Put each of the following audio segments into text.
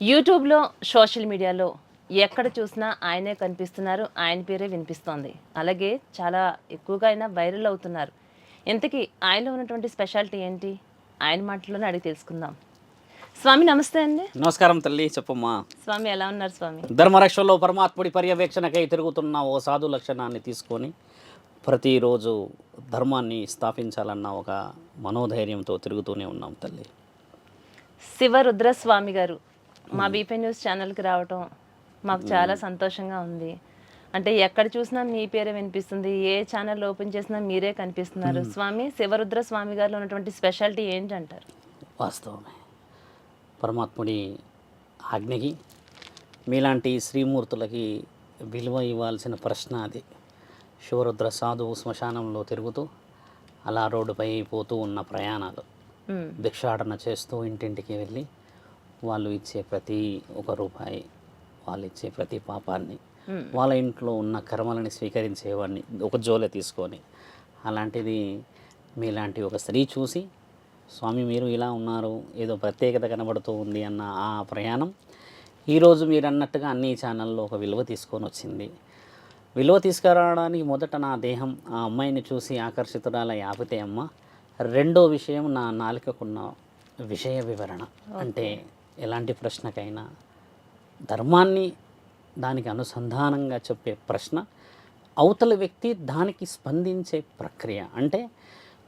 యూట్యూబ్‌లో, సోషల్ మీడియాలో ఎక్కడ చూసినా ఆయనే కనిపిస్తున్నారు. ఆయన పేరే వినిపిస్తోంది. అలాగే చాలా ఎక్కువగా ఆయన వైరల్ అవుతున్నారు. ఇంతకీ ఆయనలో ఉన్నటువంటి స్పెషాలిటీ ఏంటి? ఆయన మాటల్లోనే అడిగి తెలుసుకుందాం. స్వామి నమస్తే అండి. నమస్కారం తల్లి, చెప్పమ్మా. స్వామి ఎలా ఉన్నారు స్వామి? ధర్మరక్షలో పరమాత్ముడి పర్యవేక్షణకై తిరుగుతున్న ఓ సాధు లక్షణాన్ని తీసుకొని ప్రతిరోజు ధర్మాన్ని స్థాపించాలన్న ఒక మనోధైర్యంతో తిరుగుతూనే ఉన్నాం తల్లి. శివరుద్ర స్వామి గారు మా బీపీ న్యూస్ ఛానల్‌కి రావటం మాకు చాలా సంతోషంగా ఉంది. అంటే ఎక్కడ చూసినా మీ పేరే వినిపిస్తుంది. ఏ ఛానల్ ఓపెన్ చేసినా మీరే కనిపిస్తున్నారు. స్వామి శివరుద్ర స్వామి గారిలో ఉన్నటువంటి స్పెషాలిటీ ఏంటంటారు? వాస్తవమే. పరమాత్ముడి ఆజ్ఞకి మీలాంటి శ్రీమూర్తులకి విలువ ఇవ్వాల్సిన ప్రశ్న అది. శివరుద్ర సాధువు శ్మశానంలో తిరుగుతూ అలా రోడ్డుపై పోతూ ఉన్న ప్రయాణాలు, భిక్షాటన చేస్తూ ఇంటింటికి వెళ్ళి వాళ్ళు ఇచ్చే ప్రతి ఒక రూపాయి, వాళ్ళు ఇచ్చే ప్రతి పాపాన్ని, వాళ్ళ ఇంట్లో ఉన్న కర్మలని స్వీకరించేవాడిని ఒక జోలె తీసుకొని, అలాంటిది మీలాంటి ఒక స్త్రీ చూసి స్వామి మీరు ఇలా ఉన్నారు, ఏదో ప్రత్యేకత కనబడుతూ ఉంది అన్న ఆ ప్రయాణం ఈరోజు మీరు అన్నట్టుగా అన్ని ఛానల్లో ఒక విలువ తీసుకొని వచ్చింది. విలువ తీసుకురావడానికి మొదట నా దేహం ఆ అమ్మాయిని చూసి ఆకర్షితురాలై ఆపితే అమ్మ, రెండో విషయం నా నాలుకకున్న విషయ వివరణ. అంటే ఎలాంటి ప్రశ్నకైనా ధర్మాన్ని దానికి అనుసంధానంగా చెప్పే ప్రశ్న, అవతల వ్యక్తి దానికి స్పందించే ప్రక్రియ. అంటే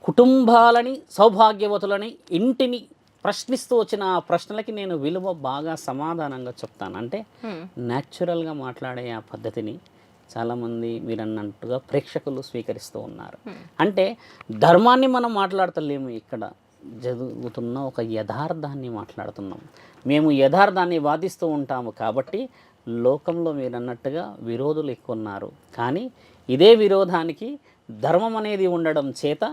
కుటుంబాలని, సౌభాగ్యవతులని, ఇంటిని ప్రశ్నిస్తూ వచ్చిన ఆ ప్రశ్నలకి నేను విలువ బాగా సమాధానంగా చెప్తాను. అంటే న్యాచురల్గా మాట్లాడే ఆ పద్ధతిని చాలామంది మీరు అన్నట్టుగా ప్రేక్షకులు స్వీకరిస్తూ ఉన్నారు. అంటే ధర్మాన్ని మనం మాట్లాడతలేము, ఇక్కడ జరుగుతున్న ఒక యథార్థాన్ని మాట్లాడుతున్నాం. మేము యథార్థాన్ని వాదిస్తూ ఉంటాము కాబట్టి లోకంలో మీరు అన్నట్టుగా విరోధులు ఎక్కువ ఉన్నారు. కానీ ఇదే విరోధానికి ధర్మం అనేది ఉండడం చేత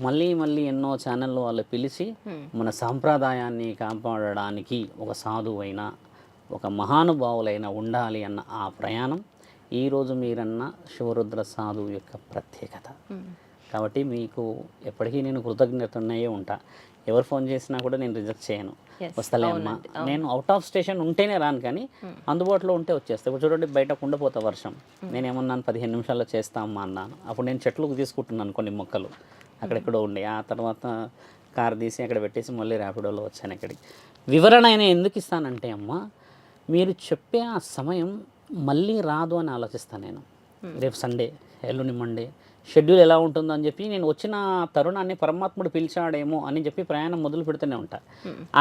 మళ్ళీ మళ్ళీ ఎన్నో ఛానళ్ళు వాళ్ళు పిలిచి మన సాంప్రదాయాన్ని కాపాడడానికి ఒక సాధువైన, ఒక మహానుభావులైన ఉండాలి అన్న ఆ ప్రయాణం ఈరోజు మీరన్న శివరుద్ర సాధువు యొక్క ప్రత్యేకత. కాబట్టి మీకు ఎప్పటికీ నేను కృతజ్ఞతనే ఉంటా. ఎవరు ఫోన్ చేసినా కూడా నేను రిజెక్ట్ చేయను. వస్తలే అమ్మా, నేను అవుట్ ఆఫ్ స్టేషన్ ఉంటేనే రాను, కానీ అందుబాటులో ఉంటే వచ్చేస్తాను. ఇప్పుడు చూడండి, బయట కుండపోతా వర్షం, నేనేమన్నాను 15 నిమిషాల్లో చేస్తామా అన్నాను. అప్పుడు నేను చెట్లకు తీసుకుంటున్నాను కొన్ని మొక్కలు అక్కడెక్కడో ఉండే. ఆ తర్వాత కారు తీసి అక్కడ పెట్టేసి మళ్ళీ ర్యాపిడోలో వచ్చాను ఇక్కడికి. వివరణ అయినా ఎందుకు ఇస్తానంటే అమ్మ, మీరు చెప్పే ఆ సమయం మళ్ళీ రాదు అని ఆలోచిస్తాను నేను. రేపు సండే, ఎల్లుండి మండే, షెడ్యూల్ ఎలా ఉంటుందో అని చెప్పి నేను వచ్చిన తరుణాన్ని పరమాత్ముడు పిలిచాడేమో అని చెప్పి ప్రయాణం మొదలు పెడుతూనే ఉంటా.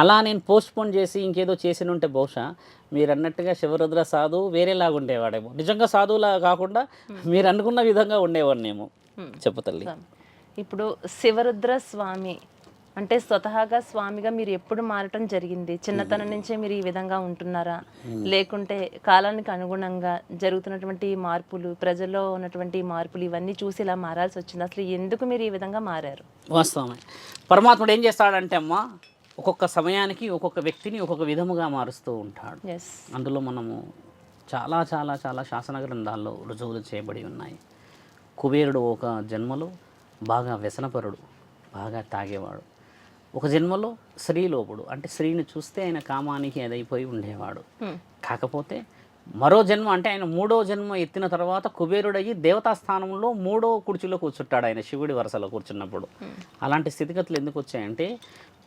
అలా నేను పోస్ట్పోన్ చేసి ఇంకేదో చేసి ఉంటే బహుశా మీరు అన్నట్టుగా శివరుద్ర సాధువు వేరేలాగా ఉండేవాడేమో. నిజంగా సాధువులా కాకుండా మీరు అనుకున్న విధంగా ఉండేవాడినేమో. చెప్పు తల్లి. ఇప్పుడు శివరుద్ర స్వామి అంటే స్వతహాగా స్వామిగా మీరు ఎప్పుడు మారటం జరిగింది? చిన్నతనం నుంచే మీరు ఈ విధంగా ఉంటున్నారా, లేకుంటే కాలానికి అనుగుణంగా జరుగుతున్నటువంటి మార్పులు, ప్రజల్లో ఉన్నటువంటి మార్పులు ఇవన్నీ చూసి ఇలా మారాల్సి వచ్చింది? అసలు ఎందుకు మీరు ఈ విధంగా మారారు? వాస్తవమే. పరమాత్ముడు ఏం చేస్తాడంటే అమ్మ, ఒక్కొక్క సమయానికి ఒక్కొక్క వ్యక్తిని ఒక్కొక్క విధముగా మారుస్తూ ఉంటాడు. అందులో మనము చాలా చాలా చాలా శాసన గ్రంథాల్లో రుజువులు చేయబడి ఉన్నాయి. కుబేరుడు ఒక జన్మలో బాగా వ్యసనపరుడు, బాగా తాగేవాడు. ఒక జన్మలో స్త్రీలోపుడు, అంటే స్త్రీని చూస్తే ఆయన కామానికి అదైపోయి ఉండేవాడు. కాకపోతే మరో జన్మ, అంటే ఆయన 3వ జన్మ ఎత్తిన తర్వాత కుబేరుడయ్యి దేవతాస్థానంలో 3వ కుర్చీలో కూర్చుంటాడు ఆయన శివుడి వరుసలో కూర్చున్నప్పుడు. అలాంటి స్థితిగతులు ఎందుకు వచ్చాయంటే,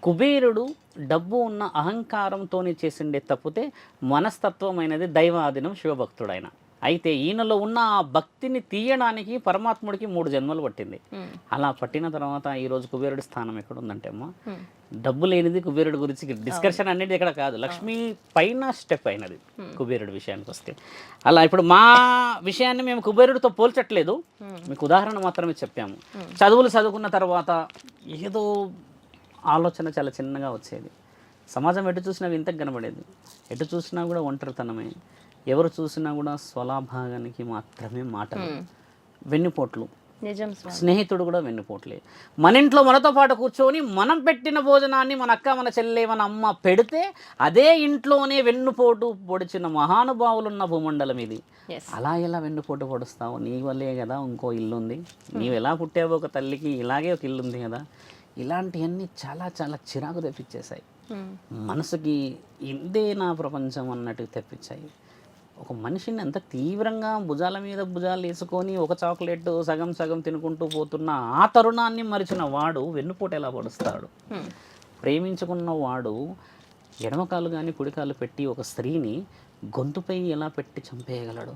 కుబేరుడు డబ్బు ఉన్న అహంకారంతో చేసిండే తప్పితే మనస్తత్వం అయినది దైవాధీనం శివభక్తుడైన. అయితే ఈయనలో ఉన్న ఆ భక్తిని తీయడానికి పరమాత్ముడికి 3 జన్మలు పట్టింది. అలా పట్టిన తర్వాత ఈరోజు కుబేరుడి స్థానం ఎక్కడ ఉందంటే అమ్మ, డబ్బు లేనిది కుబేరుడి గురించి డిస్కషన్ అనేది ఇక్కడ కాదు, లక్ష్మి పైన స్టెప్ అయినది కుబేరుడి విషయానికి వస్తే. అలా ఇప్పుడు మా విషయాన్ని మేము కుబేరుడితో పోల్చట్లేదు, మీకు ఉదాహరణ మాత్రమే చెప్పాము. చదువులు చదువుకున్న తర్వాత ఏదో ఆలోచన చాలా చిన్నగా వచ్చేది. సమాజం ఎటు చూసినా వింతకు కనబడేది, ఎటు చూసినా కూడా ఒంటరితనమే, ఎవరు చూసినా కూడా స్వలాభాగానికి మాత్రమే మాటలు, వెన్నుపోట్లు. స్నేహితుడు కూడా వెన్నుపోట్లే. మన ఇంట్లో మనతో పాటు కూర్చొని మనం పెట్టిన భోజనాన్ని మన అక్క, మన చెల్లె, మన అమ్మ పెడితే అదే ఇంట్లోనే వెన్నుపోటు పొడిచిన మహానుభావులు ఉన్న భూమండలం ఇది. అలా ఎలా వెన్నుపోటు పొడుస్తావు? నీ వల్లే కదా ఇంకో ఇల్లు ఉంది, నీవు ఎలా పుట్టావో ఒక తల్లికి ఇలాగే ఒక ఇల్లు ఉంది కదా. ఇలాంటివన్నీ చాలా చాలా చిరాకు తెప్పించేశాయి. మనసుకి ఇందే నా ప్రపంచం అన్నట్టు తెప్పించాయి. ఒక మనిషిని అంత తీవ్రంగా భుజాల మీద భుజాలు వేసుకొని ఒక చాక్లెట్ సగం సగం తినుకుంటూ పోతున్న ఆ తరుణాన్ని మరిచిన వాడు వెన్నుపోటు ఎలా పడుస్తాడు? ప్రేమించుకున్న వాడు ఎడమకాలు కానీ కుడికాలు పెట్టి ఒక స్త్రీని గొంతుపై ఎలా పెట్టి చంపేయగలడు?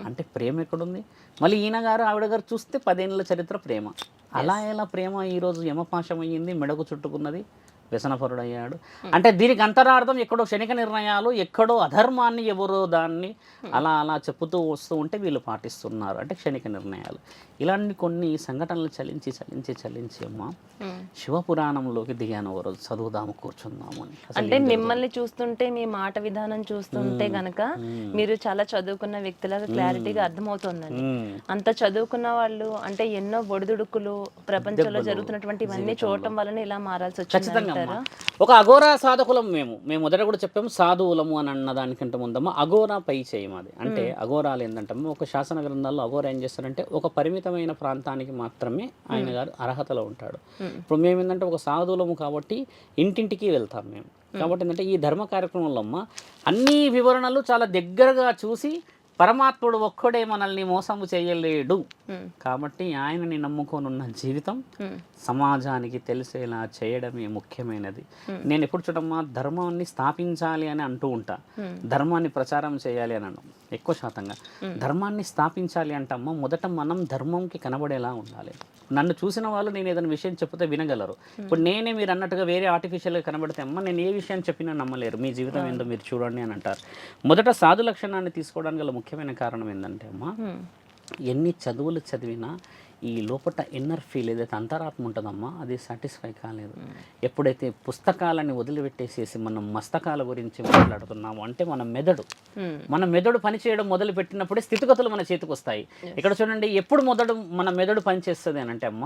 అంటే ప్రేమ ఎక్కడుంది? మళ్ళీ ఈయన గారు ఆవిడ గారు చూస్తే 10 ఏళ్ళ చరిత్ర ప్రేమ. అలా ఎలా ప్రేమ ఈరోజు యమపాశం అయ్యింది, మెడకు చుట్టుకున్నది, వ్యసనపరుడయ్యాడు? అంటే దీనికి అంతరార్థం ఎక్కడో క్షణిక నిర్ణయాలు, ఎక్కడో అధర్మాన్ని ఎవరో దాన్ని అలా అలా చెప్పుతూ వస్తూ ఉంటే వీళ్ళు పాటిస్తున్నారు అంటే క్షణిక నిర్ణయాలు. ఇలాంటి కొన్ని సంఘటనలు చలించి చలించి చలించి అమ్మ శివపురాణంలోకి దిగాను. ఒక రోజు చదువుదాము కూర్చుందాము అని. అంటే మిమ్మల్ని చూస్తుంటే, మీ మాట విధానం చూస్తుంటే గనక మీరు చాలా చదువుకున్న వ్యక్తులాగా క్లారిటీగా అర్థమవుతుందండి. అంత చదువుకున్న వాళ్ళు అంటే ఎన్నో ఒడిదుడుకులు ప్రపంచంలో జరుగుతున్నటువంటి ఇవన్నీ చూడటం వలన ఇలా మారాల్సి వచ్చింది. ఒక అఘోరా సాధకులం మేము మొదట కూడా చెప్పాము, సాధువులము అని అన్న దానికంటే ముందమ్మ అఘోరా పై చేయం. అది అంటే అఘోరాలు ఏంటంటే ఒక శాసన గ్రంథాల్లో అఘోరా ఏం చేస్తారంటే ఒక పరిమితమైన ప్రాంతానికి మాత్రమే ఆయన గారు అర్హతలో ఉంటాడు. ఇప్పుడు మేము ఏంటంటే ఒక సాధువులము కాబట్టి ఇంటింటికి వెళ్తాం మేము. కాబట్టి ఏంటంటే ఈ ధర్మ కార్యక్రమంలో అమ్మ అన్ని వివరణలు చాలా దగ్గరగా చూసి పరమాత్ముడు ఒక్కడే మనల్ని మోసము చేయలేడు కాబట్టి ఆయనని నమ్ముకొనున్న జీవితం సమాజానికి తెలిసేలా చేయడమే ముఖ్యమైనది. నేను ఎప్పుడు చూడమ్మా ధర్మాన్ని స్థాపించాలి అని అంటూ ఉంటా, ధర్మాన్ని ప్రచారం చేయాలి అని అన్నాం ఎక్కువ శాతంగా. ధర్మాన్ని స్థాపించాలి అంటమ్మా మొదట మనం ధర్మంకి కనబడేలా ఉండాలి. నన్ను చూసిన వాళ్ళు నేను ఏదైనా విషయం చెప్తే వినగలరు. ఇప్పుడు నేనే మీరు అన్నట్టుగా వేరే ఆర్టిఫిషియల్గా కనబడితే అమ్మ నేను ఏ విషయాన్ని చెప్పినా నమ్మలేరు, మీ జీవితం ఏందో మీరు చూడండి అని అంటారు. మొదట సాధు లక్షణాన్ని తీసుకోవడానికి గల ముఖ్యమైన కారణం ఏంటంటే అమ్మ ఎన్ని చదువులు చదివినా ఈ లోపల ఇన్నర్ ఫీల్ ఏదైతే అంతరాత్మ ఉంటుందమ్మా అది సాటిస్ఫై కాలేదు. ఎప్పుడైతే పుస్తకాలని వదిలిపెట్టేసేసి మనం మస్తకాల గురించి మాట్లాడుతున్నాము అంటే మన మెదడు పనిచేయడం మొదలు పెట్టినప్పుడే స్థితిగతులు మన చేతికి వస్తాయి. ఇక్కడ చూడండి ఎప్పుడు మన మెదడు పనిచేస్తుంది అని అంటే అమ్మ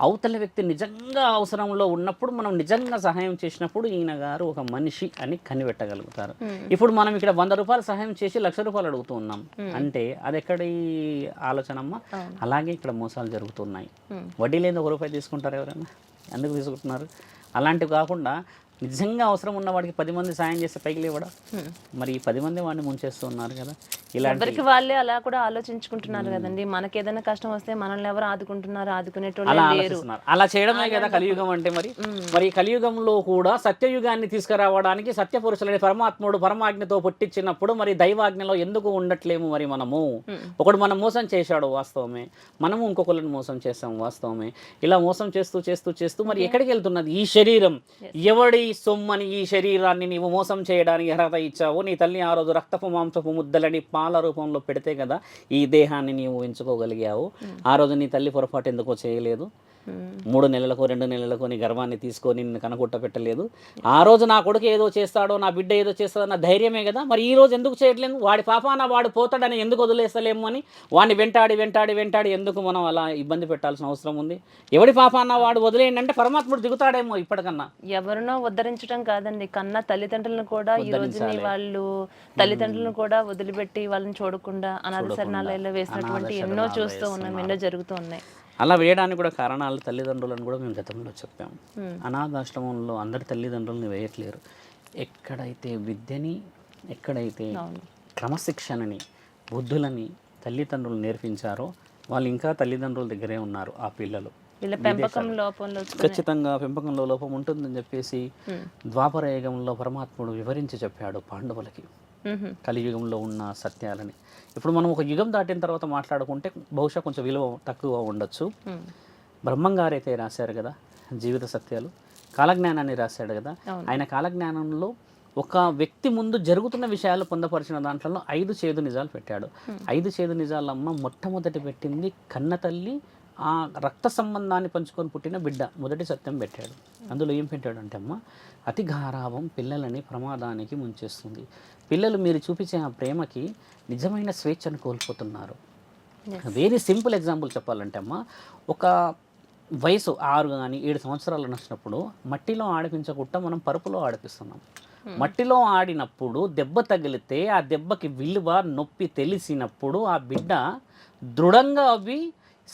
అవతల వ్యక్తి నిజంగా అవసరంలో ఉన్నప్పుడు మనం నిజంగా సహాయం చేసినప్పుడు ఈయన గారు ఒక మనిషి అని కనిపెట్టగలుగుతారు. ఇప్పుడు మనం ఇక్కడ 100 రూపాయలు సహాయం చేసి 1,00,000 రూపాయలు అడుగుతూ ఉన్నాం అంటే అది ఎక్కడి ఆలోచన అమ్మ? అలాగే ఇక్కడ మోసాలు జరుగుతున్నాయి. వడ్డీ లేని 1 రూపాయి తీసుకుంటారు ఎవరైనా? ఎందుకు తీసుకుంటున్నారు? అలాంటివి కాకుండా నిజంగా అవసరం ఉన్న వాడికి 10 మంది సాయం చేస్తే పైకి లేవడా? మరి 10 మంది వాడిని ముంచేస్తూ ఉన్నారు కదా. ఎవరికి వాళ్ళే అలా కూడా ఆలోచించుకుంటున్నారు కదండి. మనకి ఏదైనా కష్టం వస్తే మనల్ని ఎవరు ఆదుకుంటున్నారు? ఆదుకునేటోళ్ళు లేరు. అలా చేయడమే కదా కలియుగం అంటే. మరి కలియుగంలో కూడా సత్యయుగాన్ని తీసుకురావడానికి సత్యపురుషులని పరమాత్ముడు పరమాజ్ఞతో పుట్టించినప్పుడు మరి దైవాజ్ఞలో ఎందుకు ఉండట్లేము? మరి మనము ఒకడు మనం మోసం చేశాడు వాస్తవమే, మనము ఇంకొకరిని మోసం చేస్తాం వాస్తవమే. ఇలా మోసం చేస్తూ చేస్తూ చేస్తూ మరి ఎక్కడికి వెళ్తున్నది ఈ శరీరం? ఎవడి సొమ్మని ఈ శరీరాన్ని నీవు మోసం చేయడానికి అర్హత ఇచ్చావు? నీ తల్లి ఆ రోజు రక్తపు మాంసపు ముద్దలని పాల రూపంలో పెడితే కదా ఈ దేహాన్ని నీవు ఎంచుకోగలిగావు. ఆ రోజు నీ తల్లి పొరపాటు ఎందుకో చేయలేదు. 3 నెలలకు 2 నెలలకు నీ గర్వాన్ని తీసుకొని నిన్ను కనకొట్ట పెట్టలేదు. ఆ రోజు నా కొడుకు ఏదో చేస్తాడో నా బిడ్డ ఏదో చేస్తాడో నా ధైర్యమే కదా. మరి ఈ రోజు ఎందుకు చేయట్లేదు? వాడి పాపాన వాడు పోతాడని ఎందుకు వదిలేస్తలేము అని వాడిని వెంటాడి వెంటాడి వెంటాడి ఎందుకు మనం అలా ఇబ్బంది పెట్టాల్సిన అవసరం ఉంది? ఎవడి పాపాన వాడు వదిలేయండి అంటే పరమాత్ముడు దిగుతాడేమో ఇప్పటికన్నా. ఎవరినో ఉద్ధరించడం కాదండి, కన్నా తల్లిదండ్రులను కూడా ఈ రోజుని వాళ్ళు తల్లిదండ్రులను కూడా వదిలిపెట్టి వాళ్ళని చూడకుండా అనాథ శరణాలయాల్లో వేసినటువంటి ఎన్నో చూస్తూ ఉన్నాం, ఎన్నో జరుగుతూ ఉన్నాయి. అలా వేయడానికి కూడా కారణాలు తల్లిదండ్రులను కూడా మేము గతంలో చెప్పాము. అనాథాశ్రమంలో అందరి తల్లిదండ్రులని వేయట్లేరు. ఎక్కడైతే విద్యని, ఎక్కడైతే క్రమశిక్షణని, బుద్ధులని తల్లిదండ్రులు నేర్పించారో వాళ్ళు ఇంకా తల్లిదండ్రుల దగ్గరే ఉన్నారు. ఆ పిల్లలు ఖచ్చితంగా పెంపకంలో లోపం ఉంటుందని చెప్పేసి ద్వాపరయుగంలో పరమాత్ముడు వివరించి చెప్పాడు పాండవులకి కలియుగంలో ఉన్న సత్యాలని. ఇప్పుడు మనం ఒక యుగం దాటిన తర్వాత మాట్లాడుకుంటే బహుశా కొంచెం విలువ తక్కువ ఉండొచ్చు. బ్రహ్మంగారైతే రాశారు కదా జీవిత సత్యాలు, కాలజ్ఞానాన్ని రాశాడు కదా. ఆయన కాలజ్ఞానంలో ఒక వ్యక్తి ముందు జరుగుతున్న విషయాలు పొందపరిచిన దాంట్లో 5 చేదు నిజాలు పెట్టాడు. 5 చేదు నిజాలమ్మ మొట్టమొదటి పెట్టింది కన్న తల్లి ఆ రక్త సంబంధాన్ని పంచుకొని పుట్టిన బిడ్డ. మొదటి సత్యం పెట్టాడు. అందులో ఏం పెట్టాడు అంటే అమ్మ అతి గారాభం పిల్లలని ప్రమాదానికి ముంచేస్తుంది. పిల్లలు మీరు చూపించే ఆ ప్రేమకి నిజమైన స్వేచ్ఛను కోల్పోతున్నారు. వెరీ సింపుల్ ఎగ్జాంపుల్ చెప్పాలంటే అమ్మ ఒక వయసు 6 కానీ 7 సంవత్సరాలు వచ్చినప్పుడు మట్టిలో ఆడిపించకుండా మనం పరుపులో ఆడిపిస్తున్నాం. మట్టిలో ఆడినప్పుడు దెబ్బ తగిలితే ఆ దెబ్బకి విలువ నొప్పి తెలిసినప్పుడు ఆ బిడ్డ దృఢంగా అవి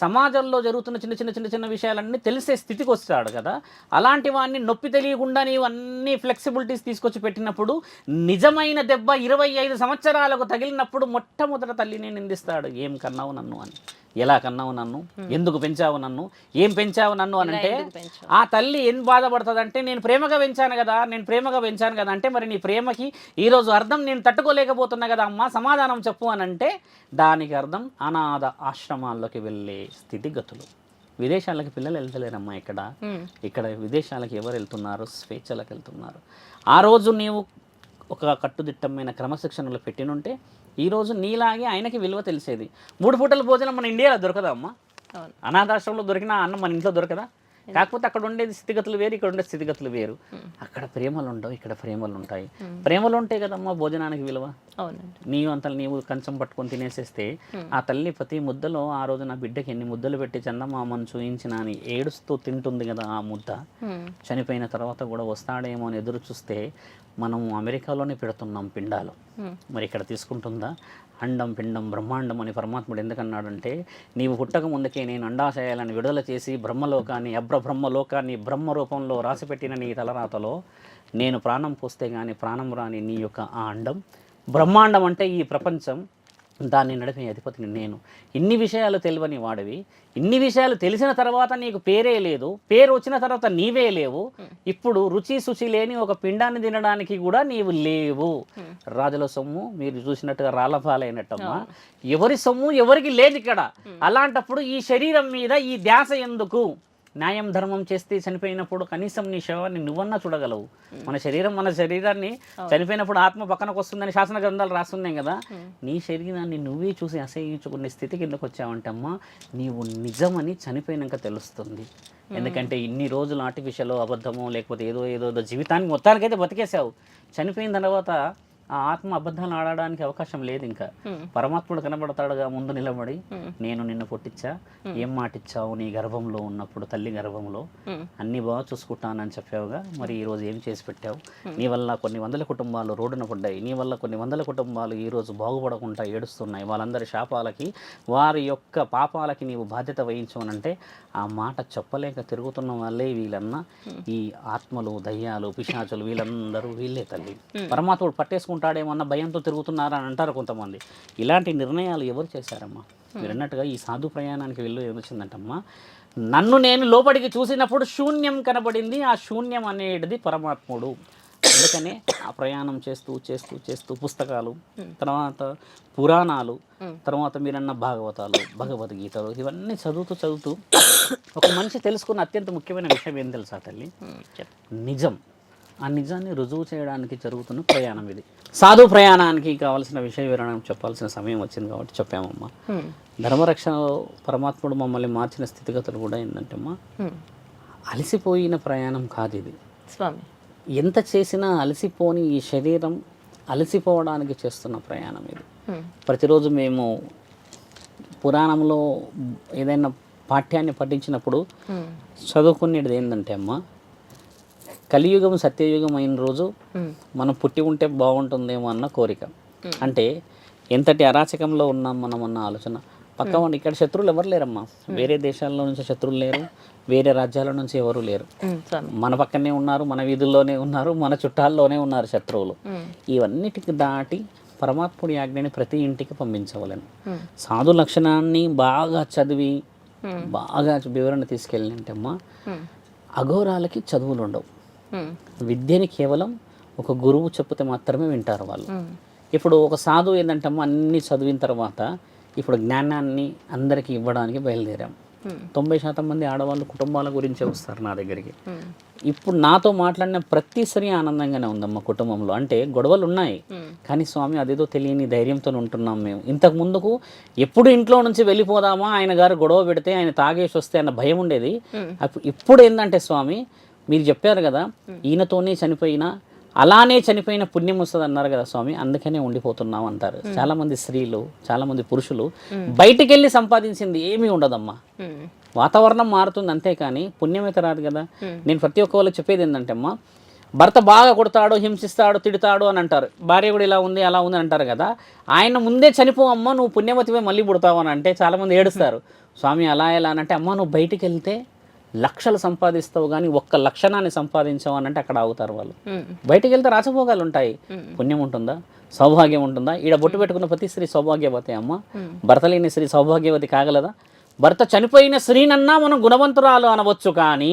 సమాజంలో జరుగుతున్న చిన్న చిన్న చిన్న చిన్న విషయాలన్నీ తెలిసే స్థితికి వస్తాడు కదా. అలాంటి వాడిని నొప్పి తెలియకుండా నీవు అన్ని ఫ్లెక్సిబిలిటీస్ తీసుకొచ్చి పెట్టినప్పుడు నిజమైన దెబ్బ 25 సంవత్సరాలకు తగిలినప్పుడు మొట్టమొదట తల్లిని నిందిస్తాడు. ఏం కన్నావు నన్ను అని, ఎలా కన్నావు నన్ను, ఎందుకు పెంచావు నన్ను, ఏం పెంచావు నన్ను అని అంటే ఆ తల్లి ఏం బాధపడుతుంది అంటే నేను ప్రేమగా పెంచాను కదా అంటే మరి నీ ప్రేమకి ఈరోజు అర్థం నేను తట్టుకోలేకపోతున్నా కదా అమ్మ, సమాధానం చెప్పు అని అంటే దానికి అర్థం అనాథ ఆశ్రమాల్లోకి వెళ్ళే స్థితిగతులు. విదేశాలకి పిల్లలు వెళ్తలేరమ్మా. ఇక్కడ విదేశాలకి ఎవరు వెళ్తున్నారు? స్వేచ్ఛలకు వెళ్తున్నారు. ఆ రోజు నీవు ఒక కట్టుదిట్టమైన క్రమశిక్షణలో పెట్టినుంటే ఈరోజు నీలాగే ఆయనకి విలువ తెలిసేది. 3 పూటల భోజనం మన ఇండియాలో దొరకదా అమ్మ? అనాథాశ్రమంలో దొరికిన అన్నం మన ఇంట్లో దొరకదా? కాకపోతే అక్కడ ఉండేది స్థితిగతులు వేరు, ఇక్కడ ఉండే స్థితిగతులు వేరు. అక్కడ ప్రేమలు ఉండవు, ఇక్కడ ప్రేమలు ఉంటాయి. ప్రేమలు ఉంటే కదమ్మా భోజనానికి విలువ. నీవు కంచం పట్టుకొని తినేసేస్తే ఆ తల్లి ప్రతి ముద్దలో ఆ రోజు నా బిడ్డకి ఎన్ని ముద్దలు పెట్టి చందమామను చూయించిన అని ఏడుస్తూ తింటుంది కదా ఆ ముద్ద. చనిపోయిన తర్వాత కూడా వస్తాడేమో అని ఎదురు చూస్తే మనం అమెరికాలోనే పెడుతున్నాం పిండాలు, మరి ఇక్కడ తీసుకుంటుందా? అండం పిండం బ్రహ్మాండం అని పరమాత్ముడు ఎందుకన్నాడంటే నీవు పుట్టక ముందుకే నేను అండాశయాలను విడుదల చేసి బ్రహ్మలోకాన్ని బ్రహ్మలోకాన్ని బ్రహ్మ రూపంలో రాసిపెట్టిన నీ తలరాతలో నేను ప్రాణం పోస్తే కానీ ప్రాణం రాని నీ యొక్క ఆ అండం బ్రహ్మాండం అంటే ఈ ప్రపంచం, దాన్ని నడిపే అధిపతిని నేను. ఇన్ని విషయాలు తెలియని వాడివి, ఇన్ని విషయాలు తెలిసిన తర్వాత నీకు పేరే లేదు, పేరు వచ్చిన తర్వాత నీవే లేవు. ఇప్పుడు రుచి శుచి లేని ఒక పిండాన్ని తినడానికి కూడా నీవు లేవు. రాజుల సొమ్ము మీరు చూసినట్టుగా రాళ్ళపాలైనట్టమ్మా. ఎవరి సొమ్ము ఎవరికి లేదు ఇక్కడ. అలాంటప్పుడు ఈ శరీరం మీద ఈ ధ్యాస ఎందుకు? న్యాయం ధర్మం చేస్తే చనిపోయినప్పుడు కనీసం నీ శవాన్ని నువ్వన్నా చూడగలవు. మన శరీరాన్ని చనిపోయినప్పుడు ఆత్మ పక్కనకు వస్తుందని శాసన గ్రంథాలు రాస్తున్నాయి కదా. నీ శరీరాన్ని నువ్వే చూసి అసహించుకునే స్థితికి ఎందుకు వచ్చావంటే అమ్మా నీవు నిజమని చనిపోయినాక తెలుస్తుంది. ఎందుకంటే ఇన్ని రోజులు ఆర్టిఫిషియల్ అబద్ధమో లేకపోతే ఏదో జీవితానికి మొత్తానికైతే బతికేసావు. చనిపోయిన తర్వాత ఆ ఆత్మ అబద్ధాలు ఆడడానికి అవకాశం లేదు. ఇంకా పరమాత్ముడు కనబడతాడుగా ముందు నిలబడి, నేను నిన్ను పుట్టించా, ఏం మాటిచ్చావు నీ గర్భంలో ఉన్నప్పుడు, తల్లి గర్భంలో అన్ని బాగా చూసుకుంటానని చెప్పావుగా, మరి ఈరోజు ఏం చేసి పెట్టావు? నీ వల్ల కొన్ని వందల కుటుంబాలు రోడ్డున పడ్డాయి, నీ వల్ల కొన్ని వందల కుటుంబాలు ఈరోజు బాగుపడకుండా ఏడుస్తున్నాయి. వాళ్ళందరి శాపాలకి వారి యొక్క పాపాలకి నీవు బాధ్యత వహించవనంటే ఆ మాట చెప్పలేక తిరుగుతున్న వాళ్ళే వీళ్ళన్నా ఈ ఆత్మలు, దయ్యాలు, పిశాచులు వీళ్ళందరూ వీళ్ళే తల్లి. పరమాత్ముడు పట్టేసుకుంటాడేమన్న భయంతో తిరుగుతున్నారా అని అంటారు కొంతమంది. ఇలాంటి నిర్ణయాలు ఎవరు చేశారమ్మా? మీరు అన్నట్టుగా ఈ సాధు ప్రయాణానికి వెళ్ళి ఏమొచ్చిందంటమ్మా, నన్ను నేను లోపలికి చూసినప్పుడు శూన్యం కనబడింది. ఆ శూన్యం అనేది పరమాత్ముడు. అందుకనే ఆ ప్రయాణం చేస్తూ చేస్తూ చేస్తూ పుస్తకాలు, తర్వాత పురాణాలు, తర్వాత మీరన్న భాగవతాలు, భగవద్గీతలు ఇవన్నీ చదువుతూ ఒక మనిషి తెలుసుకున్న అత్యంత ముఖ్యమైన విషయం ఏం తెలుసా తల్లి? నిజం. ఆ నిజాన్ని రుజువు చేయడానికి జరుగుతున్న ప్రయాణం ఇది. సాధు ప్రయాణానికి కావాల్సిన విషయ వివరణ చెప్పాల్సిన సమయం వచ్చింది కాబట్టి చెప్పామమ్మా. ధర్మరక్షణలో పరమాత్ముడు మమ్మల్ని మార్చిన స్థితిగతులు కూడా ఏంటంటే అమ్మా, అలసిపోయిన ప్రయాణం కాదు ఇది స్వామి. ఎంత చేసినా అలసిపోని ఈ శరీరం అలసిపోవడానికి చేస్తున్న ప్రయాణం ఇది. ప్రతిరోజు మేము పురాణంలో ఏదైనా పాఠ్యాన్ని పఠించినప్పుడు చదువుకునేది ఏంటంటే అమ్మ, కలియుగం సత్యయుగం అయిన రోజు మనం పుట్టి ఉంటే బాగుంటుందేమో అన్న కోరిక. అంటే ఎంతటి అరాచకంలో ఉన్నాం మనం అన్న ఆలోచన. పక్క ఇక్కడ శత్రువులు ఎవరు లేరమ్మా. వేరే దేశాల్లో నుంచి శత్రువులు లేరు, వేరే రాజ్యాల నుంచి ఎవరు లేరు. మన పక్కనే ఉన్నారు, మన వీధుల్లోనే ఉన్నారు, మన చుట్టాల్లోనే ఉన్నారు శత్రువులు. ఇవన్నిటికి దాటి పరమాత్ముడి ఆజ్ఞని ప్రతి ఇంటికి పంపించవలను. సాధు లక్షణాన్ని బాగా చదివి బాగా వివరణ తీసుకెళ్ళింటే అమ్మా, అఘోరాలకి చదువులు ఉండవు. విద్యని కేవలం ఒక గురువు చెప్తే మాత్రమే వింటారు వాళ్ళు. ఇప్పుడు ఒక సాధువు ఏంటంటే అమ్మ, అన్ని చదివిన తర్వాత ఇప్పుడు జ్ఞానాన్ని అందరికీ ఇవ్వడానికి బయలుదేరాం. 90% మంది ఆడవాళ్ళు కుటుంబాల గురించే వస్తారు నా దగ్గరికి. ఇప్పుడు నాతో మాట్లాడిన ప్రతిసారి ఆనందంగానే ఉందమ్మా కుటుంబంలో. అంటే గొడవలు ఉన్నాయి కానీ స్వామి అదేదో తెలియని ధైర్యంతో ఉంటున్నాం మేము. ఇంతకు ముందుకు ఎప్పుడు ఇంట్లో నుంచి వెళ్ళిపోదామా, ఆయన గారు గొడవ పెడితే ఆయన తాగేసి వస్తే అన్న భయం ఉండేది. ఇప్పుడు ఏంటంటే స్వామి మీరు చెప్పారు కదా, ఈయనతోనే చనిపోయినా అలానే చనిపోయిన పుణ్యం వస్తుంది అన్నారు కదా స్వామి, అందుకనే ఉండిపోతున్నాం అంటారు. చాలా మంది స్త్రీలు, చాలా మంది పురుషులు బయటికి వెళ్ళి సంపాదించింది ఏమీ ఉండదమ్మా. వాతావరణం మారుతుంది అంతేకాని పుణ్యం అయితే రాదు కదా. నేను ప్రతి ఒక్క వాళ్ళకి చెప్పేది ఏంటంటే అమ్మా, భర్త బాగా కొడతాడు, హింసిస్తాడు, తిడతాడు అని అంటారు. భార్య కూడా ఇలా ఉంది అలా ఉంది అని అంటారు కదా. ఆయన ముందే చనిపో అమ్మ, నువ్వు పుణ్యవతివే మళ్ళీ పుడతావు అని అంటే చాలామంది ఏడుస్తారు. స్వామి అలా ఎలా అని అంటే, అమ్మ నువ్వు బయటికి వెళ్తే లక్షలు సంపాదిస్తావు కానీ ఒక్క లక్షణాన్ని సంపాదించావు అని అంటే అక్కడ ఆగుతారు వాళ్ళు. బయటికి వెళ్తే రాజభోగాలు ఉంటాయి, పుణ్యం ఉంటుందా, సౌభాగ్యం ఉంటుందా? ఈడ బొట్టు పెట్టుకున్న ప్రతి స్త్రీ సౌభాగ్యవతి అమ్మ. భర్త లేని స్త్రీ సౌభాగ్యవతి కాగలదా? భర్త చనిపోయిన స్త్రీనన్నా మనం గుణవంతురాలు అనవచ్చు, కానీ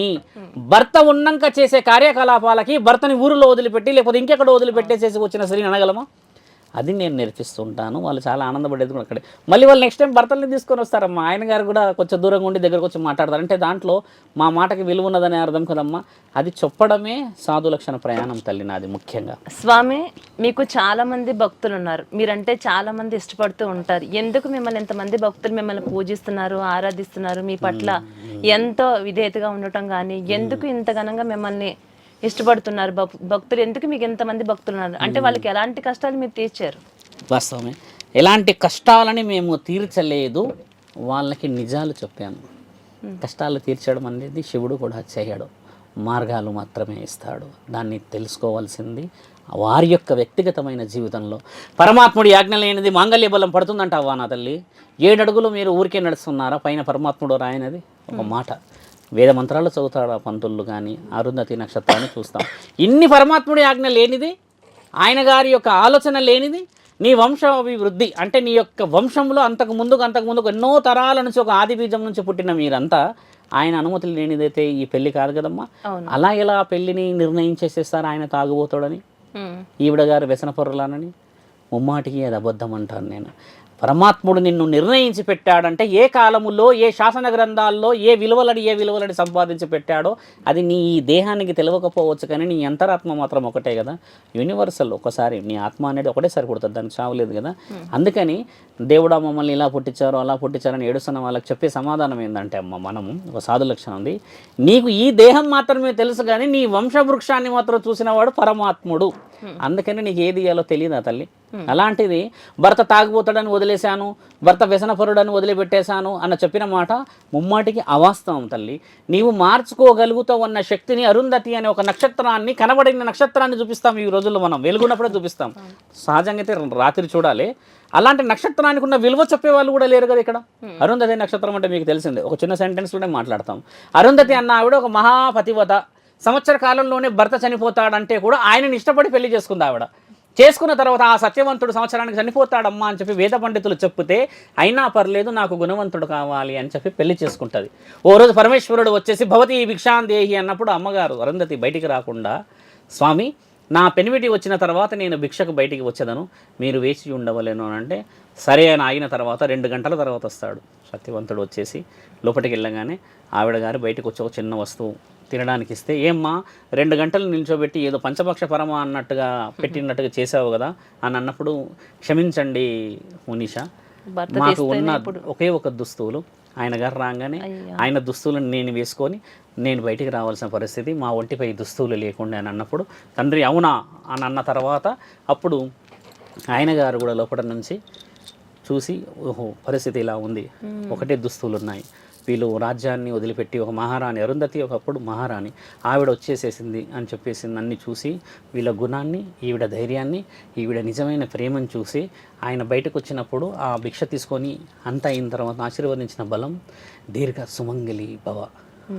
భర్త ఉన్నాక చేసే కార్యకలాపాలకి భర్తని ఊరిలో వదిలిపెట్టి లేకపోతే ఇంకెక్కడ వదిలిపెట్టేసేసి వచ్చిన స్త్రీని అనగలమా? అది నేను నేర్పిస్తుంటాను. వాళ్ళు చాలా ఆనందపడేది కూడా అక్కడే. మళ్ళీ వాళ్ళు నెక్స్ట్ టైం భర్తల్ని తీసుకొని వస్తారమ్మా. ఆయన గారు కూడా కొంచెం దూరంగా ఉండి దగ్గరకు వచ్చి మాట్లాడతారు. అంటే దాంట్లో మా మాటకి విలువ ఉన్నదని అర్థం కదమ్మా. అది చెప్పడమే సాధు లక్షణ ప్రయాణం తల్లి నాది ముఖ్యంగా. స్వామి, మీకు చాలా మంది భక్తులు ఉన్నారు, మీరంటే చాలా మంది ఇష్టపడుతూ ఉంటారు. ఎందుకు మిమ్మల్ని ఎంతమంది భక్తులు మిమ్మల్ని పూజిస్తున్నారు, ఆరాధిస్తున్నారు, మీ పట్ల ఎంతో విధేయతగా ఉండటం కానీ, ఎందుకు ఇంత ఘనంగా మిమ్మల్ని ఇష్టపడుతున్నారు భక్తులు? ఎందుకు మీకు ఎంతమంది భక్తులు ఉన్నారు? అంటే వాళ్ళకి ఎలాంటి కష్టాలు మీరు తీర్చారు? వాస్తవమే, ఎలాంటి కష్టాలని మేము తీర్చలేదు, వాళ్ళకి నిజాలు చెప్పాము. కష్టాలు తీర్చడం అనేది శివుడు కూడా చేయడు, మార్గాలు మాత్రమే ఇస్తాడు. దాన్ని తెలుసుకోవాల్సింది వారి యొక్క వ్యక్తిగతమైన జీవితంలో. పరమాత్ముడి ఆజ్ఞ లేనిది మాంగళ్య బలం పడుతుందంటావా నా తల్లి? 7 అడుగులు మీరు ఊరికే నడుస్తున్నారా? పైన పరమాత్ముడు రాయనది ఒక మాట. వేద మంత్రాలు చదువుతాడు ఆ పంతులు కానీ, అరుంధతి నక్షత్రాన్ని చూస్తాం. ఇన్ని పరమాత్ముడి ఆజ్ఞ లేనిది, ఆయన గారి యొక్క ఆలోచన లేనిది, నీ వంశాభివృద్ధి అంటే నీ యొక్క వంశంలో అంతకు ముందుకు ఎన్నో తరాల నుంచి ఒక ఆది బీజం నుంచి పుట్టిన మీరంతా ఆయన అనుమతులు లేనిదైతే ఈ పెళ్లి కాదు కదమ్మా. అలా ఎలా పెళ్లిని నిర్ణయించేసేస్తారు ఆయన తాగుబోతాడని, ఈవిడ గారు వ్యసనపరులానని? ముమ్మాటికి అది అబద్ధం అంటాను నేను. పరమాత్ముడు నిన్ను నిర్ణయించి పెట్టాడంటే ఏ కాలములో ఏ శాసన గ్రంథాల్లో ఏ విలువలని సంపాదించి పెట్టాడో అది నీ దేహానికి తెలియకపోవచ్చు, కానీ నీ అంతరాత్మ మాత్రం ఒకటే కదా, యూనివర్సల్. ఒకసారి నీ ఆత్మ అనేది ఒకటే సరిపడుతుంది, దానికి చావులేదు కదా. అందుకని దేవుడా మమ్మల్ని ఇలా పుట్టించారు అలా పుట్టించారని ఏడుస్తున్న వాళ్ళకి చెప్పే సమాధానం ఏంటంటే, అమ్మ మనము ఒక సాధు లక్షణం ఉంది, నీకు ఈ దేహం మాత్రమే తెలుసు కానీ నీ వంశవృక్షాన్ని మాత్రం చూసిన వాడు పరమాత్ముడు. అందుకని నీకు ఏది ఇయ్యాలో తెలియదా తల్లి? అలాంటిది భర్త తాగిపోతాడని వదిలేశాను, భర్త వ్యసనపరుడని వదిలిపెట్టేశాను అన్న చెప్పిన మాట ముమ్మాటికి అవాస్తవం తల్లి. నీవు మార్చుకోగలుగుతావు అన్న శక్తిని అరుంధతి అనే ఒక నక్షత్రాన్ని, కనబడిన నక్షత్రాన్ని చూపిస్తాం ఈ రోజుల్లో. మనం వెలుగున్నప్పుడే చూపిస్తాం. సహజంగా అయితే రాత్రి చూడాలి. అలాంటి నక్షత్రానికి ఉన్న విలువ చెప్పే వాళ్ళు కూడా లేరు కదా ఇక్కడ. అరుంధతి నక్షత్రం అంటే మీకు తెలిసిందే, ఒక చిన్న సెంటెన్స్లోనే మాట్లాడతాం. అరుంధతి అన్న ఆవిడ ఒక మహాపతివత, సంవత్సర కాలంలోనే భర్త చనిపోతాడంటే కూడా ఆయనని ఇష్టపడి పెళ్లి చేసుకుంది ఆవిడ. చేసుకున్న తర్వాత ఆ సత్యవంతుడు సంవత్సరానికి చనిపోతాడమ్మా అని చెప్పి వేద పండితులు చెప్తే, అయినా పర్లేదు నాకు గుణవంతుడు కావాలి అని చెప్పి పెళ్లి చేసుకుంటుంది. ఓ రోజు పరమేశ్వరుడు వచ్చేసి భవతి భిక్షాందేహి అన్నప్పుడు అమ్మగారు అరుంధతి బయటికి రాకుండా, స్వామి నా పెనిమిటి వచ్చిన తర్వాత నేను భిక్షకు బయటికి వచ్చేదను, మీరు వేచి ఉండవలేను అని అంటే, సరే అని ఆగిన తర్వాత 2 గంటల తర్వాత వస్తాడు సత్యవంతుడు. వచ్చేసి లోపలికి వెళ్ళగానే ఆవిడ గారు బయటకు వచ్చి ఒక చిన్న వస్తువు తినడానికి ఇస్తే, ఏమ్మా 2 గంటలు నిల్చోబెట్టి ఏదో పంచపక్ష పరమ అన్నట్టుగా పెట్టినట్టుగా చేసావు కదా అని అన్నప్పుడు, క్షమించండి మునీషా, మాకు ఉన్న ఒకే ఒక దుస్తువులు, ఆయన గారు రాగానే ఆయన దుస్తువులను నేను వేసుకొని నేను బయటికి రావాల్సిన పరిస్థితి, మా ఒంటిపై దుస్తువులు లేకుండా అని అన్నప్పుడు, తండ్రి అవునా అని అన్న తర్వాత అప్పుడు ఆయన గారు కూడా లోపల నుంచి చూసి, ఓహో పరిస్థితి ఇలా ఉంది, ఒకటే దుస్తువులు ఉన్నాయి, వీళ్ళు రాజ్యాన్ని వదిలిపెట్టి ఒక మహారాణి, అరుంధతి ఒకప్పుడు మహారాణి, ఆవిడ వచ్చేసేసింది అని చెప్పేసింది. అన్ని చూసి వీళ్ళ గుణాన్ని, ఈవిడ ధైర్యాన్ని, ఈవిడ నిజమైన ప్రేమను చూసి ఆయన బయటకు వచ్చినప్పుడు ఆ భిక్ష తీసుకొని అంత అయిన తర్వాత ఆశీర్వదించిన బలం దీర్ఘ సుమంగళి భవ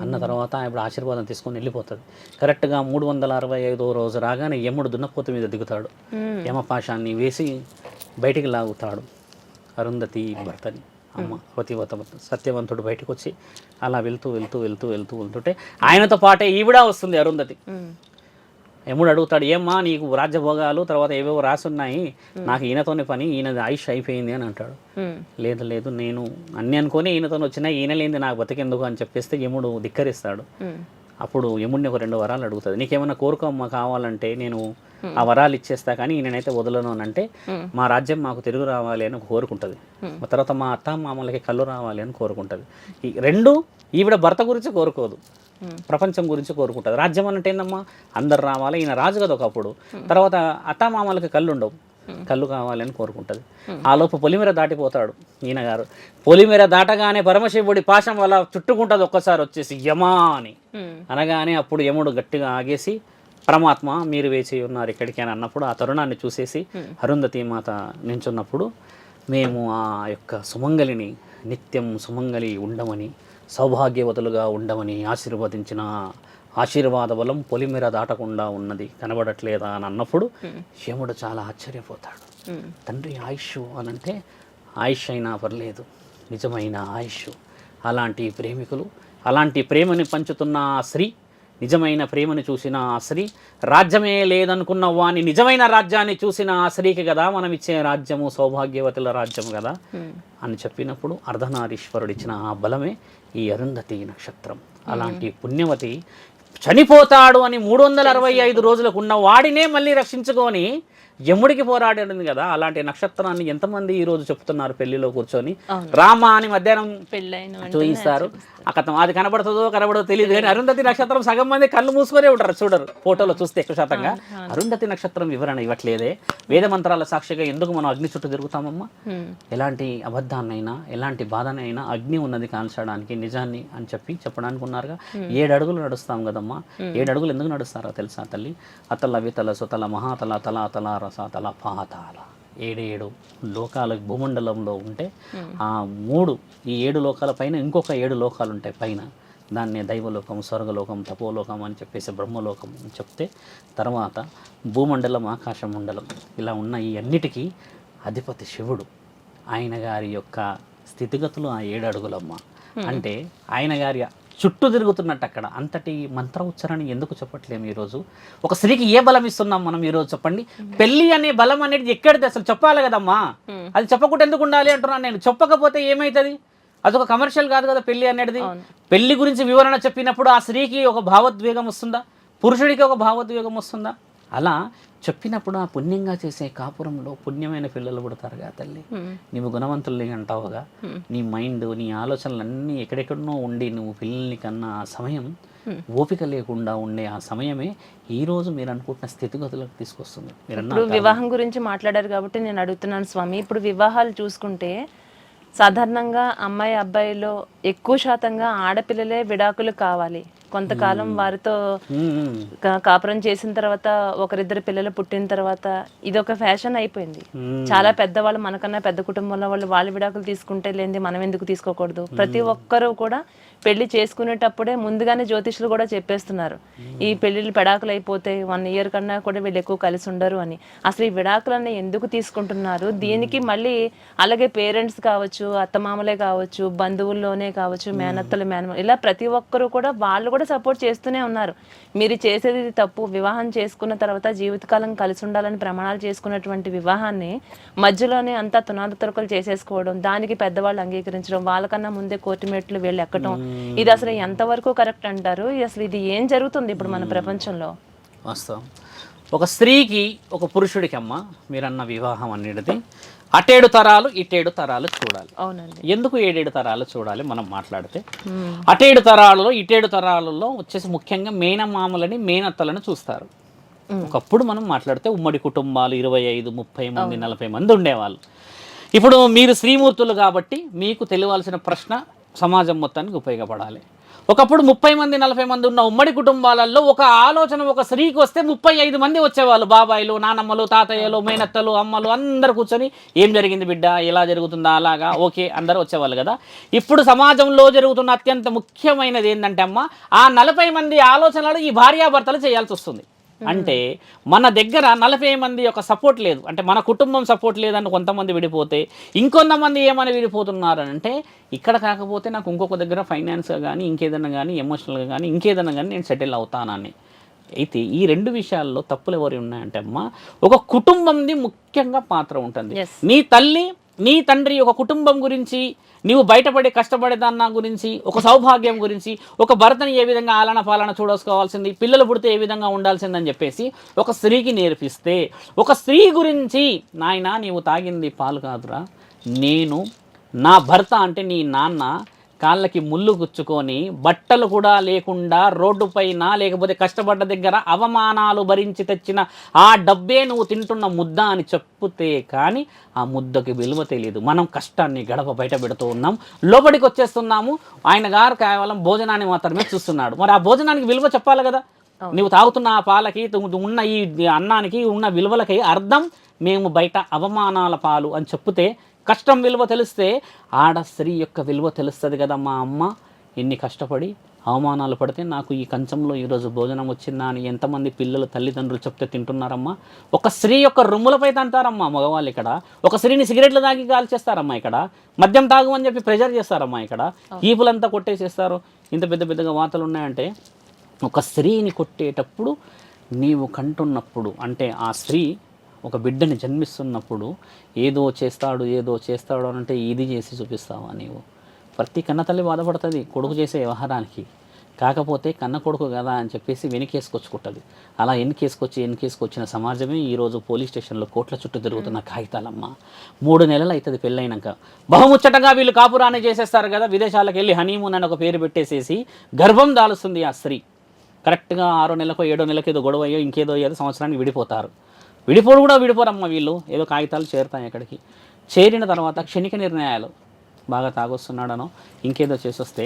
అన్న తర్వాత ఇప్పుడు ఆశీర్వాదం తీసుకొని వెళ్ళిపోతుంది. కరెక్ట్గా 365వ రోజు రాగానే యముడు దున్నపోతు మీద దిగుతాడు, యమపాశాన్ని వేసి బయటికి లాగుతాడు అరుంధతి భర్తని. అమ్మ పతివత సత్యవంతుడు బయటకు వచ్చి అలా వెళ్తుంటే ఆయనతో పాటే ఈవిడ వస్తుంది అరుంధతి. యముడు అడుగుతాడు, ఏమ్మా నీకు రాజ్యభోగాలు తర్వాత ఏవేవో రాసున్నాయి, నాకు ఈయనతోనే పని, ఈయనది ఆయుష్ అయిపోయింది అని అంటాడు. లేదు నేను అన్ని అనుకొని ఈయనతో వచ్చినా, ఈయన లేనిది నాకు బతికెందుకు అని చెప్పేస్తే యముడు ధిక్కరిస్తాడు. అప్పుడు యముడిని ఒక 2 వరాలు అడుగుతుంది, నీకేమైనా కోరుకోమ్మా కావాలంటే నేను ఆ వరాలు ఇచ్చేస్తా, కానీ ఈయనైతే వదలను అని అంటే, మా రాజ్యం మాకు తిరుగు రావాలి అని కోరుకుంటుంది. తర్వాత మా అత్త మామలకి కళ్ళు రావాలి అని కోరుకుంటుంది. ఈ 2 ఈవిడ భర్త గురించి కోరుకోదు, ప్రపంచం గురించి కోరుకుంటుంది. రాజ్యం అంటే ఏందమ్మా, అందరు రావాలి, ఈయన రాజు కదా ఒకప్పుడు. తర్వాత అత్తామామలకి కళ్ళు ఉండవు, కళ్ళు కావాలని కోరుకుంటుంది. ఆ లోపు పొలిమేర దాటిపోతాడు ఈయన గారు. పొలిమేర దాటగానే పరమశివుడి పాశం అలా చుట్టుకుంటుంది ఒక్కసారి వచ్చేసి యమా అని అనగానే, అప్పుడు యముడు గట్టిగా ఆగేసి పరమాత్మ మీరు వేచి ఉన్నారు ఇక్కడికి అని అన్నప్పుడు ఆ తరుణాన్ని చూసేసి అరుంధతి మాత నించున్నప్పుడు మేము ఆ యొక్క సుమంగలిని నిత్యం సుమంగలి ఉండమని సౌభాగ్యవతులుగా ఉండమని ఆశీర్వదించిన ఆశీర్వాద బలం పొలిమేర దాటకుండా ఉన్నది కనబడట్లేదా అని అన్నప్పుడు యముడు చాలా ఆశ్చర్యపోతాడు. తండ్రి ఆయుష్ అనంటే ఆయుష్ అయినా పర్లేదు, నిజమైన ఆయుష్. అలాంటి ప్రేమికులు, అలాంటి ప్రేమని పంచుతున్న ఆ స్త్రీ, నిజమైన ప్రేమను చూసిన ఆ స్త్రీ, రాజ్యమే లేదనుకున్న వాని నిజమైన రాజ్యాన్ని చూసిన ఆ స్త్రీకి కదా మనం ఇచ్చే రాజ్యము సౌభాగ్యవతుల రాజ్యం కదా అని చెప్పినప్పుడు అర్ధనారీశ్వరుడు ఇచ్చిన ఆ బలమే ఈ అరుంధతి నక్షత్రం. అలాంటి పుణ్యవతి చనిపోతాడు అని 365 రోజులకు ఉన్న వాడినే మళ్ళీ రక్షించుకొని యముడికి పోరాడింది కదా. అలాంటి నక్షత్రాన్ని ఎంతమంది ఈ రోజు చెప్తున్నారు పెళ్లిలో కూర్చొని రామ అని మధ్యాహ్నం చూయిస్తారు. అది కనబడదో తెలియదు కానీ అరుంధతి నక్షత్రం సగం మంది కళ్ళు మూసుకొనే ఉంటారు, చూడరు. ఫోటోలో చూస్తే ఎక్కువ శాతంగా అరుంధతి నక్షత్రం వివరణ ఇవ్వట్లేదే. వేద మంత్రాల సాక్షిగా ఎందుకు మనం అగ్ని చుట్టూ తిరుగుతామమ్మా? ఎలాంటి అబద్ధాన్నైనా ఎలాంటి బాధనైనా అగ్ని ఉన్నది కాల్చడానికి, నిజాన్ని అని చెప్పడానికి ఉన్నారుగా. 7 అడుగులు నడుస్తాం కదమ్మా. 7 అడుగులు ఎందుకు నడుస్తారో తెలుసా తల్లి? అతల వితల సుతల మహాతల తల తల రసాతల పాతాల 7 లోకాల భూమండలంలో ఉంటే ఆ 3 ఈ 7 లోకాల పైన ఇంకొక 7 లోకాలు ఉంటాయి పైన. దాన్నే దైవలోకం, స్వర్గలోకం, తపోలోకం అని చెప్పేసి బ్రహ్మలోకం అని చెప్తే, తర్వాత భూమండలం, ఆకాశ మండలం, ఇలా ఉన్న ఈ అన్నిటికీ అధిపతి శివుడు. ఆయన గారి యొక్క స్థితిగతులు ఆ 7 అడుగులమ్మ. అంటే ఆయన గారి చుట్టూ తిరుగుతున్నట్టు అక్కడ. అంతటి మంత్ర ఉచ్చారణ ఎందుకు చెప్పట్లేము ఈరోజు? ఒక స్త్రీకి ఏ బలం ఇస్తున్నాం మనం ఈరోజు చెప్పండి? పెళ్లి అనే బలం అనేది ఎక్కడిది అసలు చెప్పాలి కదమ్మా. అది చెప్పకుండా ఎందుకు ఉండాలి అంటున్నాను నేను. చెప్పకపోతే ఏమవుతుంది? అదొక కమర్షియల్ కాదు కదా పెళ్లి అనేది. పెళ్లి గురించి వివరణ చెప్పినప్పుడు ఆ స్త్రీకి ఒక భావోద్వేగం వస్తుందా? పురుషుడికి ఒక భావోద్వేగం వస్తుందా? అలా చెప్పినప్పుడు ఆ పుణ్యంగా చేసే కాపురంలో పుణ్యమైన పిల్లలు పుడతారుగా తల్లి. నీవు గుణవంతుల్ని అంటావుగా. నీ మైండ్, నీ ఆలోచనలన్నీ ఎక్కడెక్కడనో ఉండి నువ్వు పిల్లల్ని కన్నా ఆ సమయం ఓపిక లేకుండా ఉండే ఆ సమయమే ఈ రోజు మీరు అనుకుంటున్న స్థితిగతులకు తీసుకొస్తుంది. ఇప్పుడు వివాహం గురించి మాట్లాడారు కాబట్టి నేను అడుగుతున్నాను స్వామి. ఇప్పుడు వివాహాలు చూసుకుంటే సాధారణంగా అమ్మాయి అబ్బాయిలో ఎక్కువ శాతంగా ఆడపిల్లలే విడాకులు కావాలి. కొంతకాలం వారితో కాపురం చేసిన తర్వాత ఒకరిద్దరు పిల్లలు పుట్టిన తర్వాత ఇది ఒక ఫ్యాషన్ అయిపోయింది. చాలా పెద్దవాళ్ళు, మనకన్నా పెద్ద కుటుంబంలో వాళ్ళ విడాకులు తీసుకుంటే లేనిది మనం ఎందుకు తీసుకోకూడదు? ప్రతి ఒక్కరూ కూడా పెళ్లి చేసుకునేటప్పుడే ముందుగానే జ్యోతిష్యులు కూడా చెప్పేస్తున్నారు, ఈ పెళ్లిళ్ళు విడాకులు అయిపోతే 1 year కన్నా కూడా వీళ్ళు ఎక్కువ కలిసి ఉండరు అని. అసలు ఈ విడాకులన్నీ ఎందుకు తీసుకుంటున్నారు? దీనికి మళ్ళీ అలాగే పేరెంట్స్ కావచ్చు, అత్తమామలే కావచ్చు, బంధువుల్లోనే కావచ్చు, మేనత్తలు, ఇలా ప్రతి ఒక్కరు కూడా వాళ్ళు కూడా సపోర్ట్ చేస్తూనే ఉన్నారు. మీరు చేసేది తప్పు. వివాహం చేసుకున్న తర్వాత జీవితకాలం కలిసి ఉండాలని ప్రమాణాలు చేసుకున్నటువంటి వివాహాన్ని మధ్యలోనే అంతా తునాదు తొరకలు చేసేసుకోవడం, దానికి పెద్దవాళ్ళు అంగీకరించడం, వాళ్ళకన్నా ముందే కోర్టు మెట్లు వీళ్ళు ఎక్కడం, ఇది అసలు ఎంతవరకు కరెక్ట్ అంటారు? అసలు ఇది ఏం జరుగుతుంది ఇప్పుడు మన ప్రపంచంలో? వాస్తవం. ఒక స్త్రీకి ఒక పురుషుడికి అమ్మ మీరన్న వివాహం అనేది అటేడు తరాలు ఇటేడు తరాలు చూడాలి. అవునండి. ఎందుకు 7 తరాలు చూడాలి మనం మాట్లాడితే? అటేడు తరాలలో ఇటేడు తరాలలో వచ్చేసి ముఖ్యంగా మేనమామలని మేనత్తలను చూస్తారు. ఒకప్పుడు మనం మాట్లాడితే ఉమ్మడి కుటుంబాలు 25, 30 మంది, 40 మంది ఉండేవాళ్ళు. ఇప్పుడు మీరు శ్రీమూర్తులు కాబట్టి మీకు తెలియాల్సిన ప్రశ్న సమాజం మొత్తానికి ఉపయోగపడాలి. ఒకప్పుడు 30 మంది 40 మంది ఉన్న ఉమ్మడి కుటుంబాలలో ఒక ఆలోచన ఒక స్త్రీకి వస్తే 35 మంది వచ్చేవాళ్ళు. బాబాయిలు, నానమ్మలు, తాతయ్యలు, మేనత్తలు, అమ్మలు అందరు కూర్చొని ఏం జరిగింది బిడ్డ, ఎలా జరుగుతుందా, అలాగా ఓకే అందరూ వచ్చేవాళ్ళు కదా. ఇప్పుడు సమాజంలో జరుగుతున్న అత్యంత ముఖ్యమైనది ఏంటంటే అమ్మ, ఆ 40 మంది ఆలోచనలు ఈ భార్యాభర్తలు చేయాల్సి వస్తుంది. అంటే మన దగ్గర 40 మంది యొక్క సపోర్ట్ లేదు, అంటే మన కుటుంబం సపోర్ట్ లేదని కొంతమంది విడిపోతే, ఇంకొంతమంది ఏమని విడిపోతున్నారు అంటే ఇక్కడ కాకపోతే నాకు ఇంకొక దగ్గర ఫైనాన్స్గా కానీ ఇంకేదైనా కానీ ఎమోషనల్గా కానీ ఇంకేదైనా కానీ నేను సెటిల్ అవుతానని. అయితే ఈ 2 విషయాల్లో తప్పులు ఎవరు ఉన్నాయంటే అమ్మ, ఒక కుటుంబంది ముఖ్యంగా పాత్ర ఉంటుంది. నీ తల్లి నీ తండ్రి ఒక కుటుంబం గురించి, నీవు బయటపడి కష్టపడేదాన్న గురించి, ఒక సౌభాగ్యం గురించి, ఒక భర్తని ఏ విధంగా ఆలన పాలన చూడసుకోవాల్సింది, పిల్లలు పుడితే ఏ విధంగా ఉండాల్సిందని చెప్పేసి ఒక స్త్రీకి నేర్పిస్తే, ఒక స్త్రీ గురించి నాయనా నీవు తాగింది పాలు కాదురా, నేను నా భర్త అంటే నీ నాన్న కాళ్ళకి ముళ్ళు గుచ్చుకొని బట్టలు కూడా లేకుండా రోడ్డుపైన లేకపోతే కష్టపడ్డ దగ్గర అవమానాలు భరించి తెచ్చిన ఆ డబ్బే నువ్వు తింటున్న ముద్ద అని చెప్తే కానీ ఆ ముద్దకి విలువ తెలియదు. మనం కష్టాన్ని గడప బయట పెడుతూ ఉన్నాం, లోపలికి వచ్చేస్తున్నాము. ఆయన గారు కేవలం భోజనాన్ని మాత్రమే చూస్తున్నాడు. మరి ఆ భోజనానికి విలువ చెప్పాలి కదా. నువ్వు తాగుతున్న ఆ పాలకి ఉన్న ఈ అన్నానికి ఉన్న విలువలకి అర్థం మేము బయట అవమానాల పాలు అని చెప్తే కష్టం విలువ తెలిస్తే ఆడ స్త్రీ యొక్క విలువ తెలుస్తుంది కదా. మా అమ్మ ఎన్ని కష్టపడి అవమానాలు పడితే నాకు ఈ కంచంలో ఈరోజు భోజనం వచ్చిందా అని ఎంతమంది పిల్లలు తల్లిదండ్రులు చెప్తే తింటున్నారమ్మా. ఒక స్త్రీ యొక్క రొమ్ములపై తంటారమ్మా మగవాళ్ళు ఇక్కడ. ఒక స్త్రీని సిగరెట్లు తాగి కాల్చేస్తారమ్మా ఇక్కడ. మద్యం తాగు అని చెప్పి ప్రెజర్ చేస్తారమ్మా ఇక్కడ. ఈపులంతా కొట్టేసేస్తారు. ఇంత పెద్ద పెద్దగా వార్తలు ఉన్నాయంటే ఒక స్త్రీని కొట్టేటప్పుడు నీవు కంటున్నప్పుడు అంటే ఆ స్త్రీ ఒక బిడ్డని జన్మిస్తున్నప్పుడు ఏదో చేస్తాడు అని అంటే ఇది చేసి చూపిస్తావా నీవు? ప్రతి కన్న తల్లి బాధపడుతుంది కొడుకు చేసే వ్యవహారానికి. కాకపోతే కన్న కొడుకు కదా అని చెప్పేసి వెనకేసుకొచ్చుకుంటుంది. అలా వెనకేసుకొచ్చిన సమాజమే ఈరోజు పోలీస్ స్టేషన్లో కోట్ల చుట్టూ తిరుగుతున్న కాగితాలమ్మ. 3 నెలలు అవుతుంది పెళ్ళైనాక. బహుముచ్చటగా వీళ్ళు కాపురాన్ని చేసేస్తారు కదా. విదేశాలకు వెళ్ళి హనీమూన్ అని ఒక పేరు పెట్టేసేసి గర్భం దాలుస్తుంది ఆ స్త్రీ. కరెక్ట్గా 6వ నెలకో 7వ నెలకో ఏదో గొడవ అయ్యో ఇంకేదో ఏదో సంవత్సరానికి విడిపోతారు. విడిపోరమ్మ వీళ్ళు. ఏదో కాగితాలు చేరుతాయి అక్కడికి. చేరిన తర్వాత క్షణిక నిర్ణయాలు, బాగా తాగొస్తున్నాడనో ఇంకేదో చేసొస్తే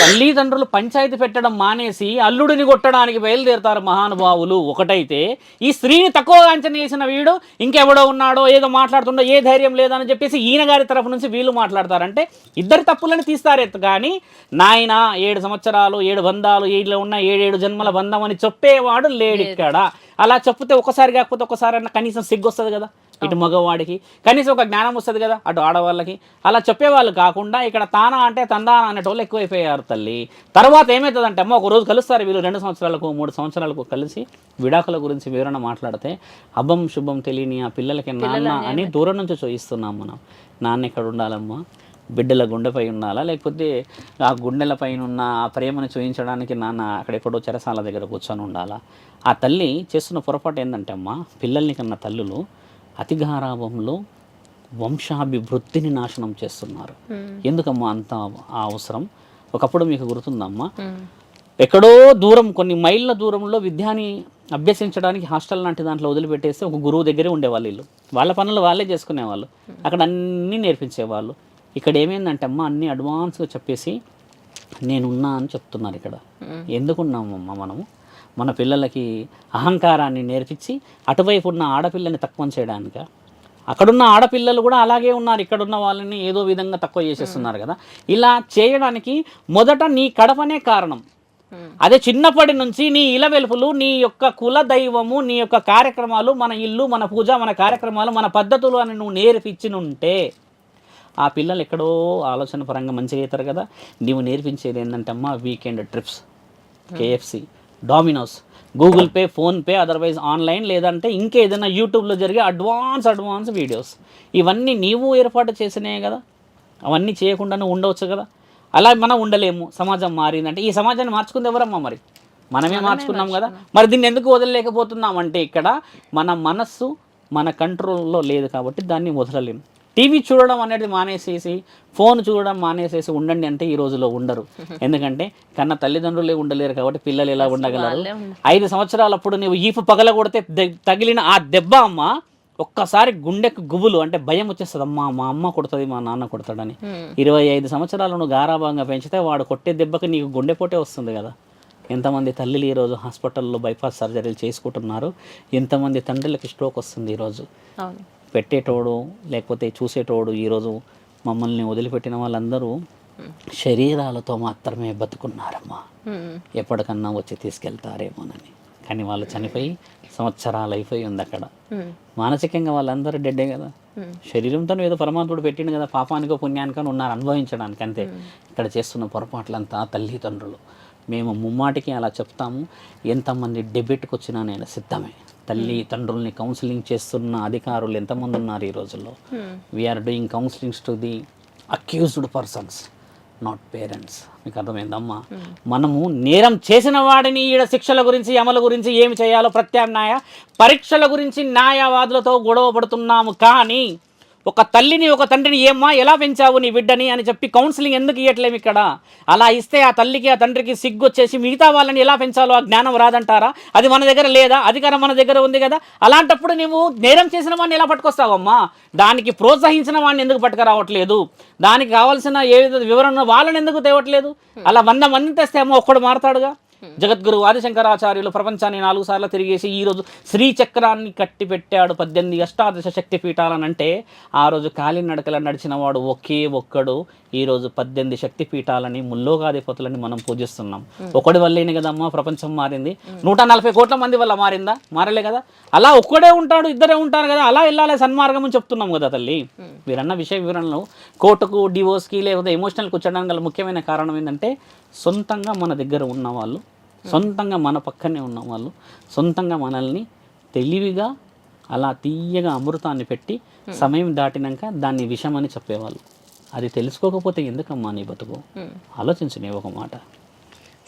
తల్లిదండ్రులు పంచాయతీ పెట్టడం మానేసి అల్లుడిని కొట్టడానికి బయలుదేరుతారు మహానుభావులు. ఒకటైతే ఈ స్త్రీని తక్కువగా అంచనా వేసిన వీడు ఇంకెవడో ఉన్నాడో ఏదో మాట్లాడుతుండో ఏ ధైర్యం లేదని చెప్పేసి ఈయన గారి తరఫు నుంచి వీళ్ళు మాట్లాడతారంటే ఇద్దరి తప్పులని తీస్తారెత్తు. కానీ నాయన 7 సంవత్సరాలు 7 బంధాలు వీళ్ళు ఉన్న 7 జన్మల బంధం అని చెప్పేవాడు లేడు ఇక్కడ. అలా చెప్తే ఒకసారి కాకపోతే ఒకసారి అన్న కనీసం సిగ్గు వస్తుంది కదా ఇటు మగవాడికి, కనీసం ఒక జ్ఞానం వస్తుంది కదా అటు ఆడవాళ్ళకి. అలా చెప్పేవాళ్ళు కాకుండా ఇక్కడ తానా అంటే తందానా అనేటోళ్ళు ఎక్కువైపోయారు తల్లి. తర్వాత ఏమవుతుందంటే అమ్మ ఒక రోజు కలుస్తారు వీళ్ళు 2 సంవత్సరాలకు 3 సంవత్సరాలకు కలిసి విడాకుల గురించి వివరణ మాట్లాడితే అబ్బం శుభం తెలియని ఆ పిల్లలకి నాన్న అని దూరం నుంచి చూయిస్తున్నాం మనం. నాన్న ఎక్కడ ఉండాలమ్మా? బిడ్డల గుండెపై ఉండాలా లేకపోతే ఆ గుండెల పైన ఉన్న ఆ ప్రేమను చూపించడానికి నాన్న అక్కడ ఎక్కడో చెరసాల దగ్గర కూర్చొని ఉండాలా? ఆ తల్లి చేస్తున్న పొరపాటు ఏంటంటే అమ్మ పిల్లల్ని కన్నా తల్లులు అతిగారాభంలో వంశాభివృద్ధిని నాశనం చేస్తున్నారు. ఎందుకమ్మా అంత అవసరం? ఒకప్పుడు మీకు గుర్తుందమ్మా ఎక్కడో దూరం కొన్ని మైళ్ళ దూరంలో విద్యాని అభ్యసించడానికి హాస్టల్ లాంటి దాంట్లో వదిలిపెట్టేస్తే ఒక గురువు దగ్గరే ఉండేవాళ్ళు. వీళ్ళు వాళ్ళ పనులు వాళ్ళే చేసుకునేవాళ్ళు. అక్కడ అన్నీ నేర్పించేవాళ్ళు. ఇక్కడ ఏమైందంటే అమ్మ అన్నీ అడ్వాన్స్గా చెప్పేసి నేనున్నా అని చెప్తున్నారు. ఇక్కడ ఎందుకున్నామమ్మా మనము? మన పిల్లలకి అహంకారాన్ని నేర్పించి అటువైపు ఉన్న ఆడపిల్లని తక్కువ చేయడానిక? అక్కడున్న ఆడపిల్లలు కూడా అలాగే ఉన్నారు. ఇక్కడున్న వాళ్ళని ఏదో విధంగా తక్కువ చేసేస్తున్నారు కదా. ఇలా చేయడానికి మొదట నీ కడపనే కారణం. అదే చిన్నప్పటి నుంచి నీ ఇలవెలుపులు, నీ యొక్క కుల దైవము, నీ యొక్క కార్యక్రమాలు, మన ఇల్లు, మన పూజ, మన కార్యక్రమాలు, మన పద్ధతులు అని నువ్వు నేర్పించినుంటే ఆ పిల్లలు ఎక్కడో ఆలోచన పరంగా మంచిగా అవుతారు కదా. నీవు నేర్పించేది ఏంటంటే అమ్మ weekend trips, KFC, dominoes, Google pay, PhonePe, otherwise online, లేదంటే ఇంకేదైనా యూట్యూబ్లో జరిగే అడ్వాన్స్ వీడియోస్. ఇవన్నీ నీవు ఏర్పాటు చేసినాయి కదా. అవన్నీ చేయకుండానే ఉండవచ్చు కదా. అలా మనం ఉండలేము. సమాజం మారిందంటే ఈ సమాజాన్ని మార్చుకుంది ఎవరమ్మా? మరి మనమే మార్చుకున్నాం కదా. మరి దీన్ని ఎందుకు వదలలేకపోతున్నాం అంటే ఇక్కడ మన మనస్సు మన కంట్రోల్లో లేదు కాబట్టి దాన్ని వదలలేము. టీవీ చూడడం అనేది మానేసేసి ఫోన్ చూడడం మానేసేసి ఉండండి అంటే ఈ రోజులో ఉండరు. ఎందుకంటే కన్న తల్లిదండ్రులే ఉండలేరు కాబట్టి పిల్లలు ఎలా ఉండగలరు? 5 సంవత్సరాలప్పుడు నువ్వు ఈపు పగల కొడితే తగిలిన ఆ దెబ్బ అమ్మ ఒక్కసారి గుండెకు గుబులు అంటే భయం వచ్చేస్తుంది. అమ్మా మా అమ్మ కొడుతుంది మా నాన్న కొడతాడని. 25 సంవత్సరాలు నువ్వు గారాభంగా పెంచితే వాడు కొట్టే దెబ్బకి నీకు గుండెపోటే వస్తుంది కదా. ఎంతమంది తల్లిలు ఈరోజు హాస్పిటల్లో బైపాస్ సర్జరీలు చేసుకుంటున్నారు. ఎంతమంది తండ్రులకి స్ట్రోక్ వస్తుంది ఈరోజు. పెట్టేటోడు లేకపోతే చూసేటోడు ఈరోజు మమ్మల్ని వదిలిపెట్టిన వాళ్ళందరూ శరీరాలతో మాత్రమే బతుకున్నారమ్మా. ఎప్పటికన్నా వచ్చి తీసుకెళ్తారేమోనని. కానీ వాళ్ళు చనిపోయి సంవత్సరాలు అయిపోయి ఉంది అక్కడ. మానసికంగా వాళ్ళందరూ డెడ్డే కదా. శరీరంతో ఏదో పరమాత్ముడు పెట్టిండు కదా, పాపానికో పుణ్యానికో ఉన్నారు అనుభవించడానికి అంతే. ఇక్కడ చేస్తున్న పొరపాట్లంతా తల్లిదండ్రులు. మేము ముమ్మాటికి అలా చెప్తాము. ఎంతమంది డెబిట్కి వచ్చినా నేను సిద్ధమే. తల్లి తండ్రుల్ని కౌన్సిలింగ్ చేస్తున్న అధికారులు ఎంతమంది ఉన్నారు ఈ రోజుల్లో. We're doing counsellings to the accused persons, not parents. మీకు అర్థమైందమ్మా? మనము నేరం చేసిన వాడిని ఈడ శిక్షల గురించి అమలు గురించి ఏమి చేయాలో ప్రత్యామ్నాయ పరీక్షల గురించి న్యాయవాదులతో గొడవ పడుతున్నాము. కానీ ఒక తల్లిని ఒక తండ్రిని ఏమ్మా ఎలా పెంచావు నీ బిడ్డని అని చెప్పి కౌన్సిలింగ్ ఎందుకు ఇవ్వట్లేము ఇక్కడ? అలా ఇస్తే ఆ తల్లికి ఆ తండ్రికి సిగ్గు వచ్చేసి మిగతా వాళ్ళని ఎలా పెంచాలో ఆ జ్ఞానం రాదంటారా? అది మన దగ్గర లేదా? అధికారం మన దగ్గర ఉంది కదా. అలాంటప్పుడు నువ్వు నేరం చేసిన వాడిని ఎలా పట్టుకొస్తావమ్మా? దానికి ప్రోత్సహించిన వాడిని ఎందుకు పట్టుకురావట్లేదు? దానికి కావాల్సిన ఏ వివరణ వాళ్ళని ఎందుకు తేవట్లేదు? అలా 100 మందిని తెస్తే అమ్మో ఒక్కడు మారతాడుగా. జగద్గురు ఆదిశంకరాచార్యులు ప్రపంచాన్ని 4 సార్లు తిరిగేసి ఈరోజు శ్రీచక్రాన్ని కట్టి పెట్టాడు 18 అష్టాదశ శక్తి పీఠాలనంటే ఆ రోజు కాలినడకల నడిచిన వాడు ఒకే ఒక్కడు ఈరోజు 18 శక్తి పీఠాలని ముల్లోకాధిపతులని మనం పూజిస్తున్నాం. ఒకటి వల్లేనే కదమ్మా ప్రపంచం మారింది. 140 కోట్ల మంది వల్ల మారిందా? మారలే కదా. అలా ఒక్కడే ఉంటాడు, ఇద్దరే ఉంటారు కదా, అలా వెళ్ళాలి సన్మార్గం అని చెప్తున్నాం కదా తల్లి. మీరన్న విషయ వివరణలో కోర్టుకు, డివోర్స్కి లేకపోతే ఎమోషనల్కి వచ్చడానికి గల ముఖ్యమైన కారణం ఏంటంటే సొంతంగా మన దగ్గర ఉన్న వాళ్ళు, సొంతంగా మన పక్కనే ఉన్న వాళ్ళు, సొంతంగా మనల్ని తెలివిగా అలా తీయగా అమృతాన్ని పెట్టి సమయం దాటినాక దాన్ని విషమని చెప్పేవాళ్ళు. అది తెలుసుకోకపోతే ఎందుకమ్మా నీ బతుకు? ఆలోచించు నీ ఒక మాట.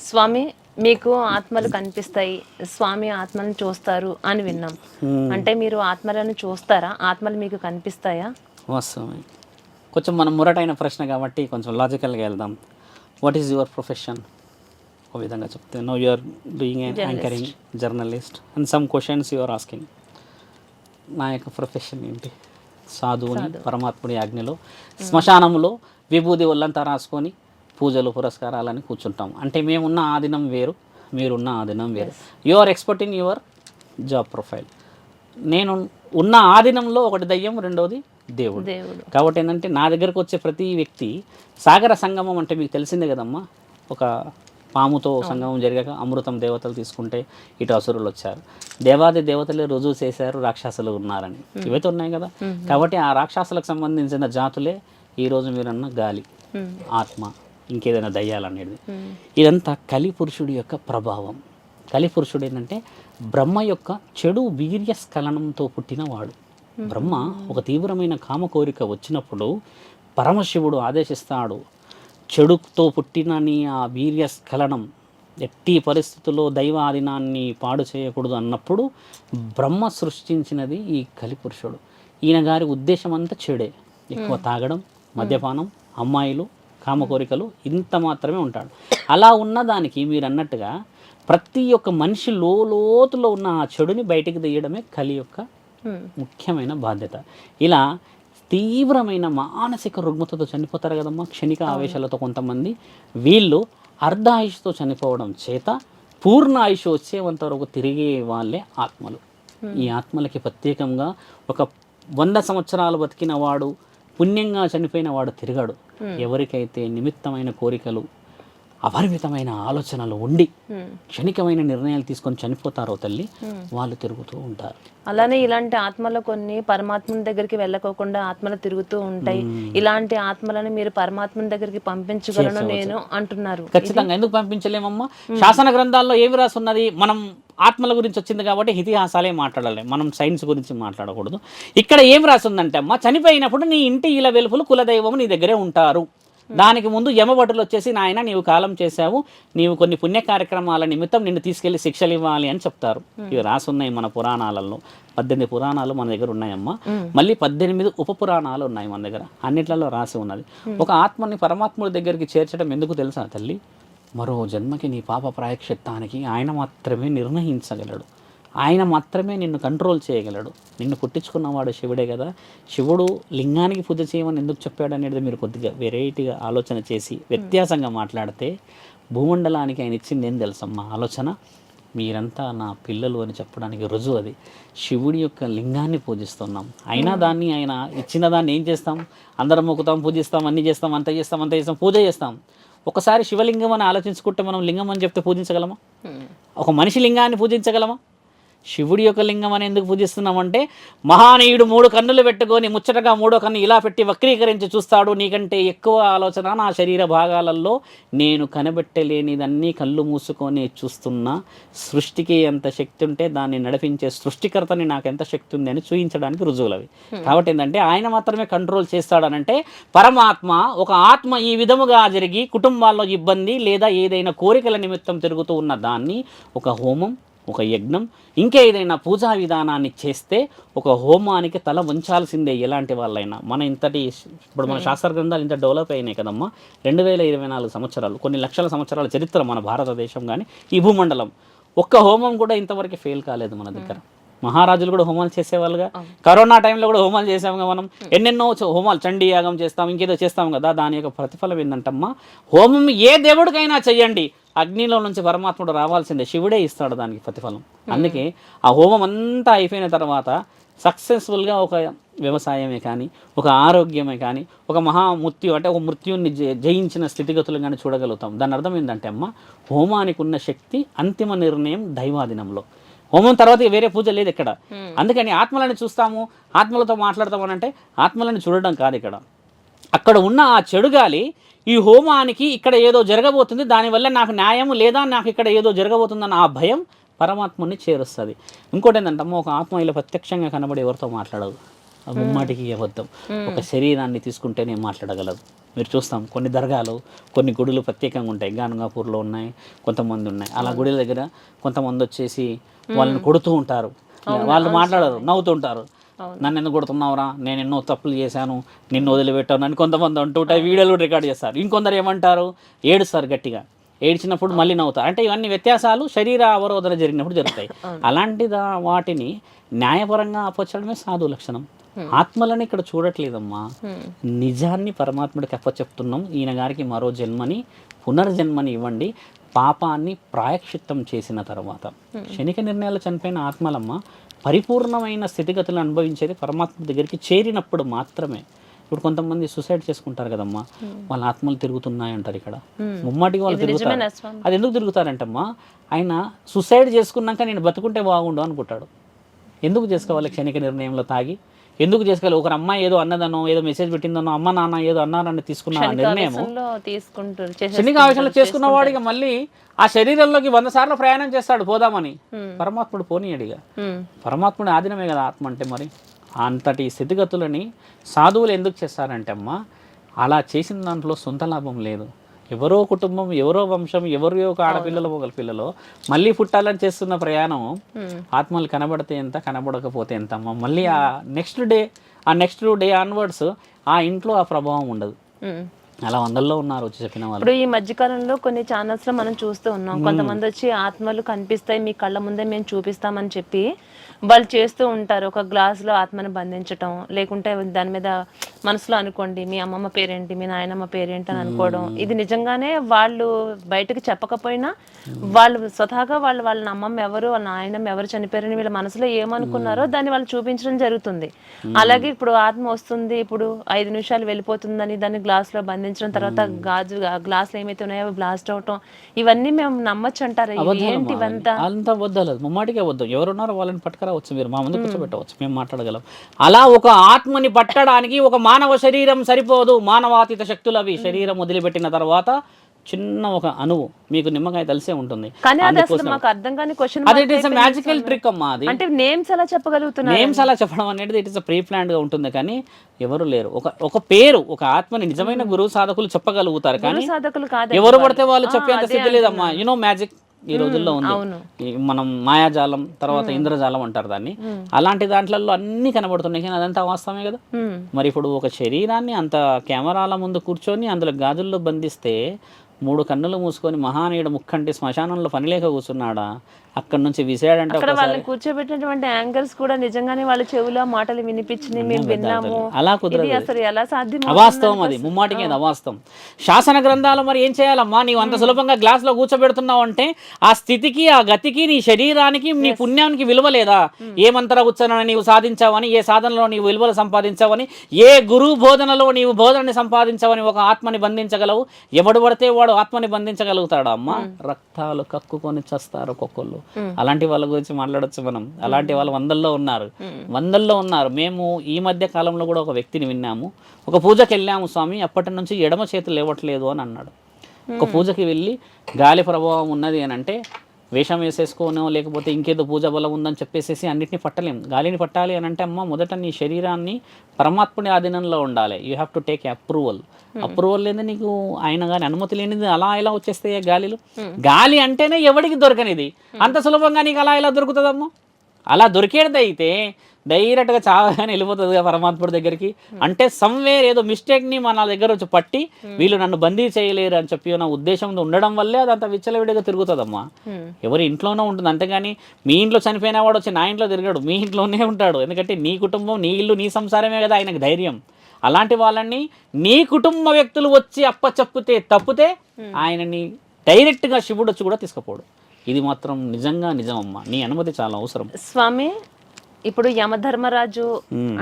స్వామి మీకు ఆత్మలు కనిపిస్తాయి, స్వామి ఆత్మలను చూస్తారు అని విన్నాం. అంటే మీరు ఆత్మలను చూస్తారా? ఆత్మలు మీకు కనిపిస్తాయా? వాస్తవమే. కొంచెం మనం మురటైన ప్రశ్న కాబట్టి కొంచెం లాజికల్గా వెళ్దాం. What is your profession? ఒక విధంగా చెప్తే no you are doing anchoring, journalist and some questions you are asking. నా యొక్క ప్రొఫెషన్ ఏంటి? సాధువుని పరమాత్ముడి ఆజ్ఞలో శ్మశానంలో విభూది ఒళ్ళంతా రాసుకొని పూజలు పురస్కారాలని కూర్చుంటాం. అంటే మేమున్న ఆ దినం వేరు, మీరున్న ఆ దినం వేరు. You are expert in your job profile. నేను ఉన్న ఆ దినంలో ఒకటి దయ్యం, రెండోది దేవుడు. కాబట్టి ఏంటంటే నా దగ్గరకు వచ్చే ప్రతి వ్యక్తి సాగర సంగమం అంటే మీకు తెలిసిందే కదమ్మా. ఒక పాముతో సంగమం జరిగాక అమృతం దేవతలు తీసుకుంటే ఇటు అసురులు వచ్చారు. దేవాది దేవతలే రుజువు చేశారు రాక్షసులు ఉన్నారని. ఇవైతే ఉన్నాయి కదా. కాబట్టి ఆ రాక్షసులకు సంబంధించిన జాతులే ఈరోజు మీరన్న గాలి, ఆత్మ, ఇంకేదైనా దయ్యాలనేది. ఇదంతా కలిపురుషుడి యొక్క ప్రభావం. కలిపురుషుడు ఏంటంటే బ్రహ్మ యొక్క చెడు వీర్యస్ఖలనంతో పుట్టినవాడు. బ్రహ్మ ఒక తీవ్రమైన కామ కోరిక వచ్చినప్పుడు పరమశివుడు ఆదేశిస్తాడు, చెడుతో పుట్టినని ఆ వీర్యస్ఖలనం ఎట్టి పరిస్థితుల్లో దైవ ఆధీనాన్ని పాడు చేయకూడదు అన్నప్పుడు బ్రహ్మ సృష్టించినది ఈ కలిపురుషుడు. ఈయన గారి ఉద్దేశం అంతా చెడే. ఎక్కువ తాగడం, మద్యపానం, అమ్మాయిలు, కామ కోరికలు, ఇంత మాత్రమే ఉంటాడు. అలా ఉన్నదానికి మీరు అన్నట్టుగా ప్రతి ఒక్క మనిషి లోతులో ఉన్న ఆ చెడుని బయటికి తీయడమే కలి యొక్క ముఖ్యమైన బాధ్యత. ఇలా తీవ్రమైన మానసిక రుగ్మతతో చనిపోతారు కదమ్మా, క్షణిక ఆవేశాలతో కొంతమంది. వీళ్ళు అర్ధ ఆయుష్తో చనిపోవడం చేత పూర్ణ ఆయుష్ వచ్చేంత వరకు తిరిగే వాళ్ళే ఆత్మలు. ఈ ఆత్మలకి ప్రత్యేకంగా ఒక 100 సంవత్సరాలు బతికిన వాడు, పుణ్యంగా చనిపోయిన వాడు తిరగాడు. ఎవరికైతే నిమిత్తమైన కోరికలు, అపరిమితమైన ఆలోచనలు ఉండి క్షణికమైన నిర్ణయాలు తీసుకొని చనిపోతారో తల్లి, వాళ్ళు తిరుగుతూ ఉంటారు. అలానే ఇలాంటి ఆత్మలు కొన్ని పరమాత్మని దగ్గరికి వెళ్ళకోకుండా ఆత్మలు తిరుగుతూ ఉంటాయి. ఇలాంటి ఆత్మలను మీరు పరమాత్మని దగ్గరికి పంపించగలను నేను అంటున్నారు. ఖచ్చితంగా. ఎందుకు పంపించలేమమ్మా? శాసన గ్రంథాల్లో ఏమి రాసున్నది? మనం ఆత్మల గురించి వచ్చింది కాబట్టి ఇతిహాసాలే మాట్లాడాలి, మనం సైన్స్ గురించి మాట్లాడకూడదు. ఇక్కడ ఏం రాసిందంటే అమ్మ, చనిపోయినప్పుడు నీ ఇంటి ఇలా వెలుపులు కులదైవం నీ దగ్గరే ఉంటారు. దానికి ముందు యమభటులు వచ్చేసి, నాయన నీవు కాలం చేశావు, నీవు కొన్ని పుణ్య కార్యక్రమాల నిమిత్తం నిన్ను తీసుకెళ్లి శిక్షలు ఇవ్వాలి అని చెప్తారు. ఇవి రాసున్నాయి మన పురాణాలలో. 18 పురాణాలు మన దగ్గర ఉన్నాయమ్మా. మళ్ళీ 18 ఉప పురాణాలు ఉన్నాయి మన దగ్గర. అన్నిట్లలో రాసి ఉన్నది. ఒక ఆత్మని పరమాత్ముడి దగ్గరికి చేర్చడం ఎందుకు తెలుసా తల్లి? మరో జన్మకి నీ పాప ప్రాయశ్చిత్తానికి ఆయన మాత్రమే నిర్ణయించగలడు. ఆయన మాత్రమే నిన్ను కంట్రోల్ చేయగలడు. నిన్ను పుట్టించుకున్నవాడు శివుడే కదా. శివుడు లింగానికి పూజ చేయమని ఎందుకు చెప్పాడు అనేది మీరు కొద్దిగా వెరైటీగా ఆలోచన చేసి వ్యత్యాసంగా మాట్లాడితే, భూమండలానికి ఆయన ఇచ్చింది ఏం తెలుసమ్మా ఆలోచన? మీరంతా నా పిల్లలు అని చెప్పడానికి రుజువు అది. శివుడి యొక్క లింగాన్ని పూజిస్తున్నాం. అయినా దాన్ని ఆయన ఇచ్చిన దాన్ని ఏం చేస్తాం? అందరం మొక్కుతాం, పూజిస్తాం, అన్నీ చేస్తాం, అంత చేస్తాం, పూజ చేస్తాం. ఒకసారి శివలింగం అని ఆలోచించుకుంటే మనం లింగం అని చెప్తే పూజించగలమా? ఒక మనిషి లింగాన్ని పూజించగలమా? శివుడి యొక్క లింగం అని ఎందుకు పూజిస్తున్నామంటే, మహానీయుడు 3 కన్నులు పెట్టుకొని ముచ్చటగా 3వ కన్ను ఇలా పెట్టి వక్రీకరించి చూస్తాడు. నీకంటే ఎక్కువ ఆలోచన నా శరీర భాగాలలో నేను కనబెట్టలేనిదన్నీ కళ్ళు మూసుకొని చూస్తున్నా. సృష్టికి ఎంత శక్తి ఉంటే దాన్ని నడిపించే సృష్టికర్తని నాకు ఎంత శక్తి ఉంది అని చూపించడానికి రుజువులు అవి. కాబట్టి ఏంటంటే ఆయన మాత్రమే కంట్రోల్ చేస్తాడనంటే, పరమాత్మ ఒక ఆత్మ ఈ విధముగా జరిగి కుటుంబాల్లో ఇబ్బంది లేదా ఏదైనా కోరికల నిమిత్తం తిరుగుతూ ఉన్న దాన్ని ఒక హోమం, ఒక యజ్ఞం, ఇంకేదైనా పూజా విధానాన్ని చేస్తే ఒక హోమానికి తల వంచాల్సిందే ఎలాంటి వాళ్ళైనా. ఇప్పుడు మన శాస్త్ర గ్రంథాలు ఇంత డెవలప్ అయినాయి కదమ్మా. 2024 సంవత్సరాలు, కొన్ని లక్షల సంవత్సరాల చరిత్ర మన భారతదేశం కానీ ఈ భూమండలం. ఒక్క హోమం కూడా ఇంతవరకు ఫెయిల్ కాలేదు మన దగ్గర. మహారాజులు కూడా హోమాలు చేసేవాళ్ళుగా. కరోనా టైంలో కూడా హోమాలు చేసాముగా మనం. ఎన్నెన్నో హోమాలు, చండీ యాగం చేస్తాం, ఇంకేదో చేస్తాం కదా. దాని యొక్క ప్రతిఫలం ఏంటంటమ్మా, హోమం ఏ దేవుడికైనా చెయ్యండి, అగ్నిలో నుంచి పరమాత్ముడు రావాల్సిందే, శివుడే ఇస్తాడు దానికి ప్రతిఫలం. అందుకే ఆ హోమం అంతా అయిపోయిన తర్వాత సక్సెస్ఫుల్గా ఒక వ్యవసాయమే కానీ, ఒక ఆరోగ్యమే కానీ, ఒక మృత్యు అంటే ఒక మృత్యుని జయించిన స్థితిగతులు కానీ చూడగలుగుతాం. దాని అర్థం ఏంటంటే అమ్మ, హోమానికి ఉన్న శక్తి అంతిమ నిర్ణయం దైవాధీనంలో. హోమం తర్వాత వేరే పూజ లేదు ఇక్కడ. అందుకని ఆత్మలను చూస్తాము, ఆత్మలతో మాట్లాడతామని అంటే ఆత్మలను చూడడం కాదు ఇక్కడ. అక్కడ ఉన్న ఆ చెడు గాలి ఈ హోమానికి ఇక్కడ ఏదో జరగబోతుంది, దానివల్ల నాకు న్యాయం లేదా, నాకు ఇక్కడ ఏదో జరగబోతుందన్న ఆ భయం పరమాత్మని చేరుస్తుంది. ఇంకోటి ఏంటంటే ఒక ఆత్మ ఇలా ప్రత్యక్షంగా కనబడి ఎవరితో మాట్లాడదు, ముమ్మాటికి అబద్ధం. ఒక శరీరాన్ని తీసుకుంటేనే మాట్లాడగలదు. మీరు చూస్తాం కొన్ని దర్గాలు, కొన్ని గుడులు ప్రత్యేకంగా ఉంటాయి. గానుగాపూర్లో ఉన్నాయి, కొంతమంది ఉన్నాయి. అలా గుడి దగ్గర కొంతమంది వచ్చేసి వాళ్ళని కొడుతూ ఉంటారు, వాళ్ళు మాట్లాడరు, నవ్వుతుంటారు. నన్ను ఎందుకు కొడుతున్నావురా, నేను ఎన్నో తప్పులు చేశాను, నిన్ను వదిలిపెట్టాను అని కొంతమంది అంటుంటారు. వీడియోలు కూడా రికార్డ్ చేస్తారు. ఇంకొందరు ఏమంటారు, ఏడుస్తారు గట్టిగా, ఏడ్చినప్పుడు మళ్ళీ నవ్వుతారు. అంటే ఇవన్నీ వ్యత్యాసాలు శరీర అవరోధన జరిగినప్పుడు జరుగుతాయి. అలాంటి వాటిని న్యాయపరంగా అప్పచెప్పడమే సాధు లక్షణం. ఆత్మలని ఇక్కడ చూడట్లేదమ్మా, నిజాన్ని పరమాత్ముడికి అప్పచెప్తున్నాం. ఈయన గారికి మరో జన్మని, పునర్జన్మని ఇవ్వండి, పాపాన్ని ప్రాయశ్చిత్తం చేసిన తర్వాత. క్షణిక నిర్ణయాలు చనిపోయిన ఆత్మలమ్మ పరిపూర్ణమైన స్థితిగతులను అనుభవించేది పరమాత్మ దగ్గరికి చేరినప్పుడు మాత్రమే. ఇప్పుడు కొంతమంది సూసైడ్ చేసుకుంటారు కదమ్మా, వాళ్ళ ఆత్మలు తిరుగుతున్నాయి అంటారు ఇక్కడ. ముమ్మాటికి వాళ్ళు తిరుగుతారు. అది ఎందుకు తిరుగుతారంటమ్మా, ఆయన సూసైడ్ చేసుకున్నాక నేను బతుకుంటే బాగుండు అనుకుంటాడు. ఎందుకు చేసుకోవాలి క్షణిక నిర్ణయంలో తాగి? ఎందుకు చేసుకోవాలి? ఒకరు అమ్మాయి ఏదో అన్నదనో, ఏదో మెసేజ్ పెట్టిందనో, అమ్మ నాన్న ఏదో అన్నారని తీసుకున్న నిర్ణయం క్షణిక ఆవేశంలో చేసుకున్న వాడిగా మళ్ళీ ఆ శరీరంలోకి 100 సార్లు ప్రయాణం చేస్తాడు పోదామని. పరమాత్ముడు పోనీయడిగా. పరమాత్ముడి ఆధీనమే కదా ఆత్మ అంటే. మరి అంతటి స్థితిగతులని సాధువులు ఎందుకు చేస్తారంటే అమ్మా, అలా చేసిన దాంట్లో సొంత లాభం లేదు. ఎవరో కుటుంబం, ఎవరో వంశం, ఎవరో ఒక ఆడపిల్లలు, ఒకరి పిల్లలో మళ్ళీ పుట్టాలని చేస్తున్న ప్రయాణం ఆత్మలు కనబడితే ఎంత, కనబడకపోతే ఎంత అమ్మ. మళ్ళీ ఆ నెక్స్ట్ డే ఆన్వర్డ్స్ ఆ ఇంట్లో ఆ ప్రభావం ఉండదు. అలా వందల్లో ఉన్నారు వచ్చి చెప్పిన వాళ్ళు. ఇప్పుడు ఈ మధ్యకాలంలో కొన్ని ఛానల్స్ లో మనం చూస్తూ ఉన్నాం, కొంతమంది వచ్చి ఆత్మలు కనిపిస్తాయి మీ కళ్ళ ముందే మేము చూపిస్తామని చెప్పి వాళ్ళు చేస్తూ ఉంటారు. ఒక గ్లాసులో ఆత్మను బంధించటం, లేకుంటే దాని మీద మనసులో అనుకోండి మీ అమ్మమ్మ పేరేంటి, మీ నాయనమ్మ పేరేంటి అని అనుకోవడం. ఇది నిజంగానే వాళ్ళు బయటకు చెప్పకపోయినా వాళ్ళు స్వతహాగా వాళ్ళ అమ్మమ్మ ఎవరు, వాళ్ళ నాయనమ్మ ఎవరు చనిపోయారని వీళ్ళ మనసులో ఏమనుకున్నారో దాన్ని వాళ్ళు చూపించడం జరుగుతుంది. అలాగే ఇప్పుడు ఆత్మ వస్తుంది, ఇప్పుడు 5 నిమిషాలు వెళ్ళిపోతుందని దాన్ని గ్లాసులో బంధించడం, తర్వాత గ్లాసులు ఏమైతే ఉన్నాయో బ్లాస్ట్ అవటం, ఇవన్నీ మేము నమ్మచ్చు అంటారు. ఏంటి ఇవంతా? అంత వద్దలేదు, ముమ్మాటికే వద్దు. ఎవరున్నారో వాళ్ళని పట్టుకురావచ్చు, మీరు మా ముందు కూర్చోబెట్టవచ్చు, మేము మాట్లాడగలం. అలా ఒక ఆత్మని పట్టడానికి ఒక మానవ శరీరం సరిపోదు, మానవాతీత శక్తులు అవి. శరీరం వదిలిపెట్టిన తర్వాత చిన్న ఒక అణువు, మీకు నిమ్మకాయ తెలిసే ఉంటుంది. కానీ అది అసలు మాకు అర్థం కాని క్వశ్చన్. అది ఇట్ ఇస్ మ్యాజికల్ ట్రిక్ అమ్మా. అది అంటే నేమ్స్ ఎలా చెప్పగలుగుతున్నారు? నేమ్స్ అలా చెప్పడం అనేది ఇట్ ఇస్ ప్రీ ప్లాన్డ్ గా ఉంటుంది. కానీ ఎవరు లేరు. ఒక పేరు, ఒక ఆత్మని నిజమైన గురువు సాధకులు చెప్పగలుగుతారు, కానీ ఎవరు పడితే వాళ్ళు చెప్పేంత స్థితి లేదమ్మా. యునో మ్యాజిక్ ఈ రోజుల్లో ఉంది. మనం మాయాజాలం, తర్వాత ఇంద్రజాలం అంటారు దాన్ని. అలాంటి దాంట్లో అన్ని కనబడుతున్నాయి, కానీ అదంతా వాస్తవమే కదా. మరి ఇప్పుడు ఒక శరీరాన్ని అంత కెమెరాల ముందు కూర్చొని అందులో గాజుల్లో బంధిస్తే 3 కన్నులు మూసుకొని మహానీయుడు ముక్కంటి శ్మశానంలో పనిలేక కూర్చున్నాడా, అక్కడ నుంచి విసాడంటే కూర్చోబెట్టినటువంటి యాంగిల్స్ కూడా నిజంగానే వాళ్ళ చెవులో మాటలు వినిపించింది, మేము విన్నాము. అలా కుదరదు, అసలు ఎలా సాధ్యం? అవాస్తవం, అది ముమ్మాటికి అది అవాస్తవం. శాసన గ్రంథాలు మరి ఏం చేయాలమ్మా? నీవు అంత సులభంగా గ్లాస్లో కూర్చోబెడుతున్నావు అంటే ఆ స్థితికి, ఆ గతికి, నీ శరీరానికి, నీ పుణ్యానికి విలువ లేదా? ఏ మంత్ర ఉచ్చారణ నీవు సాధించావని, ఏ సాధనలో నీవు విలువలు సంపాదించావని, ఏ గురువు బోధనలో నీవు బోధనని సంపాదించావని ఒక ఆత్మని బంధించగలవు? ఎవడు పడితే వాడు ఆత్మని బంధించగలుగుతాడా అమ్మ? రక్తాలు కక్కుకొని చస్తారు ఒక్కొక్కళ్ళు. అలాంటి వాళ్ళ గురించి మాట్లాడొచ్చు మనం. అలాంటి వాళ్ళు వందల్లో ఉన్నారు. మేము ఈ మధ్య కాలంలో కూడా ఒక వ్యక్తిని విన్నాము. ఒక పూజకి వెళ్ళాము స్వామి, అప్పటి నుంచి ఎడమ చేతులు లేవట్లేదు అని అన్నాడు. ఒక పూజకి వెళ్ళి గాలి ప్రభావం ఉన్నది అని అంటే వేషం వేసేసుకోనో లేకపోతే ఇంకేదో పూజ బలం ఉందని చెప్పేసి అన్నిటిని పట్టలేం. గాలిని పట్టాలి అని అంటే అమ్మ మొదట నీ శరీరాన్ని పరమాత్ముడి ఆధీనంలో ఉండాలి. You have to take approval లేని నీకు ఆయన కానీ అనుమతి లేనిది అలా ఇలా వచ్చేస్తాయి గాలిలు. గాలి అంటేనే ఎవడికి దొరకనిది, అంత సులభంగా నీకు అలా ఇలా దొరుకుతుందమ్మా? అలా దొరికేది అయితే డైరెక్ట్గా చావగానే వెళ్ళిపోతుంది పరమాత్ముడి దగ్గరికి. అంటే సమ్వేర్ ఏదో మిస్టేక్ని మన దగ్గర వచ్చి పట్టి వీళ్ళు నన్ను బందీ చేయలేరు అని చెప్పి నా ఉద్దేశంతో ఉండడం వల్లే అది అంత విచ్చలవిడిగా తిరుగుతుందమ్మా. ఎవరి ఇంట్లోనే ఉంటుంది, అంతేగాని మీ ఇంట్లో చనిపోయిన వాడు వచ్చి నా ఇంట్లో తిరగడు, మీ ఇంట్లోనే ఉంటాడు. ఎందుకంటే నీ కుటుంబం, నీ ఇల్లు, నీ సంసారమే కదా ఆయనకు ధైర్యం. అలాంటి వాళ్ళని నీ కుటుంబ వ్యక్తులు వచ్చి తప్పితే ఆయనని డైరెక్ట్గా శివుడు వచ్చి కూడా తీసుకుపోడు. ఇది మాత్రం నిజంగా నిజమమ్మా. నీ అనుమతి చాలా అవసరం స్వామి. ఇప్పుడు యమధర్మరాజు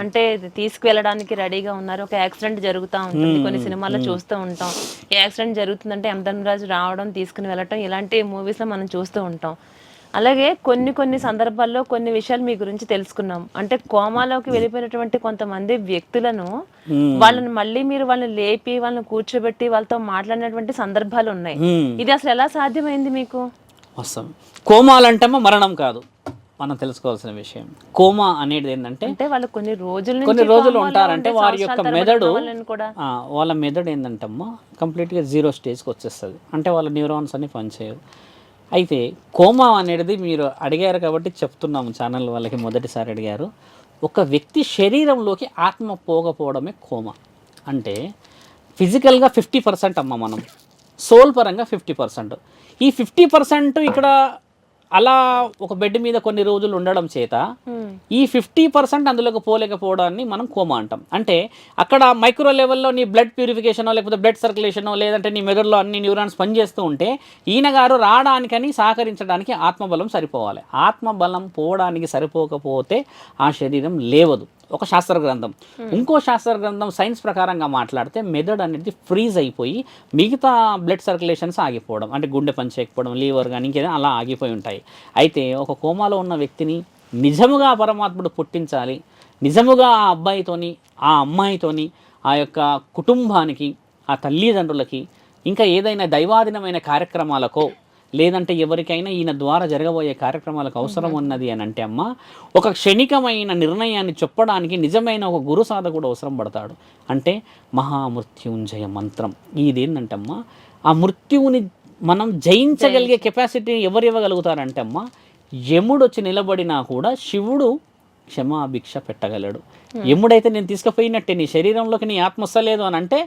అంటే తీసుకువెళ్ళడానికి రెడీగా ఉన్నారు. ఒక యాక్సిడెంట్ జరుగుతూ ఉంటుంది, కొన్ని సినిమాల్లో చూస్తూ ఉంటాం. ఈ యాక్సిడెంట్ జరుగుతుందంటే యమధర్మరాజు రావడం, తీసుకుని వెళ్ళటం, ఇలాంటి మూవీస్లో మనం చూస్తూ ఉంటాం. అలాగే కొన్ని సందర్భాల్లో కొన్ని విషయాలు మీ గురించి తెలుసుకున్నాం. అంటే కోమాలోకి వెళ్ళిపోయినటువంటి కొంతమంది వ్యక్తులను వాళ్ళని మళ్ళీ మీరు వాళ్ళని లేపి వాళ్ళని కూర్చోబెట్టి వాళ్ళతో మాట్లాడినటువంటి సందర్భాలు ఉన్నాయి. ఇది అసలు ఎలా సాధ్యమైంది మీకు? వస్తాం. కోమాలంటేమో మరణం కాదు, మనం తెలుసుకోవాల్సిన విషయం. కోమా అనేది ఏంటంటే వాళ్ళు కొన్ని రోజులు ఉంటారంటే వారి యొక్క మెదడు, వాళ్ళ మెదడు ఏంటంటమ్మా కంప్లీట్గా 0 స్టేజ్కి వచ్చేస్తుంది. అంటే వాళ్ళ న్యూరాన్స్ అన్ని పనిచేయవు. అయితే కోమా అనేది మీరు అడిగారు కాబట్టి చెప్తున్నాము, ఛానల్ వాళ్ళకి మొదటిసారి అడిగారు. ఒక వ్యక్తి శరీరంలోకి ఆత్మ పోకపోవడమే కోమా. అంటే ఫిజికల్గా 50% అమ్మ, మనం సోల్ పరంగా 50%. ఈ 50% ఇక్కడ అలా ఒక బెడ్ మీద కొన్ని రోజులు ఉండడం చేత ఈ 50% అందులోకి పోలేకపోవడాన్ని మనం కోమా అంటాం. అంటే అక్కడ మైక్రో లెవెల్లో నీ బ్లడ్ ప్యూరిఫికేషనో లేకపోతే బ్లడ్ సర్క్యులేషనో లేదంటే నీ మెదడులో అన్ని న్యూరాన్స్ పనిచేస్తూ ఉంటే ఈయన గారు రావడానికని సహకరించడానికి ఆత్మబలం సరిపోవాలి. ఆత్మబలం పోవడానికి సరిపోకపోతే ఆ శరీరం లేవదు. ఒక శాస్త్ర గ్రంథం. ఇంకో శాస్త్ర గ్రంథం సైన్స్ ప్రకారంగా మాట్లాడితే మెదడు అనేది ఫ్రీజ్ అయిపోయి మిగతా బ్లడ్ సర్క్యులేషన్స్ ఆగిపోవడం, అంటే గుండె పని చేయకపోవడం, లీవర్ కానీ ఇంకేదైనా అలా ఆగిపోయి ఉంటాయి. అయితే ఒక కోమాలో ఉన్న వ్యక్తిని నిజముగా పరమాత్ముడు పుట్టించాలి, నిజముగా ఆ అబ్బాయితోని ఆ అమ్మాయితోని ఆ యొక్క కుటుంబానికి ఆ తల్లిదండ్రులకి ఇంకా ఏదైనా దైవాధీనమైన కార్యక్రమాలకో లేదంటే ఎవరికైనా ఈయన ద్వారా జరగబోయే కార్యక్రమాలకు అవసరం ఉన్నది అని అంటే అమ్మ ఒక క్షణికమైన నిర్ణయాన్ని చెప్పడానికి నిజమైన ఒక గురు సాధకుడు అవసరం పడతాడు. అంటే మహామృత్యుంజయ మంత్రం ఇదేంటంటే అమ్మ ఆ మృత్యువుని మనం జయించగలిగే కెపాసిటీ ఎవరు ఇవ్వగలుగుతారంటే అమ్మ యముడు వచ్చి నిలబడినా కూడా శివుడు క్షమాభిక్ష పెట్టగలడు. యముడైతే నేను తీసుకుపోయినట్టే నీ శరీరంలోకి నీ ఆత్మ వస్తలేదు అని అంటే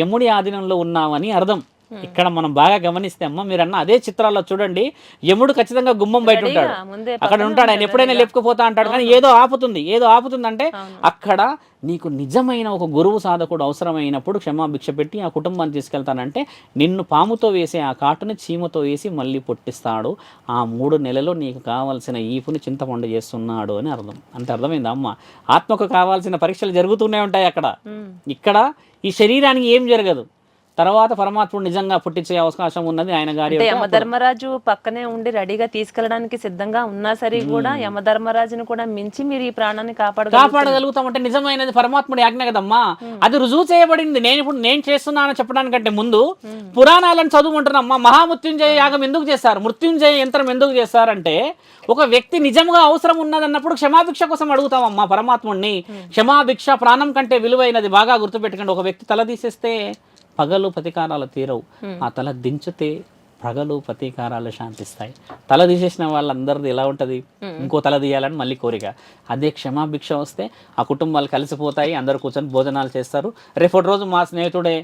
యముడి ఆధీనంలో ఉన్నావని అర్థం. ఇక్కడ మనం బాగా గమనిస్తే అమ్మ మీరన్న అదే చిత్రాల్లో చూడండి, యముడు ఖచ్చితంగా గుమ్మం బయట ఉంటాడు, అక్కడ ఉంటాడు, ఆయన ఎప్పుడైనా లేపుకుపోతా అంటాడు. కానీ ఏదో ఆపుతుంది అంటే అక్కడ నీకు నిజమైన ఒక గురువు సాధకుడు అవసరమైనప్పుడు క్షమాభిక్ష పెట్టి ఆ కుటుంబాన్ని తీసుకెళ్తానంటే నిన్ను పాముతో వేసే ఆ కాటుని చీమతో వేసి మళ్ళీ పుట్టిస్తాడు. ఆ 3 నెలలు నీకు కావాల్సిన ఈపుని చింతపండు చేస్తున్నాడు అని అర్థం. అంత అర్థమైందా అమ్మ? ఆత్మకు కావాల్సిన పరీక్షలు జరుగుతూనే ఉంటాయి అక్కడ. ఇక్కడ ఈ శరీరానికి ఏం జరగదు. తర్వాత పరమాత్ముడు నిజంగా పుట్టించే అవకాశం ఉన్నది ఆయన గారి. యమధర్మరాజు పక్కనే ఉండి రెడీగా తీసుకెళ్ళడానికి సిద్ధంగా ఉన్నా సరే కూడా యమధర్మరాజును కూడా మించి మీరు ఈ ప్రాణాన్ని కాపాడగలుగుతామంటే నిజమైనది పరమాత్ముడి ఆజ్ఞ కదమ్మా. అది రుజువు చేయబడింది. నేను చేస్తున్నానని చెప్పడానికంటే ముందు పురాణాలను చదువుకుంటున్నామ్మా. మహామృత్యుంజయ యాగం ఎందుకు చేస్తారు, మృత్యుంజయ యంత్రం ఎందుకు చేస్తారంటే ఒక వ్యక్తి నిజంగా అవసరం ఉన్నదన్నప్పుడు క్షమాభిక్ష కోసం అడుగుతామమ్మా పరమాత్ముడిని. క్షమాభిక్ష ప్రాణం కంటే విలువైనది. బాగా గుర్తుపెట్టుకోండి. ఒక వ్యక్తి తల తీసేస్తే పగలు ప్రతీకారాలు తీరవు, ఆ తల దించితే పగలు ప్రతీకారాలు శాంతిస్తాయి. తల తీసేసిన వాళ్ళందరిది ఎలా ఉంటుంది, ఇంకో తల తీయాలని మళ్ళీ కోరిక. అదే క్షమాభిక్ష వస్తే ఆ కుటుంబాలు కలిసిపోతాయి, అందరు కూర్చొని భోజనాలు చేస్తారు. రేపటి రోజు మా స్నేహితుడే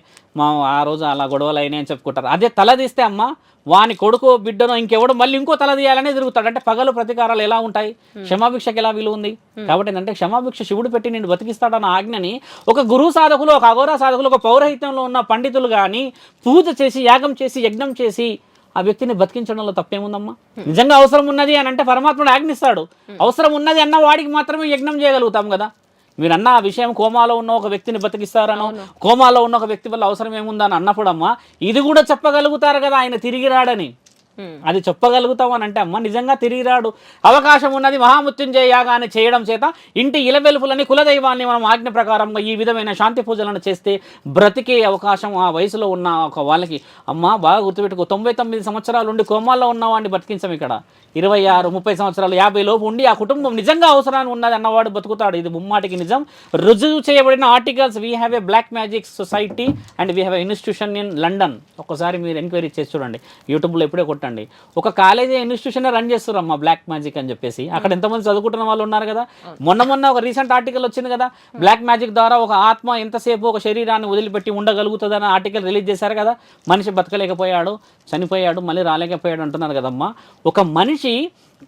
ఆ రోజు అలా గొడవలు అయినాయి అని చెప్పుకుంటారు. అదే తల తీస్తే అమ్మ వాని కొడుకు బిడ్డనో ఇంకెవడో మళ్ళీ ఇంకో తల తీయాలనే తిరుగుతాడు. అంటే పగలు ప్రతీకారాలు ఎలా ఉంటాయి, క్షమాభిక్షకి ఎలా విలువ ఉంది. కాబట్టి ఏంటంటే క్షమాభిక్ష శివుడు పెట్టి నేను బతికిస్తాడన్న ఆజ్ఞని ఒక గురువు సాధకులు, ఒక అఘోరా సాధకులు, ఒక పౌరహిత్యంలో ఉన్న పండితులు కానీ పూజ చేసి యాగం చేసి యజ్ఞం చేసి ఆ వ్యక్తిని బతికించడంలో తప్పేముందమ్మా? నిజంగా అవసరం ఉన్నది అని అంటే పరమాత్ముడు ఆజ్ఞిస్తాడు. అవసరం ఉన్నది అన్న వాడికి మాత్రమే యజ్ఞం చేయగలుగుతాం కదా. మీరు అన్న ఆ విషయం కోమాలో ఉన్న ఒక వ్యక్తిని బతికిస్తారనో కోమాలో ఉన్న ఒక వ్యక్తి వల్ల అవసరం ఏముందని అన్నప్పుడమ్మా ఇది కూడా చెప్పగలుగుతారు కదా ఆయన తిరిగి రాడని. అది చెప్పగలుగుతాం అని అంటే అమ్మ నిజంగా తిరిగి రాడు. అవకాశం ఉన్నది మహామృత్యుంజయ యాగాన్ని చేయడం చేత ఇంటి ఇలవెలుపులని కులదైవాన్ని మనం ఆజ్ఞ ప్రకారంగా ఈ విధమైన శాంతి పూజలను చేస్తే బ్రతికే అవకాశం ఆ వయసులో ఉన్న ఒక వాళ్ళకి. అమ్మ బాగా గుర్తుపెట్టుకో, 99 సంవత్సరాలు ఉండి కోమాల్లో ఉన్నవాడిని బతికించాం. ఇక్కడ 26, 30 సంవత్సరాలు 50 లోపు ఉండి ఆ కుటుంబం నిజంగా అవసరాన్ని ఉన్నది అన్నవాడు బతుకుతాడు. ఇది ముమ్మాటికి నిజం, రుజువు చేయబడిన articles. We have a black magic society and we have a institution in London. ఒక్కసారి మీరు ఎంక్వైరీ చేసి చూడండి, యూట్యూబ్లో ఎప్పుడే కొట్టండి కొట్టండి. ఒక కాలేజీ ఇన్స్టిట్యూషన్ రన్ చేస్తారమ్మా బ్లాక్ మ్యాజిక్ అని చెప్పేసి. అక్కడ ఎంతమంది చదువుకుంటున్న వాళ్ళు ఉన్నారు కదా. మొన్న ఒక రీసెంట్ ఆర్టికల్ వచ్చింది కదా, బ్లాక్ మ్యాజిక్ ద్వారా ఒక ఆత్మ ఎంతసేపు ఒక శరీరాన్ని వదిలిపెట్టి ఉండగలుగుతుందని ఆర్టికల్ రిలీజ్ చేశారు కదా. మనిషి బతకలేకపోయాడు, చనిపోయాడు, మళ్ళీ రాలేకపోయాడు అంటున్నారు కదమ్మా. ఒక మనిషి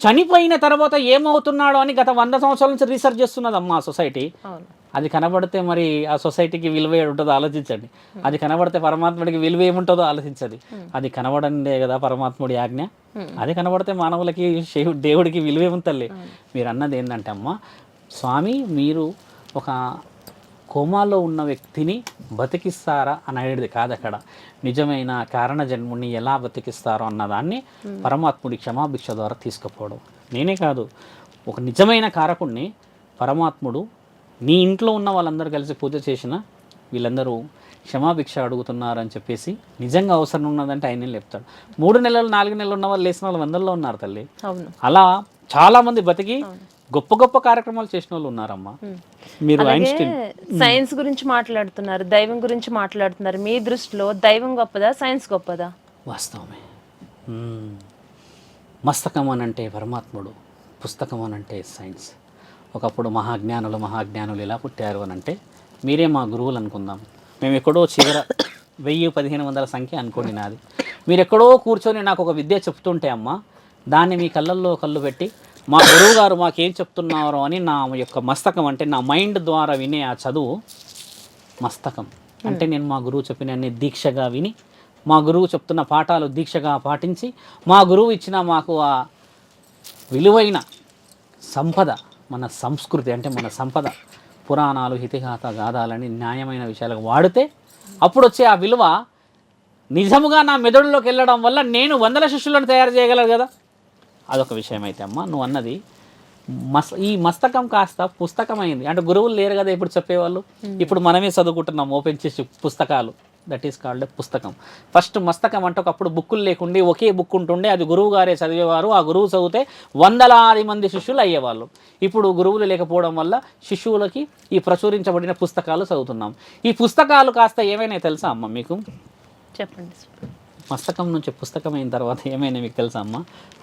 చనిపోయిన తర్వాత ఏమవుతున్నాడో అని గత 100 సంవత్సరాల నుంచి రీసెర్చ్ చేస్తున్నదమ్మా సొసైటీ. అది కనబడితే మరి ఆ సొసైటీకి విలువ ఉంటుందో ఆలోచించండి. అది కనబడితే పరమాత్ముడికి విలువ ఏముంటుందో ఆలోచించండి. అది కనబడందే కదా పరమాత్ముడి ఆజ్ఞ. అది కనబడితే మానవులకి దేవుడికి విలువ ఏముంటుంది. మీరు అన్నది ఏంటంటే అమ్మ, స్వామి మీరు ఒక కోమాలో ఉన్న వ్యక్తిని బతికిస్తారా అని అనేది కాదు అక్కడ. నిజమైన కారణ జన్ముడిని ఎలా బతికిస్తారో అన్నదాన్ని పరమాత్ముడి క్షమాభిక్ష ద్వారా తీసుకుపోవడం. నేనే కాదు, ఒక నిజమైన కారకుడిని పరమాత్ముడు నీ ఇంట్లో ఉన్న వాళ్ళందరూ కలిసి పూజ చేసిన వీళ్ళందరూ క్షమాభిక్ష అడుగుతున్నారని చెప్పేసి నిజంగా అవసరం ఉన్నదంటే ఆయనే లేపుతాడు. 3 నెలలు 4 నెలలు ఉన్న వాళ్ళు లేచిన వాళ్ళు వందల్లో ఉన్నారు తల్లి. అలా చాలామంది బతికి గొప్ప గొప్ప కార్యక్రమాలు చేసిన వాళ్ళు ఉన్నారమ్మా. మీరు సైన్స్ గురించి మాట్లాడుతున్నారు, దైవం గురించి మాట్లాడుతున్నారు. మీ దృష్టిలో దైవం గొప్పదా, సైన్స్ గొప్పదా? వాస్తవమే. మస్తకం అనంటే పరమాత్ముడు, పుస్తకం అనంటే సైన్స్. ఒకప్పుడు మహాజ్ఞానులు ఎలా పుట్టారు అని అంటే మీరే మా గురువులు అనుకుందాం. మేము ఎక్కడో చివర 1000-1500 సంఖ్య అనుకోండి నాది. మీరు ఎక్కడో కూర్చొని నాకు ఒక విద్య చెప్తుంటే అమ్మ, దాన్ని మీ కళ్ళల్లో కళ్ళు పెట్టి మా గురువు గారు మాకేం చెప్తున్నారో అని నా యొక్క మస్తకం అంటే నా మైండ్ ద్వారా వినే ఆ చదువు మస్తకం. అంటే నేను మా గురువు చెప్పిన దీక్షగా విని, మా గురువు చెప్తున్న పాఠాలు దీక్షగా పాటించి, మా గురువు ఇచ్చిన మాకు ఆ విలువైన సంపద, మన సంస్కృతి అంటే మన సంపద, పురాణాలు, ఇతిహాస గాథాలని న్యాయమైన విషయాలకు వాడితే అప్పుడు వచ్చే ఆ విలువ నిజముగా నా మెదడులోకి వెళ్ళడం వల్ల నేను 100 శిష్యులను తయారు చేయగలరు కదా. అదొక విషయం. అయితే అమ్మ నువ్వు అన్నది ఈ మస్తకం కాస్త పుస్తకం అయింది. అంటే గురువులు లేరు కదా ఇప్పుడు చెప్పేవాళ్ళు. ఇప్పుడు మనమే చదువుకుంటున్నాం ఓపెన్ చేసి పుస్తకాలు. దట్ ఈస్ కాల్డ్ పుస్తకం. ఫస్ట్ మస్తకం అంటే ఒకప్పుడు బుక్కులు లేకుండే ఒకే బుక్ ఉంటుండే, అది గురువు గారే చదివేవారు. ఆ గురువు చదివితే వందలాది మంది శిష్యులు అయ్యేవాళ్ళు. ఇప్పుడు గురువులు లేకపోవడం వల్ల శిష్యులకి ఈ ప్రచురించబడిన పుస్తకాలు చదువుతున్నాం. ఈ పుస్తకాలు కాస్త ఏమైనా తెలుసా అమ్మ మీకు? చెప్పండి. మస్తకం నుంచి పుస్తకం అయిన తర్వాత ఏమైనా మీకు తెలుసా అమ్మ?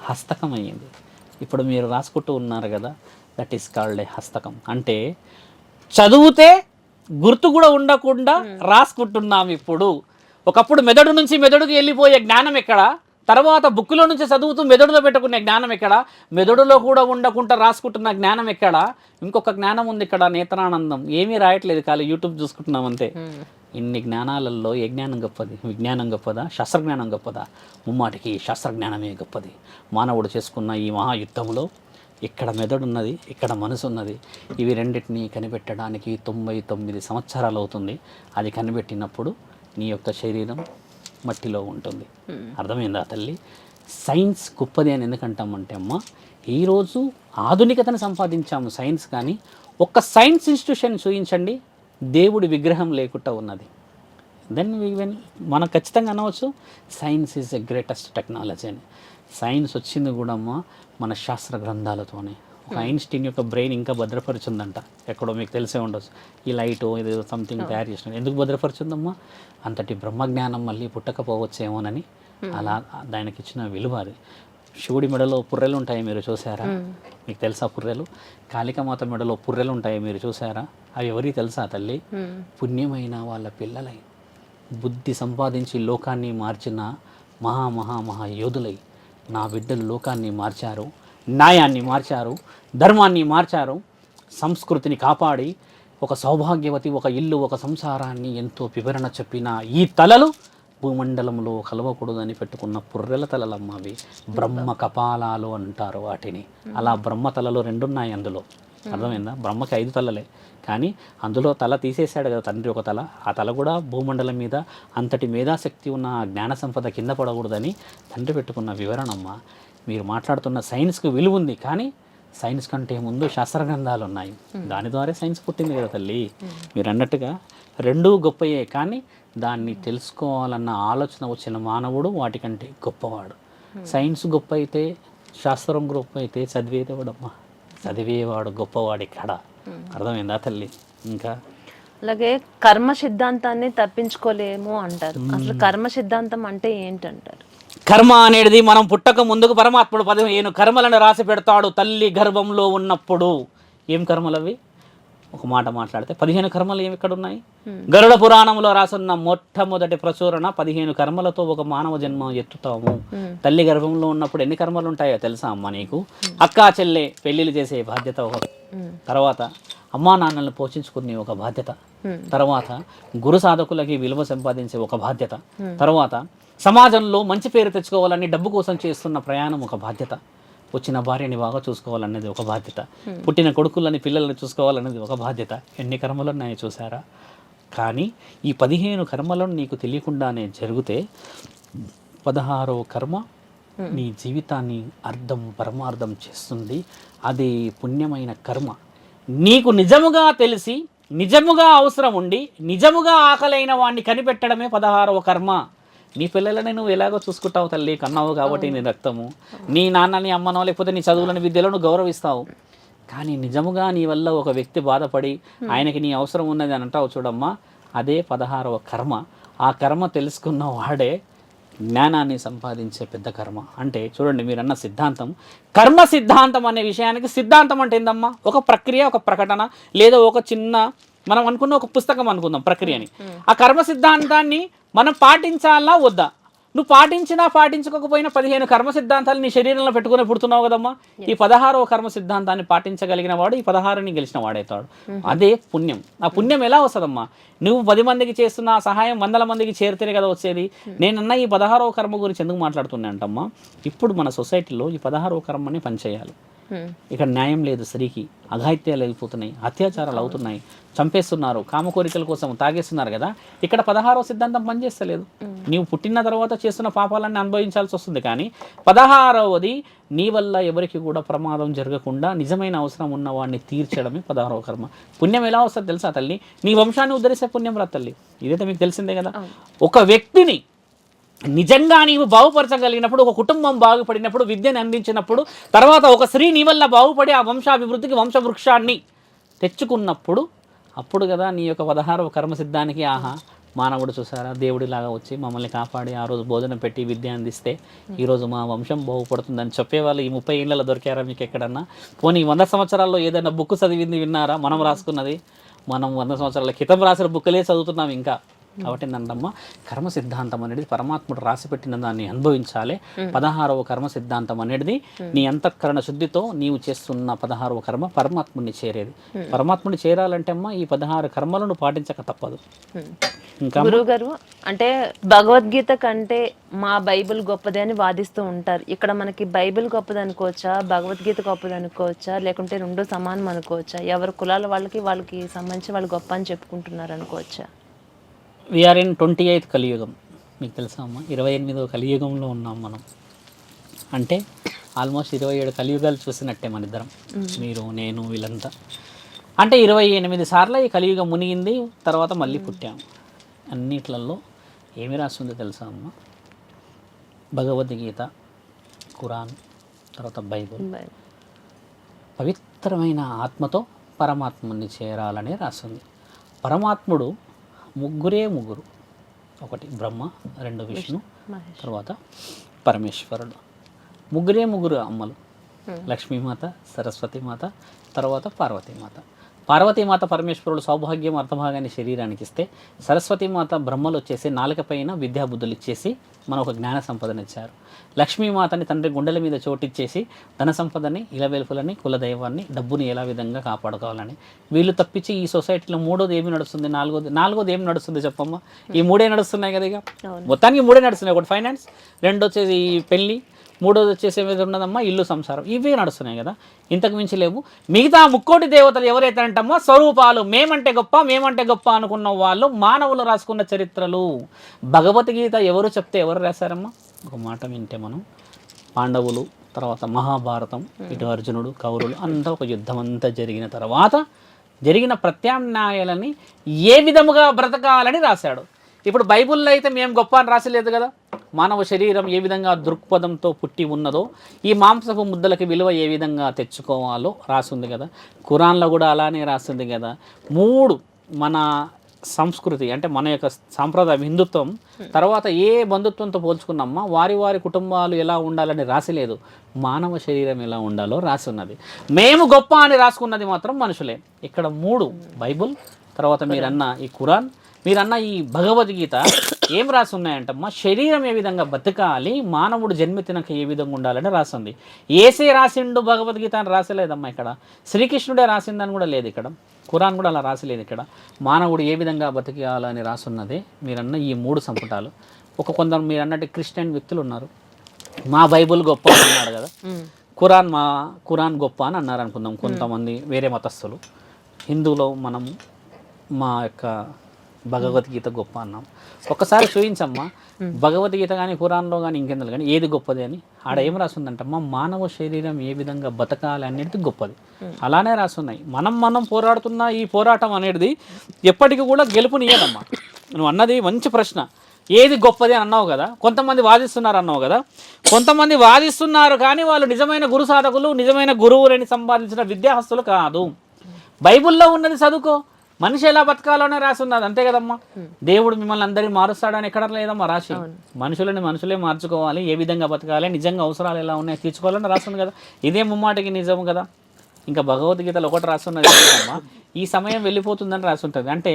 హస్తకం అయ్యింది. ఇప్పుడు మీరు రాసుకుంటూ ఉన్నారు కదా, దట్ ఈస్ కాల్డ్ ఏ హస్తకం. అంటే చదివితే గుర్తు కూడా ఉండకుండా రాసుకుంటున్నాం ఇప్పుడు. ఒకప్పుడు మెదడు నుంచి మెదడుకి వెళ్ళిపోయే జ్ఞానం ఎక్కడ, తర్వాత బుక్కులో నుంచి చదువుతూ మెదడులో పెట్టుకునే జ్ఞానం ఎక్కడ, మెదడులో కూడా ఉండకుండా రాసుకుంటున్న జ్ఞానం ఎక్కడ. ఇంకొక జ్ఞానం ఉంది ఇక్కడ, నేత్రానందం. ఏమీ రాయట్లేదు, ఖాళీ యూట్యూబ్ చూసుకుంటున్నాం అంతే. ఇన్ని జ్ఞానాలలో ఏ జ్ఞానం గొప్పది? విజ్ఞానం గొప్పదా, శాస్త్రజ్ఞానం గొప్పదా? ముమ్మాటికి శాస్త్రజ్ఞానమే గొప్పది. మానవుడు చేసుకున్న ఈ మహాయుద్ధంలో ఇక్కడ మెదడు ఉన్నది, ఇక్కడ మనసు ఉన్నది. ఇవి రెండింటినీ కనిపెట్టడానికి 99 సంవత్సరాలు అవుతుంది. అది కనిపెట్టినప్పుడు నీ యొక్క శరీరం మట్టిలో ఉంటుంది. అర్థమైందా తల్లి? సైన్స్ గొప్పది అని ఎందుకంటామంటే అమ్మ, ఈరోజు ఆధునికతను సంపాదించాము సైన్స్, కానీ ఒక్క సైన్స్ ఇన్స్టిట్యూషన్ చూపించండి దేవుడి విగ్రహం లేకుండా ఉన్నది. దెన్ మనం ఖచ్చితంగా అనవచ్చు science is a greatest technology అని. సైన్స్ వచ్చింది కూడా అమ్మ మన శాస్త్ర గ్రంథాలతోనే. ఒక ఐన్స్టీన్ యొక్క బ్రెయిన్ ఇంకా భద్రపరిచిందంట ఎక్కడో, మీకు తెలిసే ఉండొచ్చు. ఈ లైట్ ఏదో సంథింగ్ తయారు చేసిన ఎందుకు భద్రపరిచిందమ్మా? అంతటి బ్రహ్మజ్ఞానం మళ్ళీ పుట్టకపోవచ్చేమోనని అలా దానికి ఇచ్చిన విలువ అది. శివుడి మెడలో పుర్రెలు ఉంటాయి, మీరు చూసారా? మీకు తెలుసా పుర్రెలు? కాళికామాత మెడలో పుర్రెలు ఉంటాయి, మీరు చూసారా? అవి ఎవరికి తెలుసా తల్లి? పుణ్యమైన వాళ్ళ పిల్లలై బుద్ధి సంపాదించి లోకాన్ని మార్చిన మహా యోధులై నా బిడ్డలు లోకాన్ని మార్చారు, న్యాయాన్ని మార్చారు, ధర్మాన్ని మార్చారు, సంస్కృతిని కాపాడి ఒక సౌభాగ్యవతి, ఒక ఇల్లు, ఒక సంసారాన్ని ఎంతో వివరణ చెప్పిన ఈ తలలు భూమండలంలో కలవకూడదని పెట్టుకున్న పుర్రెల తలలమ్మ అవి. బ్రహ్మ కపాలాలు అంటారు వాటిని. అలా బ్రహ్మ తలలు 2 ఉన్నాయి అందులో. అర్థమైందా? బ్రహ్మకి 5 తలలే, కానీ అందులో తల తీసేశాడు కదా తండ్రి ఒక తల. ఆ తల కూడా భూమండలం మీద అంతటి మేధాశక్తి ఉన్న జ్ఞాన సంపద కింద పడకూడదని తండ్రి పెట్టుకున్న వివరణమ్మ. మీరు మాట్లాడుతున్న సైన్స్కి విలువ ఉంది, కానీ సైన్స్ కంటే ముందు శాస్త్ర గ్రంథాలు ఉన్నాయి. దాని ద్వారా సైన్స్ పుట్టింది కదా తల్లి. మీరు అన్నట్టుగా 2 గొప్పయే, కానీ దాన్ని తెలుసుకోవాలన్న ఆలోచన వచ్చిన మానవుడు వాటికంటే గొప్పవాడు. సైన్స్ గొప్ప అయితే, శాస్త్రం గొప్ప అయితే చదివేదేవాడమ్మా, చదివేవాడు గొప్పవాడు ఇక్కడ. అర్థమైందా తల్లి? ఇంకా అలాగే కర్మ సిద్ధాంతాన్ని తప్పించుకోలేము అంటారు. అసలు కర్మ సిద్ధాంతం అంటే ఏంటంటారు? కర్మ అనేది మనం పుట్టక ముందుకు పరమాత్ముడు 15 కర్మలను రాసి పెడతాడు తల్లి గర్భంలో ఉన్నప్పుడు. ఏం కర్మలు అవి? ఒక మాట మాట్లాడితే 15 కర్మలు ఏమి ఇక్కడ ఉన్నాయి? గరుడ పురాణంలో రాసున్న మొట్టమొదటి ప్రచురణ 15 కర్మలతో ఒక మానవ జన్మ ఎత్తుతాము. తల్లి గర్భంలో ఉన్నప్పుడు ఎన్ని కర్మలు ఉంటాయో తెలుసా అమ్మ నీకు? అక్కా చెల్లె పెళ్లిళ్ళు చేసే బాధ్యత ఒక, తర్వాత అమ్మా నాన్నలను పోషించుకునే ఒక బాధ్యత, తర్వాత గురు సాధకులకి విలువ సంపాదించే ఒక బాధ్యత, తర్వాత సమాజంలో మంచి పేరు తెచ్చుకోవాలని డబ్బు కోసం చేస్తున్న ప్రయాణం ఒక బాధ్యత, వచ్చిన భార్యని బాగా చూసుకోవాలనేది ఒక బాధ్యత, పుట్టిన కొడుకులని పిల్లల్ని చూసుకోవాలనేది ఒక బాధ్యత. ఎన్ని కర్మలు ఉన్నాయో చూసారా? కానీ ఈ 15 కర్మలను నీకు తెలియకుండానే జరిగితే 16వ కర్మ నీ జీవితాన్ని అర్థం పరమార్థం చేస్తుంది. అది పుణ్యమైన కర్మ. నీకు నిజముగా తెలిసి నిజముగా అవసరం ఉండి నిజముగా ఆకలైన వాడిని కనిపెట్టడమే 16వ కర్మ. నీ పిల్లలని నువ్వు ఎలాగో చూసుకుంటావు తల్లి, కన్నావు కాబట్టి నీ రక్తము, నీ నాన్నని అమ్మనో లేకపోతే నీ చదువులని విద్యలో నువ్వు గౌరవిస్తావు. కానీ నిజముగా నీ వల్ల ఒక వ్యక్తి బాధపడి ఆయనకి నీ అవసరం ఉన్నది అని అంటావు చూడమ్మా, అదే 16వ కర్మ. ఆ కర్మ తెలుసుకున్న వాడే జ్ఞానాన్ని సంపాదించే పెద్ద కర్మ. అంటే చూడండి, మీరన్న సిద్ధాంతం, కర్మ సిద్ధాంతం అనే విషయానికి సిద్ధాంతం అంటే ఏందమ్మా? ఒక ప్రక్రియ, ఒక ప్రకటన, లేదా ఒక చిన్న మనం అనుకున్న ఒక పుస్తకం అనుకుందాం ప్రక్రియని. ఆ కర్మ సిద్ధాంతాన్ని మనం పాటించాలా వద్దా? నువ్వు పాటించినా పాటించకపోయినా 15 కర్మ సిద్ధాంతాలు నీ శరీరంలో పెట్టుకుని పుడుతున్నావు కదమ్మా. ఈ 16వ కర్మ సిద్ధాంతాన్ని పాటించగలిగిన వాడు ఈ 16ని గెలిచిన వాడవుతాడు. అదే పుణ్యం. ఆ పుణ్యం ఎలా వస్తుందమ్మా? నువ్వు 10 మందికి చేస్తున్న సహాయం 100 మందికి చేరితేనే కదా వచ్చేది. నేనన్నా ఈ 16వ కర్మ గురించి ఎందుకు మాట్లాడుతున్నా అంటమ్మా, ఇప్పుడు మన సొసైటీలో ఈ 16వ కర్మని పనిచేయాలి. ఇక్కడ న్యాయం లేదు, స్త్రీకి అఘాయిత్యాలు వెళ్ళిపోతున్నాయి, అత్యాచారాలు అవుతున్నాయి, చంపేస్తున్నారు, కామకోరికల కోసం తాగేస్తున్నారు కదా. ఇక్కడ 16వ సిద్ధాంతం పనిచేస్తలేదు. నీవు పుట్టిన తర్వాత చేస్తున్న పాపాలన్నీ అనుభవించాల్సి వస్తుంది. కానీ 16వది నీ వల్ల ఎవరికి కూడా ప్రమాదం జరగకుండా నిజమైన అవసరం ఉన్న వాడిని తీర్చడమే 16వ కర్మ. పుణ్యం ఎలా వస్తుంది తెలుసా తల్లి? నీ వంశాన్ని ఉద్ధరిస్తే పుణ్యం రా తల్లి. ఇదైతే మీకు తెలిసిందే కదా. ఒక వ్యక్తిని నిజంగా నీవు బాగుపరచగలిగినప్పుడు, ఒక కుటుంబం బాగుపడినప్పుడు, విద్యను అందించినప్పుడు, తర్వాత ఒక స్త్రీ నీ వల్ల బాగుపడి ఆ వంశాభివృద్ధికి వంశవృక్షాన్ని తెచ్చుకున్నప్పుడు, అప్పుడు కదా నీ యొక్క 16వ కర్మ సిద్ధానికి ఆహా మానవుడు చూసారా దేవుడిలాగా వచ్చి మమ్మల్ని కాపాడి ఆ రోజు భోజనం పెట్టి విద్య అందిస్తే ఈరోజు మా వంశం బాగుపడుతుందని చెప్పేవాళ్ళు ఈ 30 ఏళ్ళలో దొరికారా మీకు ఎక్కడన్నా? పోనీ 100 సంవత్సరాల్లో ఏదైనా బుక్ చదివింది విన్నారా? మనం రాసుకున్నది మనం 100 సంవత్సరాల క్రితం రాసిన బుక్లే చదువుతున్నాం ఇంకా. కాబట్టి ఏంటంటమ్మా, కర్మ సిద్ధాంతం అనేది పరమాత్ముడు రాసిపెట్టిన దాన్ని అనుభవించాలి. 16వ కర్మ సిద్ధాంతం అనేది నీ అంతఃకరణ శుద్ధితో నీవు చేస్తున్న 16వ కర్మ పరమాత్ముడిని చేరేది. పరమాత్ముడిని చేరాలంటే అమ్మా ఈ 16 కర్మలను పాటించక తప్పదు. ఇంకా గురువుగారు, అంటే భగవద్గీత కంటే మా బైబిల్ గొప్పది అని వాదిస్తూ ఉంటారు. ఇక్కడ మనకి బైబిల్ గొప్పది అనుకోవచ్చా, భగవద్గీత గొప్పది అనుకోవచ్చా, లేకుంటే రెండు సమానం అనుకోవచ్చా? ఎవరి కులాల వాళ్ళకి సంబంధించి వాళ్ళు గొప్ప అని చెప్పుకుంటున్నారు అనుకోవచ్చా? వీఆర్ ఇన్ 28th కలియుగం. మీకు తెలుసా అమ్మా, 28వ కలియుగంలో ఉన్నాం మనం. అంటే ఆల్మోస్ట్ 27 కలియుగాలు చూసినట్టే మన ఇద్దరం, మీరు నేను వీళ్ళంతా. అంటే 28 సార్లు ఈ కలియుగం మునిగింది, తర్వాత మళ్ళీ పుట్టాము. అన్నిట్లలో ఏమి రాస్తుందో తెలుసా అమ్మ? భగవద్గీత, ఖురాన్, తర్వాత బైబుల్. పవిత్రమైన ఆత్మతో పరమాత్ముని చేరాలని రాస్తుంది. పరమాత్ముడు ముగ్గురు, ఒకటి బ్రహ్మ, 2 విష్ణు, తర్వాత పరమేశ్వరుడు. ముగ్గురు అమ్మలు, లక్ష్మీమాత, సరస్వతీమాత, తర్వాత పార్వతీమాత. పార్వతీమాత పరమేశ్వరుడు సౌభాగ్యం అర్థభాగాన్ని శరీరానికి ఇస్తే, సరస్వతీమాత బ్రహ్మలు వచ్చేసి నాలుక పైన విద్యాబుద్ధులు ఇచ్చేసి మన ఒక జ్ఞాన సంపదను ఇచ్చారు. లక్ష్మీమాతని తండ్రి గుండెల మీద చోటిచ్చేసి ధన సంపదని, ఇలవెల్పులని, కులదైవాన్ని, డబ్బుని ఎలా విధంగా కాపాడుకోవాలని. వీళ్ళు తప్పించి ఈ సొసైటీలో మూడోది ఏమి నడుస్తుంది, నాలుగోది ఏమి నడుస్తుంది చెప్పమ్మా? ఈ 3 నడుస్తున్నాయి కదా. ఇక మొత్తానికి 3 నడుస్తున్నాయి. ఒకటి ఫైనాన్స్, 2 వచ్చేసి పెళ్ళి, 3వది వచ్చేసి ఏమైతే ఉన్నదమ్మా ఇల్లు సంసారం. ఇవే నడుస్తున్నాయి కదా, ఇంతకు మించి లేవు. మిగతా 3 దేవతలు ఎవరైతే అంటమ్మా స్వరూపాలు, మేమంటే గొప్ప అనుకున్న వాళ్ళు మానవులు రాసుకున్న చరిత్రలు. భగవద్గీత ఎవరు చెప్తే ఎవరు రాశారమ్మా? ఒక మాట వింటే మనం, పాండవులు, తర్వాత మహాభారతం, ఇటు అర్జునుడు, కౌరవులు అంతా ఒక యుద్ధం అంతా జరిగిన తర్వాత జరిగిన ప్రత్యామ్నాయాలని ఏ విధముగా బ్రతకాలని రాశాడు. ఇప్పుడు బైబుల్లో అయితే మేము గొప్ప అని రాసలేదు కదా. మానవ శరీరం ఏ విధంగా దృక్పథంతో పుట్టి ఉన్నదో, ఈ మాంసపు ముద్దలకి విలువ ఏ విధంగా తెచ్చుకోవాలో రాసింది కదా. ఖురాన్లో కూడా అలానే రాసింది కదా. 3 మన సంస్కృతి అంటే మన యొక్క సాంప్రదాయం హిందుత్వం తర్వాత ఏ బంధుత్వంతో పోల్చుకున్నామా వారి వారి కుటుంబాలు ఎలా ఉండాలని రాసి లేదు, మానవ శరీరం ఎలా ఉండాలో రాసి ఉన్నది. మేము గొప్ప అని రాసుకున్నది మాత్రం మనుషులే. ఇక్కడ 3 బైబుల్, తర్వాత మీరన్న ఈ ఖురాన్, మీరన్న ఈ భగవద్గీత ఏం రాసి ఉన్నాయంటమ్మా, శరీరం ఏ విధంగా బతకాలి, మానవుడు జన్మెత్తినాక ఏ విధంగా ఉండాలని రాసింది. ఏసే రాసిండు భగవద్గీత అని రాసలేదమ్మా, ఇక్కడ శ్రీకృష్ణుడే రాసిందని కూడా లేదు, ఇక్కడ ఖురాన్ కూడా అలా రాసలేదు. ఇక్కడ మానవుడు ఏ విధంగా బతికాలని రాసున్నది మీరన్న ఈ 3 సంపుటాలు. కొందరు మీరు అన్నట్టు క్రిస్టియన్ వ్యక్తులు ఉన్నారు, మా బైబుల్ గొప్ప అని అన్నాడు కదా, ఖురాన్ గొప్ప అని అన్నారు అనుకుందాం. కొంతమంది వేరే మతస్థులు, హిందువులో మనం మా యొక్క భగవద్గీత గొప్ప అన్నాం. ఒక్కసారి చూపించమ్మా భగవద్గీత కానీ ఖురాన్లో కానీ ఇంకెందులో కానీ ఏది గొప్పది అని. ఆడ ఏం రాసిందంటమ్మా, మానవ శరీరం ఏ విధంగా బతకాలి అనేది గొప్పది. అలానే రాసున్నాయి. మనం పోరాడుతున్న ఈ పోరాటం అనేది ఎప్పటికీ కూడా గెలుపునియదమ్మా. నువ్వు అన్నది మంచి ప్రశ్న, ఏది గొప్పది అని అన్నావు కదా. కొంతమంది వాదిస్తున్నారు అన్నావు కదా, కొంతమంది వాదిస్తున్నారు కానీ వాళ్ళు నిజమైన గురు సాధకులు, నిజమైన గురువులని సంపాదించిన విద్యాహస్తులు కాదు. బైబిల్లో ఉన్నది చదువుకో, మనిషి ఎలా బతకాలోనే రాసి ఉన్నది, అంతే కదమ్మా. దేవుడు మిమ్మల్ని అందరినీ మారుస్తాడని ఎక్కడ లేదమ్మా రాసి. మనుషులే మార్చుకోవాలి, ఏ విధంగా బతకాలి, నిజంగా అవసరాలు ఎలా ఉన్నాయో తీర్చుకోవాలని రాస్తుంది కదా. ఇదే ముమ్మాటికి నిజం కదా. ఇంకా భగవద్గీతలో ఒకటి రాస్తున్నది అమ్మా, ఈ సమయం వెళ్ళిపోతుందని రాసి ఉంటుంది. అంటే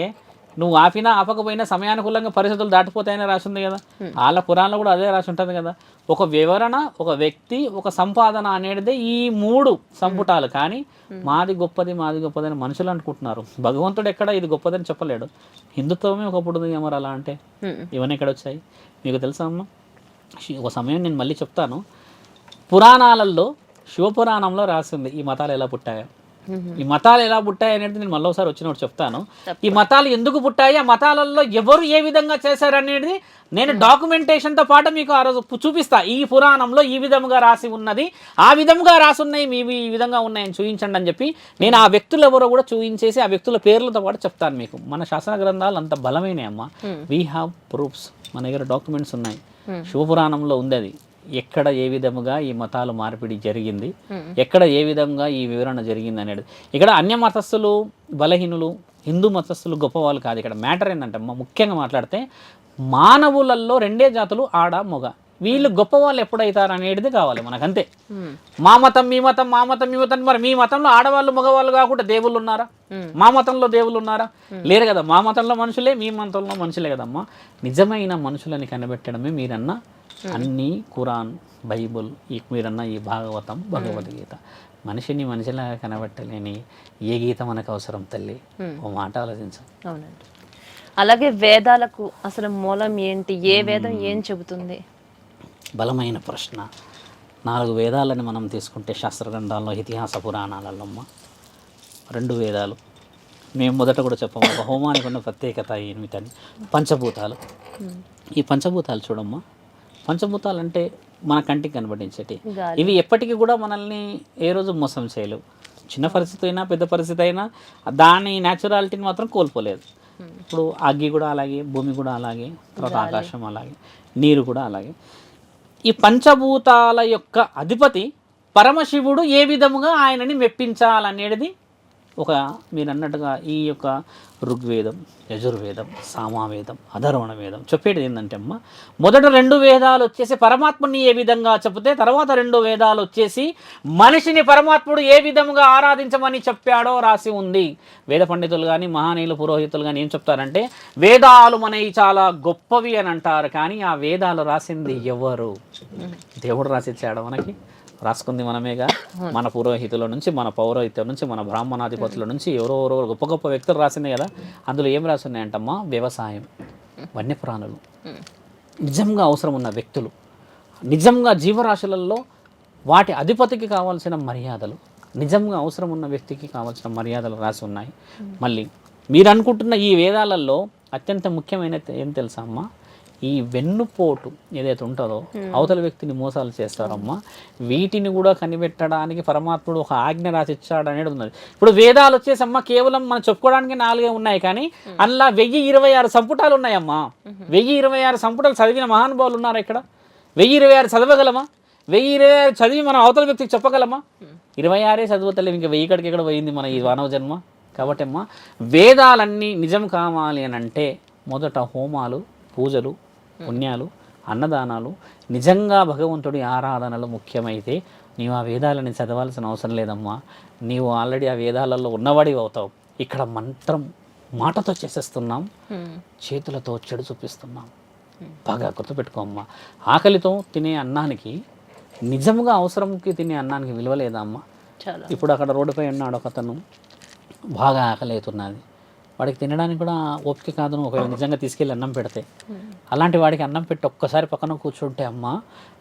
నువ్వు ఆపినా ఆపకపోయినా సమయానుకూలంగా పరిస్థితులు దాటిపోతాయని రాసింది కదా. వాళ్ళ పురాణంలో కూడా అదే రాసి ఉంటుంది కదా. ఒక వివరణ, ఒక వ్యక్తి, ఒక సంపాదన అనేది ఈ 3 సంపుటాలు. కానీ మాది గొప్పది అని మనుషులు అనుకుంటున్నారు. భగవంతుడు ఎక్కడ ఇది గొప్పదని చెప్పలేడు. హిందుత్వమే ఒకప్పుడు ఉంది మరి అలా అంటే ఇవన్నీ ఎక్కడ వచ్చాయి మీకు తెలుసా అమ్మ? ఒక సమయం నేను మళ్ళీ చెప్తాను. పురాణాలలో శివపురాణంలో రాసింది ఈ మతాలు ఎలా పుట్టాయో. ఈ మతాలు ఎలా పుట్టాయి అనేది నేను మళ్ళీ ఒకసారి వచ్చినప్పుడు చెప్తాను. ఈ మతాలు ఎందుకు పుట్టాయి, ఆ మతాలలో ఎవరు ఏ విధంగా చేశారనేది నేను డాక్యుమెంటేషన్తో పాటు మీకు ఆ రోజు చూపిస్తా. ఈ పురాణంలో ఈ విధంగా రాసి ఉన్నది, ఆ విధంగా రాసి ఉన్నాయి, మీవి ఈ విధంగా ఉన్నాయని చూపించండి అని చెప్పి నేను ఆ వ్యక్తులు ఎవరో కూడా చూపించేసి ఆ వ్యక్తుల పేర్లతో పాటు చెప్తాను మీకు. మన శాసన గ్రంథాలు అంత బలమైనవి అమ్మ. వీ హ్యావ్ ప్రూఫ్స్, మన దగ్గర డాక్యుమెంట్స్ ఉన్నాయి. శివపురాణంలో ఉంది అది, ఎక్కడ ఏ విధముగా ఈ మతాలు మార్పిడి జరిగింది, ఎక్కడ ఏ విధంగా ఈ వివరణ జరిగింది అనేది. ఇక్కడ అన్య మతస్థులు బలహీనులు, హిందూ మతస్థులు గొప్పవాళ్ళు కాదు. ఇక్కడ మ్యాటర్ ఏంటంటే ముఖ్యంగా మాట్లాడితే మానవులలో 2 జాతులు, ఆడ మొగ. వీళ్ళు గొప్పవాళ్ళు ఎప్పుడైతారు అనేది కావాలి మనకంతే. మా మతం మీ మతం, మా మతం మీ మతం. మరి మీ మతంలో ఆడవాళ్ళు మగవాళ్ళు కాకుండా దేవుళ్ళు ఉన్నారా? మా మతంలో దేవుళ్ళు ఉన్నారా? లేరు కదా. మా మతంలో మనుషులే, మీ మతంలో మనుషులే కదమ్మా. నిజమైన మనుషులని కనిపెట్టడమే మీరన్న అన్నీ ఖురాన్, బైబుల్, మీరన్న ఈ భాగవతం, భగవద్గీత. మనిషిలాగా కనబట్టలేని ఏ గీత మనకు అవసరం తల్లి? ఓ మాట ఆలోచించు. అవునండి. అలాగే వేదాలకు అసలు మూలం ఏంటి? ఏ వేదం ఏం చెబుతుంది? బలమైన ప్రశ్న. 4 వేదాలని మనం తీసుకుంటే శాస్త్ర గ్రంథాల్లో, ఇతిహాస పురాణాలలో 2 వేదాలు. మేము మొదట కూడా చెప్పాము, ఒక హోమానికి ఉన్న ప్రత్యేకత ఏమిటని. పంచభూతాలు. ఈ పంచభూతాలు చూడమ్మా, పంచభూతాలు అంటే మన కంటికి కనబడించేటి. ఇవి ఎప్పటికీ కూడా మనల్ని ఏ రోజు మోసం చేయలేవు. చిన్న పరిస్థితి అయినా పెద్ద పరిస్థితి అయినా దాని న్యాచురాలిటీని మాత్రం కోల్పోలేదు. ఇప్పుడు అగ్గి కూడా అలాగే, భూమి కూడా అలాగే, తర్వాత ఆకాశం అలాగే, నీరు కూడా అలాగే. ఈ పంచభూతాల యొక్క అధిపతి పరమశివుడు ఏ విధముగా ఆయనని మెప్పించాలనేది మీరు అన్నట్టుగా ఈ యొక్క ఋగ్వేదం, యజుర్వేదం, సామవేదం, అధర్వణ వేదం చెప్పేది ఏంటంటే అమ్మ, మొదట 2 వేదాలు వచ్చేసి పరమాత్ముని ఏ విధంగా చెప్తే, తర్వాత 2 వేదాలు వచ్చేసి మనిషిని పరమాత్ముడు ఏ విధముగా ఆరాధించమని చెప్పాడో రాసి ఉంది. వేద పండితులు కానీ, మహానీయులు, పురోహితులు కానీ ఏం చెప్తారంటే, వేదాలు మనవి చాలా గొప్పవి అని అంటారు. కానీ ఆ వేదాలు రాసింది ఎవరు? దేవుడు రాసిచ్చాడు మనకి? రాసుకుంది మనమేగా. మన పురోహితుల నుంచి, మన పౌరోహిత్యం నుంచి, మన బ్రాహ్మణాధిపతుల నుంచి ఎవరెవరో గొప్ప గొప్ప వ్యక్తులు రాసింది కదా. అందులో ఏం రాసున్నాయంటమ్మా? వ్యవసాయం, వన్యప్రాణులు, నిజంగా అవసరం ఉన్న వ్యక్తులు, నిజంగా జీవరాశులలో వాటి అధిపతికి కావాల్సిన మర్యాదలు, నిజంగా అవసరం ఉన్న వ్యక్తికి కావాల్సిన మర్యాదలు రాసి ఉన్నాయి. మళ్ళీ మీరు అనుకుంటున్న ఈ వేదాలలో అత్యంత ముఖ్యమైన ఏం తెలుసా అమ్మా? ఈ వెన్నుపోటు ఏదైతే ఉంటుందో, అవతల వ్యక్తిని మోసాలు చేస్తారమ్మా, వీటిని కూడా కనిపెట్టడానికి పరమాత్ముడు ఒక ఆజ్ఞ రాసిచ్చాడు అనేది ఉన్నది. ఇప్పుడు వేదాలు వచ్చేసమ్మా కేవలం మనం చెప్పుకోవడానికి 4 ఉన్నాయి, కానీ అందులో 1026 సంపుటాలు ఉన్నాయమ్మా. 1026 సంపుటాలు చదివిన మహానుభావులు ఉన్నారు ఇక్కడ. 1026 చదవగలమా? 1026 చదివి మనం అవతల వ్యక్తికి చెప్పగలమా? 26 చదువుతలేము, ఇంకా 1000 కడికి ఎక్కడ పోయింది మన ఈ మానవ జన్మ? కాబట్టి అమ్మ వేదాలన్నీ నిజం కావాలి అని అంటే మొదట హోమాలు, పూజలు, పుణ్యాలు, అన్నదానాలు, నిజంగా భగవంతుడి ఆరాధనలు ముఖ్యమైతే నీవు ఆ వేదాలని చదవాల్సిన అవసరం లేదమ్మా. నీవు ఆల్రెడీ ఆ వేదాలలో ఉన్నవాడివి అవుతావు. ఇక్కడ మంత్రం మాటతో చేసేస్తున్నాం, చేతులతో చెడు చూపిస్తున్నాం. బాగా గుర్తుపెట్టుకోమ్మా. ఆకలితో తినే అన్నానికి, నిజంగా అవసరంకి తినే అన్నానికి విలువ లేదా అమ్మ? ఇప్పుడు అక్కడ రోడ్డుపై ఉన్నాడు ఒకతను, బాగా ఆకలి అవుతున్నది, వాడికి తినడానికి కూడా ఓపిక కాదు. ఒకవేళ నిజంగా తీసుకెళ్ళి అన్నం పెడితే, అలాంటి వాడికి అన్నం పెట్టి ఒక్కసారి పక్కన కూర్చుంటే అమ్మ,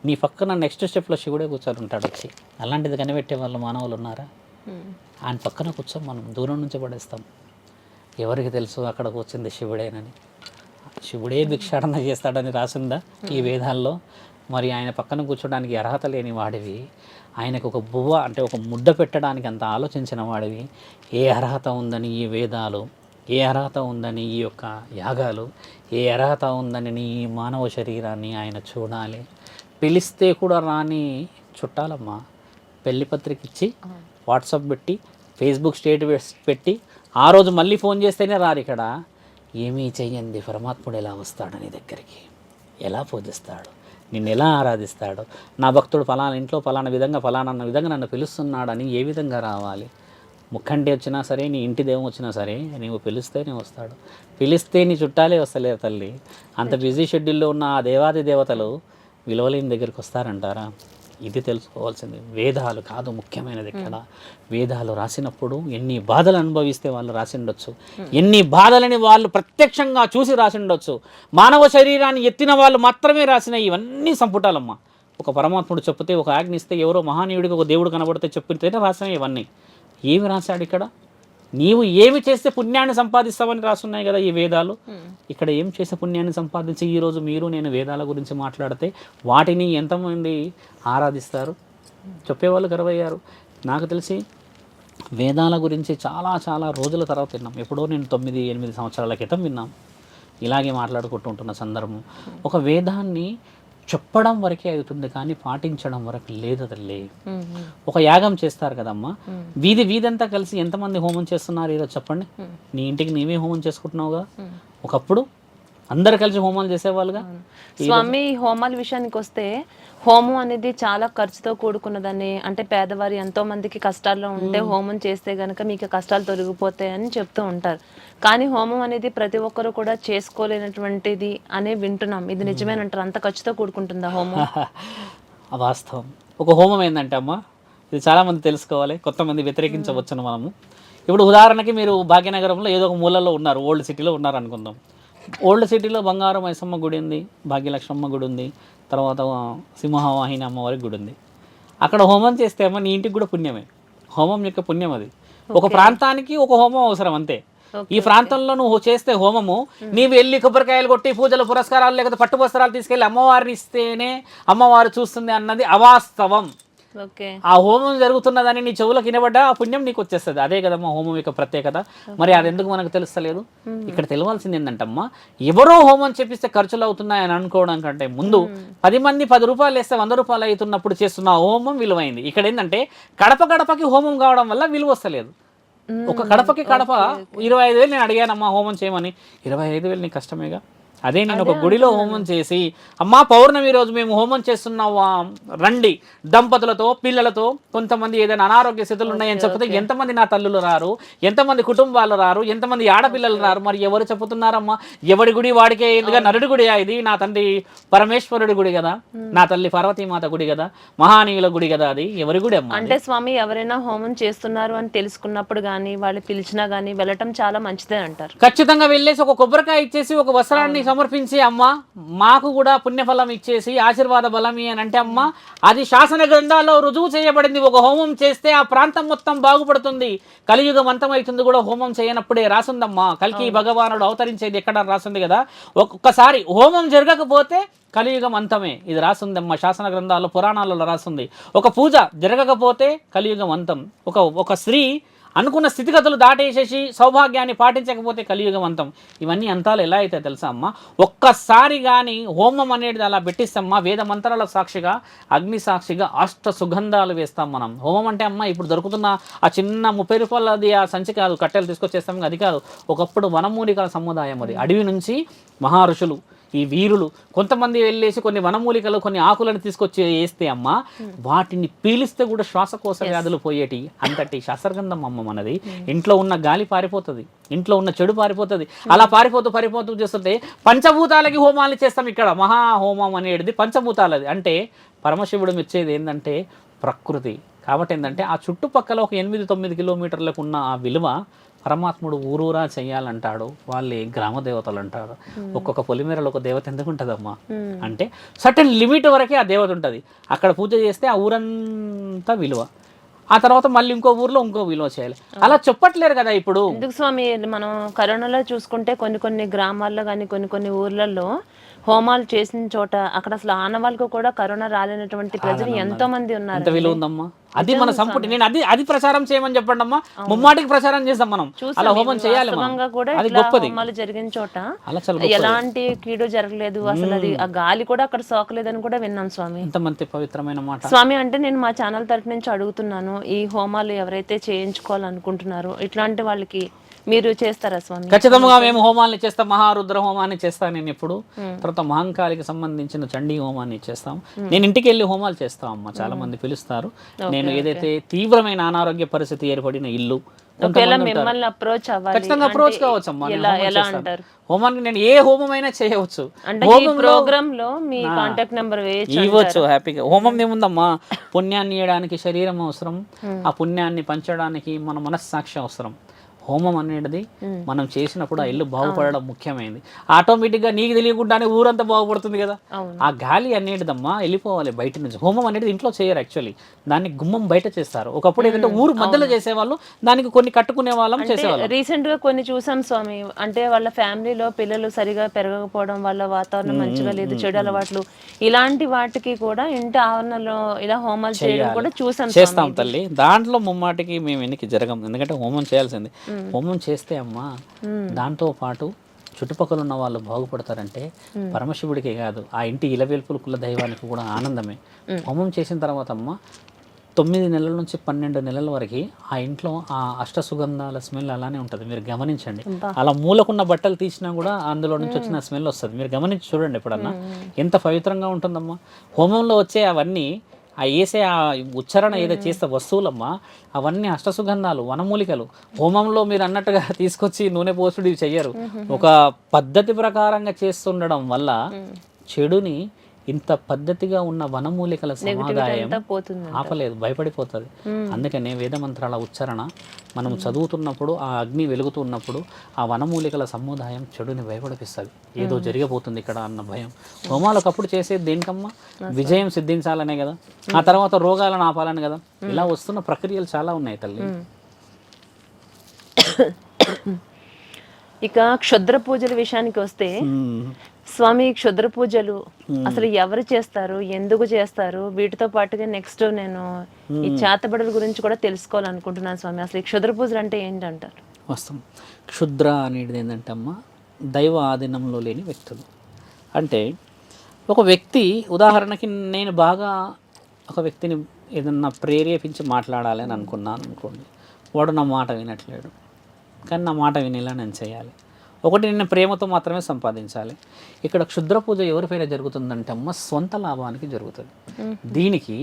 నీ పక్కన నెక్స్ట్ స్టెప్లో శివుడే కూర్చొని ఉంటాడు వచ్చి. అలాంటిది కనిపెట్టే వాళ్ళు మానవులు ఉన్నారా? ఆయన పక్కన కూర్చొని మనం దూరం నుంచి పడేస్తాం. ఎవరికి తెలుసు అక్కడ కూర్చుంది శివుడేనని? శివుడే భిక్షాటన చేస్తాడని రాసిందా ఈ వేదాల్లో? మరి ఆయన పక్కన కూర్చోడానికి అర్హత లేని వాడివి, ఆయనకు ఒక బువ్వ అంటే ఒక ముద్ద పెట్టడానికి అంత ఆలోచించిన వాడివి, ఏ అర్హత ఉందని ఈ వేదాలు, ఏ అర్హత ఉందని ఈ యొక్క యాగాలు, ఏ అర్హత ఉందని నీ మానవ శరీరాన్ని ఆయన చూడాలి? పిలిస్తే కూడా రాని చుట్టాలమ్మా, పెళ్లి పత్రిక ఇచ్చి, వాట్సాప్ పెట్టి, ఫేస్బుక్ స్టేటస్ పెట్టి, ఆ రోజు మళ్ళీ ఫోన్ చేస్తేనే రారు. ఇక్కడ ఏమీ చెయ్యండి పరమాత్ముడు ఎలా వస్తాడు నీ దగ్గరికి? ఎలా పూజిస్తాడు? నిన్ను ఎలా ఆరాధిస్తాడు? నా భక్తుడు ఫలానా ఇంట్లో ఫలానా విధంగా ఫలానా విధంగా నన్ను పిలుస్తున్నాడని ఏ విధంగా రావాలి? ముఖంటి వచ్చినా సరే, నీ ఇంటి దేవం వచ్చినా సరే, నీవు పిలిస్తేనే వస్తాడు. పిలిస్తే నీ చుట్టాలే వస్తలేరు తల్లి. అంత బిజీ షెడ్యూల్లో ఉన్న ఆ దేవాది దేవతలు విలువలేని దగ్గరికి వస్తారంటారా? ఇది తెలుసుకోవాల్సింది. వేదాలు కాదు ముఖ్యమైనది ఇక్కడ. వేదాలు రాసినప్పుడు ఎన్ని బాధలు అనుభవిస్తే వాళ్ళు రాసిండొచ్చు, ఎన్ని బాధలని వాళ్ళు ప్రత్యక్షంగా చూసి రాసిండొచ్చు. మానవ శరీరాన్ని ఎత్తిన వాళ్ళు మాత్రమే రాసిన ఇవన్నీ సంపుటాలమ్మా. ఒక పరమాత్ముడు చెప్తే, ఒక ఆజ్ఞ ఇస్తే, ఎవరో మహానీయుడికి ఒక దేవుడు కనబడితే చెప్పితేనే రాసిన ఇవన్నీ. ఏమి రాశాడు ఇక్కడ? నీవు ఏమి చేస్తే పుణ్యాన్ని సంపాదిస్తావని రాస్తున్నాయి కదా ఈ వేదాలు. ఇక్కడ ఏం చేసే పుణ్యాన్ని సంపాదించి ఈరోజు మీరు నేను వేదాల గురించి మాట్లాడితే వాటిని ఎంతమంది ఆరాధిస్తారు? చెప్పేవాళ్ళు కరువయ్యారు. నాకు తెలిసి వేదాల గురించి చాలా చాలా రోజుల తర్వాత విన్నాం. ఎప్పుడో నేను 9-8 సంవత్సరాల క్రితం విన్నాం. ఇలాగే మాట్లాడుకుంటుంటున్న సందర్భం. ఒక వేదాన్ని చెప్పడం వరకే అవుతుంది కానీ పాటించడం వరకు లేదు తల్లి. ఒక యాగం చేస్తారు కదమ్మా, వీధంతా కలిసి ఎంతమంది హోమం చేస్తున్నారు ఈరోజు చెప్పండి? నీ ఇంటికి నీవే హోమం చేసుకుంటున్నావుగా. ఒకప్పుడు అందరు కలిసి హోమాలు చేసేవాళ్ళుగా. స్వామి, హోమాల విషయానికి వస్తే, హోమం అనేది చాలా ఖర్చుతో కూడుకున్నదని, అంటే పేదవారి ఎంతో మందికి కష్టాల్లో ఉంటే హోమం చేస్తే గనక మీకు కష్టాలు తొలగిపోతాయని చెప్తూ ఉంటారు. కానీ హోమం అనేది ప్రతి ఒక్కరు కూడా చేసుకోలేనటువంటిది అనే వింటున్నాం. ఇది నిజమేనంటారు? అంత ఖర్చుతో కూడుకుంటుందా హోమం? వాస్తవం. ఒక హోమం ఏంటంటే అమ్మా, ఇది చాలామంది తెలుసుకోవాలి, కొంతమంది వ్యతిరేకించవచ్చును మనము. ఇప్పుడు ఉదాహరణకి మీరు భాగ్యనగరంలో ఏదో ఒక మూలలో ఉన్నారు, ఓల్డ్ సిటీలో ఉన్నారు అనుకుందాం. ఓల్డ్ సిటీలో బంగారం మైసమ్మ గుడి ఉంది, భాగ్యలక్ష్మమ్మ గుడి ఉంది, తర్వాత సింహవాహిని అమ్మవారి గుడి ఉంది. అక్కడ హోమం చేస్తే అమ్మ నీ ఇంటికి కూడా పుణ్యమే. హోమం యొక్క పుణ్యం అది. ఒక ప్రాంతానికి ఒక హోమం అవసరం అంతే. ఈ ప్రాంతంలో నువ్వు చేస్తే హోమము, నీవు వెళ్ళి కొబ్బరికాయలు కొట్టి పూజలు పురస్కారాలు లేకపోతే పట్టు వస్త్రాలు తీసుకెళ్ళి అమ్మవారిని ఇస్తేనే అమ్మవారు చూస్తుంది అన్నది అవాస్తవం. ఆ హోమం జరుగుతున్నదని నీ చెవులకు వినబడ్డా ఆ పుణ్యం నీకు వచ్చేస్తుంది. అదే కదమ్మా హోమం యొక్క ప్రత్యేకత. మరి అది ఎందుకు మనకు తెలుస్తలేదు? ఇక్కడ తెలియాల్సింది ఏంటంటమ్మా, ఎవరో హోమం చేపిస్తే ఖర్చులు అవుతున్నాయని అనుకోవడం కంటే ముందు 10 మంది 10 రూపాయలు వేస్తే 100 రూపాయలు అవుతున్నప్పుడు చేస్తున్న హోమం విలువైంది. ఇక్కడ ఏంటంటే గడపకి హోమం కావడం వల్ల విలువ వస్తలేదు. ఒక గడప 25,000 నేను అడిగానమ్మా హోమం చేయమని, 25,000 నీకు కష్టమేగా. అదే నేను ఒక గుడిలో హోమం చేసి, అమ్మా పౌర్ణమి రోజు మేము హోమం చేస్తున్నావా రండి, దంపతులతో పిల్లలతో, కొంతమంది ఏదైనా అనారోగ్య స్థితులు ఉన్నాయని చెప్తే ఎంతమంది నా తల్లులు రారు, ఎంతమంది కుటుంబాలు రారు, ఎంతమంది ఆడపిల్లలు రారు? మరి ఎవరు చెబుతున్నారమ్మా? ఎవడి గుడి వాడికే ఎందుగా? నరుడి గుడి ఇది. నా తండ్రి పరమేశ్వరుడి గుడి కదా, నా తల్లి పార్వతీమాత గుడి కదా, మహానీయుల గుడి కదా, అది ఎవరి గుడి అమ్మా? అంటే స్వామి, ఎవరైనా హోమం చేస్తున్నారు అని తెలుసుకున్నప్పుడు కానీ వాళ్ళు పిలిచినా కానీ వెళ్ళటం చాలా మంచిదే అంటారు. ఖచ్చితంగా వెళ్ళేసి ఒక కొబ్బరికాయ ఇచ్చేసి ఒక వస్త్రాన్ని సమర్పించి, అమ్మ మాకు కూడా పుణ్యఫలం ఇచ్చేసి ఆశీర్వాద బలమి అని అంటే, అమ్మ అది శాసన గ్రంథాల్లో రుజువు చేయబడింది. ఒక హోమం చేస్తే ఆ ప్రాంతం మొత్తం బాగుపడుతుంది, కలియుగం అంతమవుతుంది కూడా హోమం చేయనప్పుడే రాసుందమ్మా. కల్కి భగవానుడు అవతరించేది ఎక్కడ రాసుంది కదా. ఒక్కసారి హోమం జరగకపోతే కలియుగం అంతమే, ఇది రాసుందమ్మా శాసన గ్రంథాల్లో, పురాణాలలో రాసుంది. ఒక పూజ జరగకపోతే కలియుగం అంతం. ఒక స్త్రీ అనుకున్న స్థితిగతులు దాటేసేసి సౌభాగ్యాన్ని పాటించకపోతే కలియుగం అంతం. ఇవన్నీ అంతాలు ఎలా అయితే తెలుసా అమ్మ, ఒక్కసారి కానీ హోమం అనేది అలా పెట్టిస్తామ్మా, వేద మంత్రాల సాక్షిగా అగ్ని సాక్షిగా అష్ట సుగంధాలు వేస్తాం మనం. హోమం అంటే అమ్మ ఇప్పుడు దొరుకుతున్న ఆ చిన్న 30 రూపాయలది ఆ సంచి కాదు, కట్టెలు తీసుకొచ్చేస్తాం అది కాదు. ఒకప్పుడు వనమూలికల సముదాయం అది. అడవి నుంచి మహర్షులు, ఈ వీరులు కొంతమంది వెళ్ళేసి కొన్ని వనమూలికలు కొన్ని ఆకులను తీసుకొచ్చి వేస్తే అమ్మ, వాటిని పీలిస్తే కూడా శ్వాసకోశ వ్యాధులు పోయేటి. అంతటి శాస్త్రగంధం అమ్మ మనది. ఇంట్లో ఉన్న గాలి పారిపోతుంది, ఇంట్లో ఉన్న చెడు పారిపోతుంది. అలా పారిపోతూ చేస్తుంటే పంచభూతాలకి హోమాలు చేస్తాం. ఇక్కడ మహాహోమం అనేది పంచభూతాలది. అంటే పరమశివుడు మెచ్చేది ఏంటంటే ప్రకృతి. కాబట్టి ఏంటంటే ఆ చుట్టుపక్కల ఒక 8-9 కిలోమీటర్లకు ఉన్న ఆ విలువ పరమాత్ముడు ఊరూరా చెయ్యాలంటాడు. వాళ్ళే గ్రామ దేవతలు అంటాడు. ఒక్కొక్క పొలిమేరలో ఒక దేవత ఎందుకు ఉంటుందమ్మా అంటే సర్టెన్ లిమిట్ వరకే ఆ దేవత ఉంటుంది. అక్కడ పూజ చేస్తే ఆ ఊరంతా విలువ, ఆ తర్వాత మళ్ళీ ఇంకో ఊర్లో ఇంకో విలువ చేయాలి. అలా చెప్పట్లేరు కదా ఇప్పుడు. ఎందుకు స్వామి, మనం కరోనాలో చూసుకుంటే కొన్ని గ్రామాల్లో కానీ కొన్ని ఊర్లలో హోమాలు చేసిన చోట అక్కడ అసలు ఆనవాళ్ళకు కూడా కరోనా రాలేనటువంటి ప్రజలు ఎంతో మంది ఉన్నారు. ఎంత విలువ ఉందమ్మా. అది మన సంపుటి. నేను అది ప్రచారం చేయమని చెప్పండి అమ్మా, ముమ్మాటికి ప్రచారం చేస్తాం మనం. అలా హోమం చేయాలి. అది గొప్పది. హోమాలు జరిగిన చోట ఎలాంటి కీడు జరగలేదు, అసలు అది ఆ గాలి కూడా అక్కడ సోకలేదని కూడా విన్నాం స్వామి. ఎంత మంచి పవిత్రమైన మాట స్వామి. అంటే నేను మా ఛానల్ తరఫు నుంచి అడుగుతున్నాను, ఈ హోమాలు ఎవరైతే చేయించుకోవాలనుకుంటున్నారో ఇట్లాంటి వాళ్ళకి మీరు చేస్తారా స్వామి? ఖచ్చితంగా మేము హోమాన్ని చేస్తాం. మహారుద్ర హోమాన్ని చేస్తాను నేను ఎప్పుడు. తర్వాత మహంకాళికి సంబంధించిన చండీ హోమాన్ని చేస్తాం. నేను ఇంటికి వెళ్ళి హోమాలు చేస్తాం అమ్మ. చాలా మంది పిలుస్తారు. నేను ఏదైతే తీవ్రమైన అనారోగ్య పరిస్థితి ఏర్పడిన ఇల్లు మిమ్మల్ని అప్రోచ్ అవ్వాలి, ఖచ్చితంగా అప్రోచ్ కావచ్చు అమ్మా. హోమానికి నేను ఏ హోమమైనా చేయవచ్చు. ప్రోగ్రామ్ లో మీ కాంటాక్ట్ నెంబర్ ఇవ్వచ్చు హ్యాపీగా. హోమం ఏముందమ్మా, పుణ్యాన్ని ఇవ్వడానికి శరీరం అవసరం, ఆ పుణ్యాన్ని పంచడానికి మన మనస్సాక్షి అవసరం. హోమం అనేది మనం చేసినప్పుడు ఆ ఇల్లు బాగుపడడం ముఖ్యమైనది. ఆటోమేటిక్గా నీకు తెలియకుండానే ఊరంతా బాగుపడుతుంది కదా. ఆ గాలి అనేటిదమ్మా వెళ్ళిపోవాలి బయట నుంచి. హోమం అనేది ఇంట్లో చేయరు యాక్చువల్లీ, దాన్ని గుమ్మం బయట చేస్తారు. ఒకప్పుడు ఏంటంటే ఊరు మధ్యలో చేసేవాళ్ళు, దానికి కొన్ని కట్టుకునే వాళ్ళం చేసేవాళ్ళు. రీసెంట్ గా కొన్ని చూసాం స్వామి. అంటే వాళ్ళ ఫ్యామిలీలో పిల్లలు సరిగా పెరగకపోవడం వల్ల వాతావరణం మంచిగా లేదు, చెడు అలవాట్లు, ఇలాంటి వాటికి కూడా ఇంటి ఆవరణలో ఇలా హోమాలు చేయడం కూడా చేస్తాం తల్లి. దాంట్లో ముమ్మాటికి మేము వెనక్కి జరగం, ఎందుకంటే హోమం చేయాల్సింది. హోమం చేస్తే అమ్మా దాంతో పాటు చుట్టుపక్కల ఉన్న వాళ్ళు బాగుపడతారంటే పరమశివుడికే కాదు, ఆ ఇంటి ఇలవేల్పుల కుల దైవానికి కూడా ఆనందమే. హోమం చేసిన తర్వాత అమ్మ 9 నెలల నుంచి 12 నెలల వరకు ఆ ఇంట్లో ఆ అష్టసుగంధాల స్మెల్ అలానే ఉంటుంది. మీరు గమనించండి. అలా మూలకున్న బట్టలు తీసినా కూడా అందులో నుంచి వచ్చిన స్మెల్ వస్తుంది. మీరు గమనించి చూడండి ఎప్పుడన్నా, ఎంత పవిత్రంగా ఉంటుందమ్మా. హోమంలో వచ్చే అవన్నీ ఆ వేసే ఆ ఉచ్చారణ ఏదో చేస్తే వస్తువులమ్మా, అవన్నీ అష్టసుగంధాలు, వనమూలికలు. హోమంలో మీరు అన్నట్టుగా తీసుకొచ్చి నూనె పోసుడు ఇవి చెయ్యరు. ఒక పద్ధతి ప్రకారంగా చేస్తుండడం వల్ల చెడుని ఇంత పద్ధతిగా ఉన్న వనమూలికల సమాదాయం ఆపలేదు, భయపడిపోతుంది. అందుకనే వేదమంత్రాల ఉచ్చారణ మనం చదువుతున్నప్పుడు, ఆ అగ్ని వెలుగుతున్నప్పుడు ఆ వనమూలికల సముదాయం చెడుని భయపడిపిస్తుంది. ఏదో జరిగబోతుంది ఇక్కడ అన్న భయం. హోమాలకు అప్పుడు చేసేది దేనికమ్మా, విజయం సిద్ధించాలనే కదా, ఆ తర్వాత రోగాలను ఆపాలని కదా. ఇలా వస్తున్న ప్రక్రియలు చాలా ఉన్నాయి తల్లి. ఇక క్షుద్ర పూజల విషయానికి వస్తే స్వామి, క్షుద్ర పూజలు అసలు ఎవరు చేస్తారు, ఎందుకు చేస్తారు, వీటితో పాటుగా నెక్స్ట్ నేను ఈ చేతబడుల గురించి కూడా తెలుసుకోవాలనుకుంటున్నాను స్వామి. అసలు ఈ క్షుద్ర పూజలు అంటే ఏంటంటారు? వస్తాం. క్షుద్ర అనేది ఏంటంటే అమ్మ, దైవ ఆధీనంలో లేని వ్యక్తులు. అంటే ఒక వ్యక్తి, ఉదాహరణకి నేను బాగా ఒక వ్యక్తిని ఏదన్నా ప్రేరేపించి మాట్లాడాలి అని అనుకున్నాను అనుకోండి, వాడు నా మాట వినట్లేడు. కానీ నా మాట వినేలా నేను చేయాలి. ఒకటి, నేను ప్రేమతో మాత్రమే సంపాదించాలి. ఇక్కడ క్షుద్ర పూజ ఎవరిపైన జరుగుతుందంటే అమ్మ, స్వంత లాభానికి జరుగుతుంది. దీనికి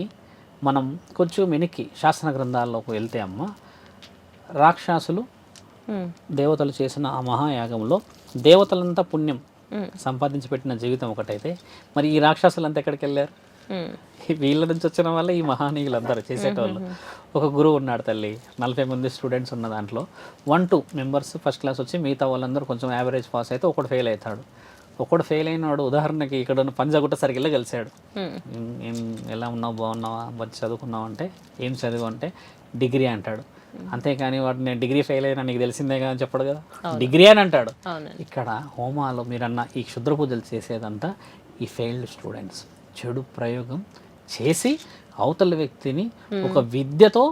మనం కొంచెం వెనక్కి శాస్త్ర గ్రంథాల్లోకి వెళ్తే అమ్మ, రాక్షసులు దేవతలు చేసిన ఆ మహాయాగంలో దేవతలంతా పుణ్యం సంపాదించి పెట్టిన జీవితం ఒకటైతే, మరి ఈ రాక్షసులంతా ఎక్కడికి వెళ్ళారు? వీళ్ళ నుంచి వచ్చిన వల్ల ఈ మహానీయులు అందరూ చేసేటోళ్ళు. ఒక గురువు ఉన్నాడు తల్లి, 40 మంది స్టూడెంట్స్ ఉన్న దాంట్లో 1-2 మెంబర్స్ ఫస్ట్ క్లాస్ వచ్చి మిగతా వాళ్ళందరూ కొంచెం యావరేజ్ పాస్ అయితే ఒకడు ఫెయిల్ అవుతాడు. ఒకడు ఫెయిల్ అయినాడు, ఉదాహరణకి ఇక్కడ ఉన్న పంజాగుట్ట సర్కిల్లో కలిశాడు. ఏం ఎలా ఉన్నావు, బాగున్నావా, మంచి చదువుకున్నావు అంటే, ఏం చదువు అంటే డిగ్రీ అంటాడు. అంతేకాని వాడు నేను డిగ్రీ ఫెయిల్ అయినా నీకు తెలిసిందే కదా అని చెప్పడు కదా, డిగ్రీ అని అంటాడు. ఇక్కడ హోమాలు మీరన్న ఈ క్షుద్ర పూజలు చేసేదంతా ఈ ఫెయిల్డ్ స్టూడెంట్స్ చెడు ప్రయోగం చేసి అవతల వ్యక్తిని ఒక విద్యతో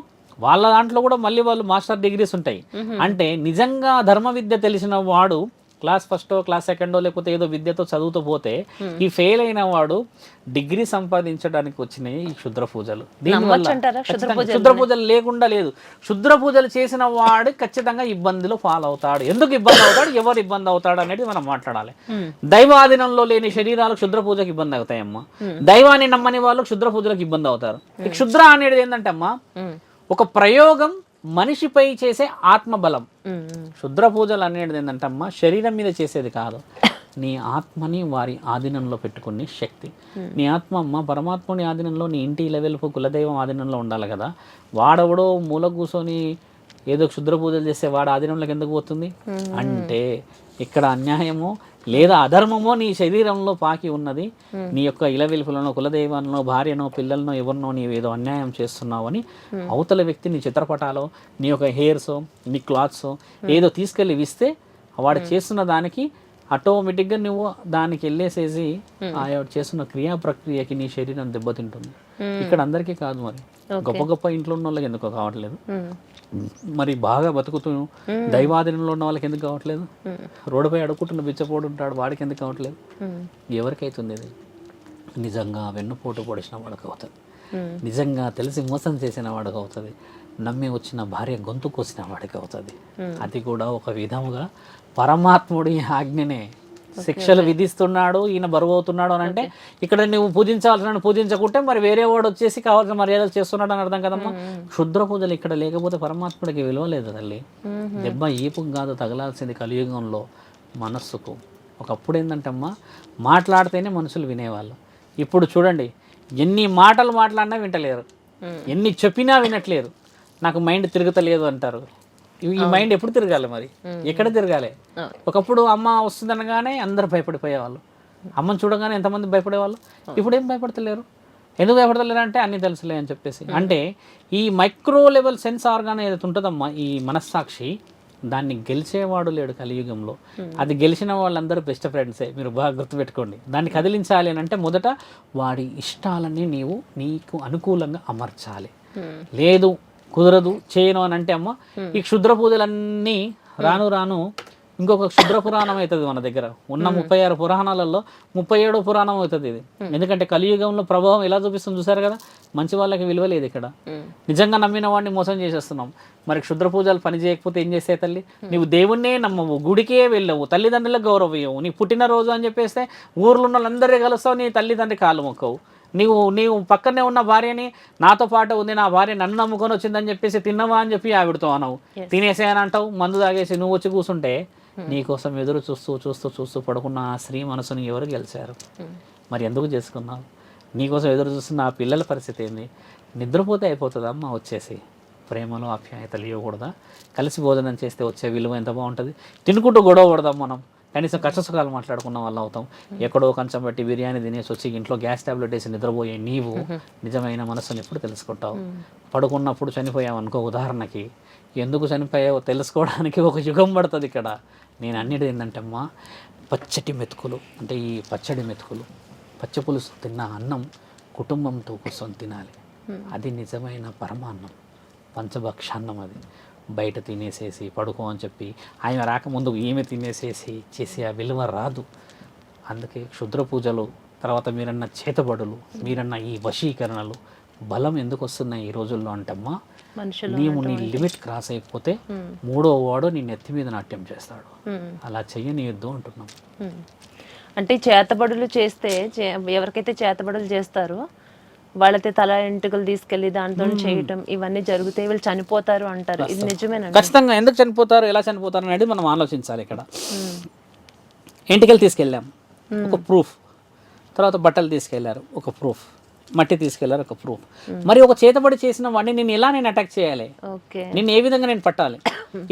వాళ్ళ దాంట్లో కూడా మళ్ళీ వాళ్ళు మాస్టర్ డిగ్రీస్ ఉంటాయి. అంటే నిజంగా ధర్మ విద్య తెలిసిన వాడు క్లాస్ ఫస్టో క్లాస్ సెకండో లేకపోతే ఏదో విద్యతో చదువుతూ పోతే ఈ ఫెయిల్ అయిన వాడు డిగ్రీ సంపాదించడానికి వచ్చినాయి ఈ క్షుద్ర పూజలు. దీనివల్ల క్షుద్ర పూజలు లేకుండా లేదు. క్షుద్ర పూజలు చేసిన వాడు ఖచ్చితంగా ఇబ్బందిలో పాలవుతాడు. ఎందుకు ఇబ్బంది అవుతాడు, ఎవరు ఇబ్బంది అవుతాడు అనేది మనం మాట్లాడాలి. దైవాధీనంలో లేని శరీరాలు క్షుద్ర పూజకు ఇబ్బంది అవుతాయమ్మా. దైవాన్ని నమ్మని వాళ్ళు క్షుద్ర పూజలకు ఇబ్బంది అవుతారు. ఈ క్షుద్ర అనేది ఏంటంటే అమ్మా ఒక ప్రయోగం మనిషిపై చేసే ఆత్మబలం. క్షుద్ర పూజలు అనేది ఏంటంటే అమ్మా శరీరం మీద చేసేది కాదు, నీ ఆత్మని వారి ఆధీనంలో పెట్టుకునే శక్తి. నీ ఆత్మ అమ్మ పరమాత్ముని ఆధీనంలో, నీ ఇంటి లెవెల్కు కులదైవం ఆధీనంలో ఉండాలి కదా. వాడెవడో మూల కూర్చొని ఏదో క్షుద్ర పూజలు చేస్తే వాడు ఆధీనంలోకి ఎందుకు పోతుంది అంటే ఇక్కడ అన్యాయమో లేదా అధర్మమో నీ శరీరంలో పాకి ఉన్నది. నీ యొక్క ఇలవెలుపులను కులదైవాలను భార్యనో పిల్లలనో ఎవరినో నీవు ఏదో అన్యాయం చేస్తున్నావు అని అవతల వ్యక్తి నీ చిత్రపటాలో నీ యొక్క హెయిర్సో నీ క్లాత్సో ఏదో తీసుకెళ్ళి ఇస్తే వాడు చేస్తున్న దానికి ఆటోమేటిక్గా నువ్వు దానికి వెళ్ళేసేసి ఆయన చేస్తున్న క్రియా ప్రక్రియకి నీ శరీరం దెబ్బతింటుంది. ఇక్కడ అందరికీ కాదు, మరి గొప్ప గొప్ప ఇంట్లో ఉన్న వాళ్ళకి ఎందుకు కావట్లేదు, మరి బాగా బతుకుతూ దైవాధీనంలో ఉన్న వాళ్ళకి ఎందుకు కావట్లేదు, రోడ్డుపై అడుక్కుంటున్న బిచ్చపోడు ఉంటాడు వాడికి ఎందుకు కావట్లేదు, ఎవరికైతుంది ఇది? నిజంగా వెన్నుపోటు పొడిచిన వాడికి అవుతుంది, నిజంగా తెలిసి మోసం చేసిన వాడికి అవుతుంది, నమ్మి వచ్చిన భార్య గొంతు కోసిన వాడికి అవుతుంది. అది కూడా ఒక విధముగా పరమాత్ముడి ఆజ్ఞనే శిక్షలు విధిస్తున్నాడు, ఈయన బరువు అవుతున్నాడు అని అంటే ఇక్కడ నువ్వు పూజించాల్సిన పూజించకుంటే మరి వేరే వాడు వచ్చేసి కావాల్సిన మర్యాదలు చేస్తున్నాడు అని అర్థం కదమ్మా. క్షుద్ర పూజలు ఇక్కడ లేకపోతే పరమాత్ముడికి విలువ లేదు తల్లి. దెబ్బ ఈపుకు కాదు తగలాల్సింది కలియుగంలో మనస్సుకు. ఒకప్పుడు ఏంటంటే అమ్మా మాట్లాడితేనే మనుషులు వినేవాళ్ళు. ఇప్పుడు చూడండి ఎన్ని మాటలు మాట్లాడినా వింటలేరు, ఎన్ని చెప్పినా వినట్లేరు. నాకు మైండ్ తిరుగుతలేదు అంటారు. ఈ మైండ్ ఎప్పుడు తిరగాలి, మరి ఎక్కడ తిరగాలి? ఒకప్పుడు అమ్మ వస్తుందనగానే అందరు భయపడిపోయేవాళ్ళు, అమ్మని చూడగానే ఎంతమంది భయపడేవాళ్ళు. ఇప్పుడు ఏం భయపడతలేరు. ఎందుకు భయపడతలేరు అంటే అన్నీ తెలుసులే అని చెప్పేసి. అంటే ఈ మైక్రో లెవెల్ సెన్స్ ఆర్గాన్ ఏదైతే ఉంటుందమ్మా ఈ మనస్సాక్షి, దాన్ని గెలిచేవాడు లేడు కలియుగంలో. అది గెలిచిన వాళ్ళందరూ బెస్ట్ ఫ్రెండ్సే, మీరు బాగా గుర్తుపెట్టుకోండి. దాన్ని కదిలించాలి అని అంటే మొదట వాడి ఇష్టాలన్నీ నీవు నీకు అనుకూలంగా అమర్చాలి. లేదు కుదరదు చేయను అని అంటే అమ్మ ఈ క్షుద్ర పూజలన్నీ రాను రాను ఇంకొక క్షుద్ర పురాణం అవుతుంది మన దగ్గర ఉన్న 36 పురాణాలలో 37 పురాణం అవుతుంది ఇది. ఎందుకంటే కలియుగంలో ప్రభావం ఎలా చూపిస్తుంది చూసారు కదా, మంచి వాళ్ళకి విలువ లేదు ఇక్కడ. నిజంగా నమ్మిన వాడిని మోసం చేసేస్తున్నాం. మరి క్షుద్ర పూజలు పని చేయకపోతే ఏం చేస్తే తల్లి, నీవు దేవుణ్ణే నమ్మవు, గుడికే వెళ్ళవు, తల్లిదండ్రులకు గౌరవం, నీ పుట్టినరోజు అని చెప్పేస్తే ఊర్లో ఉన్న వాళ్ళందరినీ కలుస్తావు, నీ తల్లిదండ్రి కాలు మొక్కవు. నీవు పక్కనే ఉన్న భార్యని నాతో పాటు ఉంది, నా భార్య నన్ను నమ్ముకొని వచ్చిందని చెప్పేసి తిన్నవా అని చెప్పి ఆవిడతో అనవు, తినేసే అని అంటావు. మందు తాగేసి నువ్వు వచ్చి కూర్చుంటే నీకోసం ఎదురు చూస్తూ చూస్తూ చూస్తూ పడుకున్న ఆ స్త్రీ మనసుని ఎవరు గెలిచారు? మరి ఎందుకు చేసుకున్నావు? నీకోసం ఎదురు చూస్తున్న ఆ పిల్లల పరిస్థితి ఏంది? నిద్రపోతే అయిపోతుందమ్మా వచ్చేసి ప్రేమలో ఆప్యాయతలు ఇవ్వకూడదా? కలిసి భోజనం చేస్తే వచ్చే విలువ ఎంత బాగుంటుంది. తినుకుంటూ గొడవ పడదాం, మనం కనీసం కష్టసుఖాలు మాట్లాడుకున్న వాళ్ళు అవుతాం. ఎక్కడో కంచం బట్టి బిర్యానీ తినేసి వచ్చి ఇంట్లో గ్యాస్ టాబ్లెట్ వేసి నిద్రపోయే నీవు నిజమైన మనసుని ఎప్పుడు తెలుసుకుంటావు? పడుకున్నప్పుడు చనిపోయావు అనుకో ఉదాహరణకి, ఎందుకు చనిపోయావో తెలుసుకోవడానికి ఒక యుగం పడుతుంది. ఇక్కడ నేను అన్నిటి ఏంటంటే అమ్మా పచ్చటి మెతుకులు, అంటే ఈ పచ్చడి మెతుకులు, పచ్చి పులుసు తిన్న అన్నం కుటుంబంతో కూర్చొని తినాలి. అది నిజమైన పరమాన్నం, పంచభక్షాన్నం. అది బయట తినేసేసి పడుకో అని చెప్పి ఆయన రాకముందు ఈమె తినేసేసి చేసే ఆ విలువ రాదు. అందుకే క్షుద్ర పూజలు, తర్వాత మీరన్న చేతబడులు, మీరన్న ఈ వశీకరణలు బలం ఎందుకు వస్తున్నాయి ఈ రోజుల్లో అంటే అమ్మా నీవు నీ లిమిట్ క్రాస్ అయిపోతే మూడో వాడు నీ నెత్తి మీద నాట్యం చేస్తాడు. అలా చెయ్యనియొద్దు అంటున్నాం. అంటే చేతబడులు చేస్తే ఎవరికైతే చేతబడులు చేస్తారో వాళ్ళైతే తల ఎంటుకలు తీసుకెళ్లి దాంతో చేయటం ఇవన్నీ జరిగితే వీళ్ళు చనిపోతారు అంటారు. ఇది నిజమేనా? ఖచ్చితంగా. ఎందుకు చనిపోతారు, ఎలా చనిపోతారు అనేది మనం ఆలోచించాలి. ఇక్కడ ఎంటికలు తీసుకెళ్ళాం ఒక ప్రూఫ్, తర్వాత బట్టలు తీసుకెళ్లారు ఒక ప్రూఫ్, మట్టి తీసుకెళ్లారు ఒక ప్రూఫ్. మరి ఒక చేతబడి చేసిన వాడిని నేను అటాక్ చేయాలి, నిన్ను ఏ విధంగా నేను పట్టాలి?